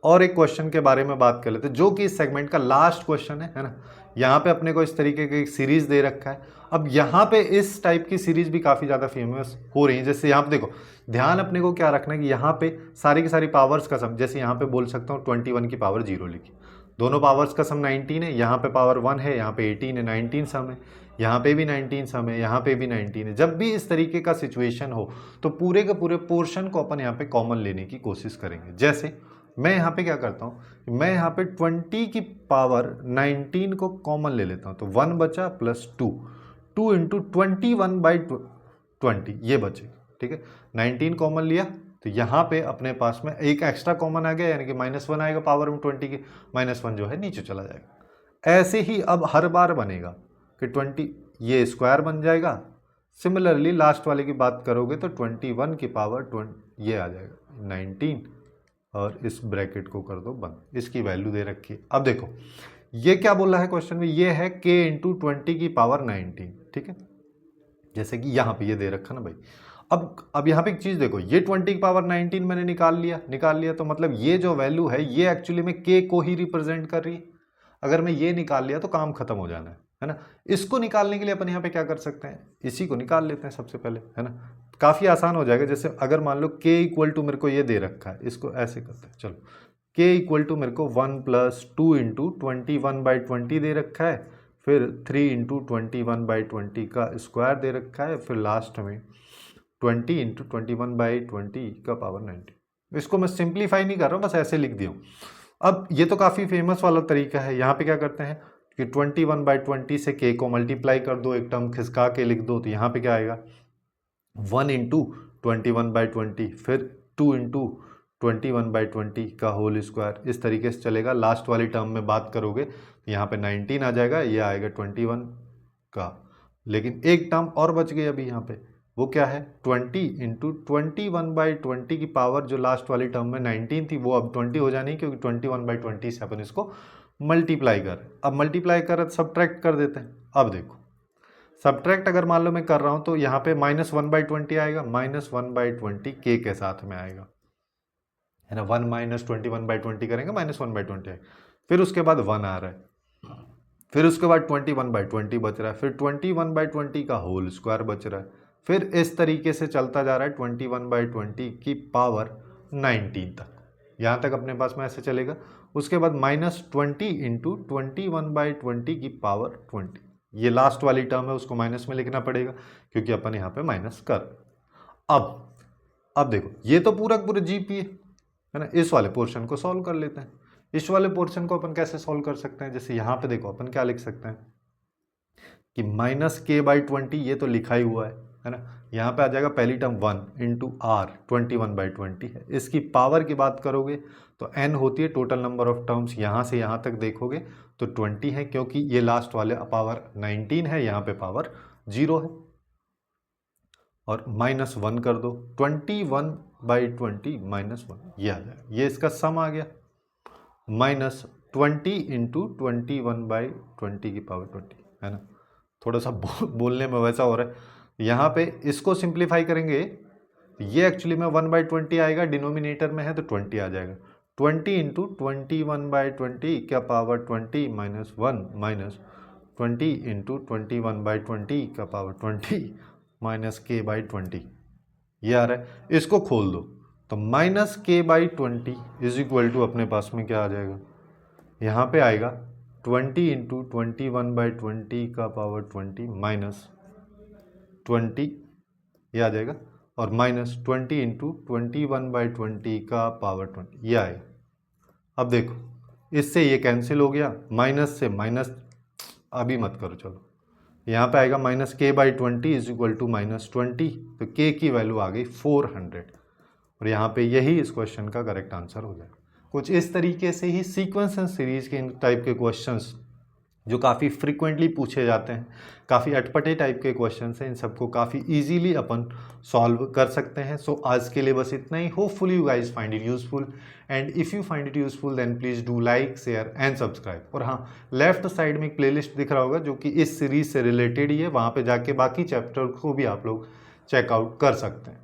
और एक क्वेश्चन के बारे में बात कर लेते हैं, जो कि इस सेगमेंट का लास्ट क्वेश्चन है ना। यहाँ पे अपने को इस तरीके की एक सीरीज दे रखा है। अब यहाँ पे इस टाइप की सीरीज भी काफ़ी ज़्यादा फेमस हो रही है। जैसे यहाँ पे देखो, ध्यान अपने को क्या रखना है कि यहाँ पे सारी की सारी पावर्स का सम, जैसे यहाँ पे बोल सकता हूँ 21 की पावर 0 लिखी, दोनों पावर्स का सम 19 है, यहाँ पे पावर 1 है, यहाँ पे 18 है, 19 सम है, यहाँ पे भी 19 सम है, यहाँ पे भी 19 है। जब भी इस तरीके का सिचुएशन हो तो पूरे के पूरे पोर्शन को अपन यहाँ पे कॉमन लेने की कोशिश करेंगे। जैसे मैं यहाँ पे क्या करता हूँ, मैं यहाँ पे 20 की पावर 19 को कॉमन ले लेता हूँ, तो 1 बचा प्लस 2 इंटू 21/20 ये बचेगा। ठीक है, 19 कॉमन लिया तो यहाँ पे अपने पास में एक एक्स्ट्रा कॉमन आ गया, यानी कि -1 आएगा पावर में 20 की, -1 जो है नीचे चला जाएगा। ऐसे ही अब हर बार बनेगा कि 20 ये स्क्वायर बन जाएगा। सिमिलरली लास्ट वाले की बात करोगे तो 21 की पावर 20 ये आ जाएगा 19, और इस ब्रैकेट को कर दो बंद, इसकी वैल्यू दे रखी है। अब देखो ये क्या बोल रहा है क्वेश्चन में, ये है k इंटू 20 की पावर 19, ठीक है, जैसे कि यहाँ पे ये दे रखा ना भाई। अब यहाँ पे एक चीज देखो, ये 20 की पावर 19 मैंने निकाल लिया, तो मतलब ये जो वैल्यू है ये एक्चुअली में k को ही रिप्रेजेंट कर रही है। अगर मैं ये निकाल लिया तो काम खत्म हो जाना है ना। इसको निकालने के लिए अपन यहाँ पे क्या कर सकते हैं, इसी को निकाल लेते हैं सबसे पहले, है ना, काफी आसान हो जाएगा। जैसे अगर मान लो k इक्वल टू मेरे को ये दे रखा है, इसको ऐसे करते हैं, चलो k इक्वल टू मेरे को 1 प्लस 2 इंटू 21/20 दे रखा है, फिर 3 इंटू 21/20 का स्क्वायर दे रखा है, फिर लास्ट में 20 इंटू 21/20 का पावर 90। इसको मैं सिंप्लीफाई नहीं कर रहा हूँ, बस ऐसे लिख दिया हूँ। अब ये तो काफ़ी फेमस वाला तरीका है। यहाँ पे क्या करते हैं कि 21/20 से k को मल्टीप्लाई कर दो, एक टर्म खिसका के लिख दो, तो यहाँ पे क्या आएगा 1 इंटू 21/20, फिर 2 इंटू 21/20 का होल स्क्वायर, इस तरीके से चलेगा। लास्ट वाली टर्म में बात करोगे तो यहाँ पे 19 आ जाएगा, ये आएगा 21 का। लेकिन एक टर्म और बच गई अभी यहाँ पे, वो क्या है 20 इंटू 21/20 की पावर, जो लास्ट वाली टर्म में 19 थी वो अब 20 हो जानी, क्योंकि 21/20 से अपन इसको मल्टीप्लाई कर, अब मल्टीप्लाई कर सब्ट्रैक्ट कर देते हैं। अब देखो सब्ट्रैक्ट अगर मान लो मैं कर रहा हूं तो यहाँ पे -1/20 आएगा, -1/20 k के साथ में आएगा, है ना। 1 - 21/20 करेंगे, -1/20 आएगा। फिर उसके बाद 1 आ रहा है, फिर उसके बाद 21/20 बच रहा है, फिर 21/20 का होल स्क्वायर बच रहा है, फिर इस तरीके से चलता जा रहा है 21/20 की पावर 19 तक। यहाँ तक अपने पास में ऐसे चलेगा। उसके बाद -20 इंटू 21/20 की पावर 20, ये लास्ट वाली टर्म है, उसको माइनस में लिखना पड़ेगा क्योंकि अपन यहाँ पे माइनस कर। अब देखो ये तो पूरा पूरा जीपी है ना। इस वाले पोर्शन को सॉल्व कर लेते हैं। इस वाले पोर्शन को अपन कैसे सॉल्व कर सकते हैं, जैसे यहाँ पे देखो अपन क्या लिख सकते हैं कि -k/20, ये तो लिखा ही हुआ है ना। यहाँ पे आ जाएगा पहली टर्म 1 इंटू आर 21/20 है। इसकी पावर की बात करोगे तो n होती है टोटल नंबर ऑफ टर्म्स, यहाँ से यहाँ तक देखोगे तो 20 है, क्योंकि ये लास्ट वाले पावर 19 है, यहाँ पे पावर 0 है। और -1 कर दो, 21/20 -1, ये आ जाएगा, ये इसका सम आ गया। -20 इंटू 21/20 की पावर 20, है ना। थोड़ा सा बोलने में वैसा हो रहा है। यहाँ पे इसको सिंप्लीफाई करेंगे, ये एक्चुअली में 1/20 आएगा, डिनोमिनेटर में है तो 20 आ जाएगा। 20 इंटू 21/20 क्या पावर 20 -1 -20 इंटू 21/20 का पावर 20 -k/20, ये आ रहा है। इसको खोल दो तो -k/20 इज इक्वल टू अपने पास में क्या आ जाएगा, यहाँ पे आएगा 20 इंटू 21/20 का पावर 20 -20, ये आ जाएगा, और -20 इंटू 21/20 का पावर 20, ये आएगा। अब देखो इससे ये कैंसिल हो गया, माइनस से माइनस अभी मत करो, चलो यहाँ पे आएगा -k/20 इज इक्वल टू -20, तो k की वैल्यू आ गई 400, और यहाँ पे यही इस क्वेश्चन का करेक्ट आंसर हो जाएगा। कुछ इस तरीके से ही सीक्वेंस एंड सीरीज के टाइप के क्वेश्चंस जो काफ़ी फ्रिक्वेंटली पूछे जाते हैं, काफ़ी अटपटे टाइप के क्वेश्चंस हैं, इन सबको काफ़ी इजीली अपन सॉल्व कर सकते हैं। सो आज के लिए बस इतना ही। Hopefully you guys find it useful, and if you find it useful then please do like, share and subscribe. और हाँ, लेफ्ट साइड में एक प्लेलिस्ट दिख रहा होगा जो कि इस सीरीज से रिलेटेड ही है, वहाँ पर जाके बाकी चैप्टर को भी आप लोग चेकआउट कर सकते हैं।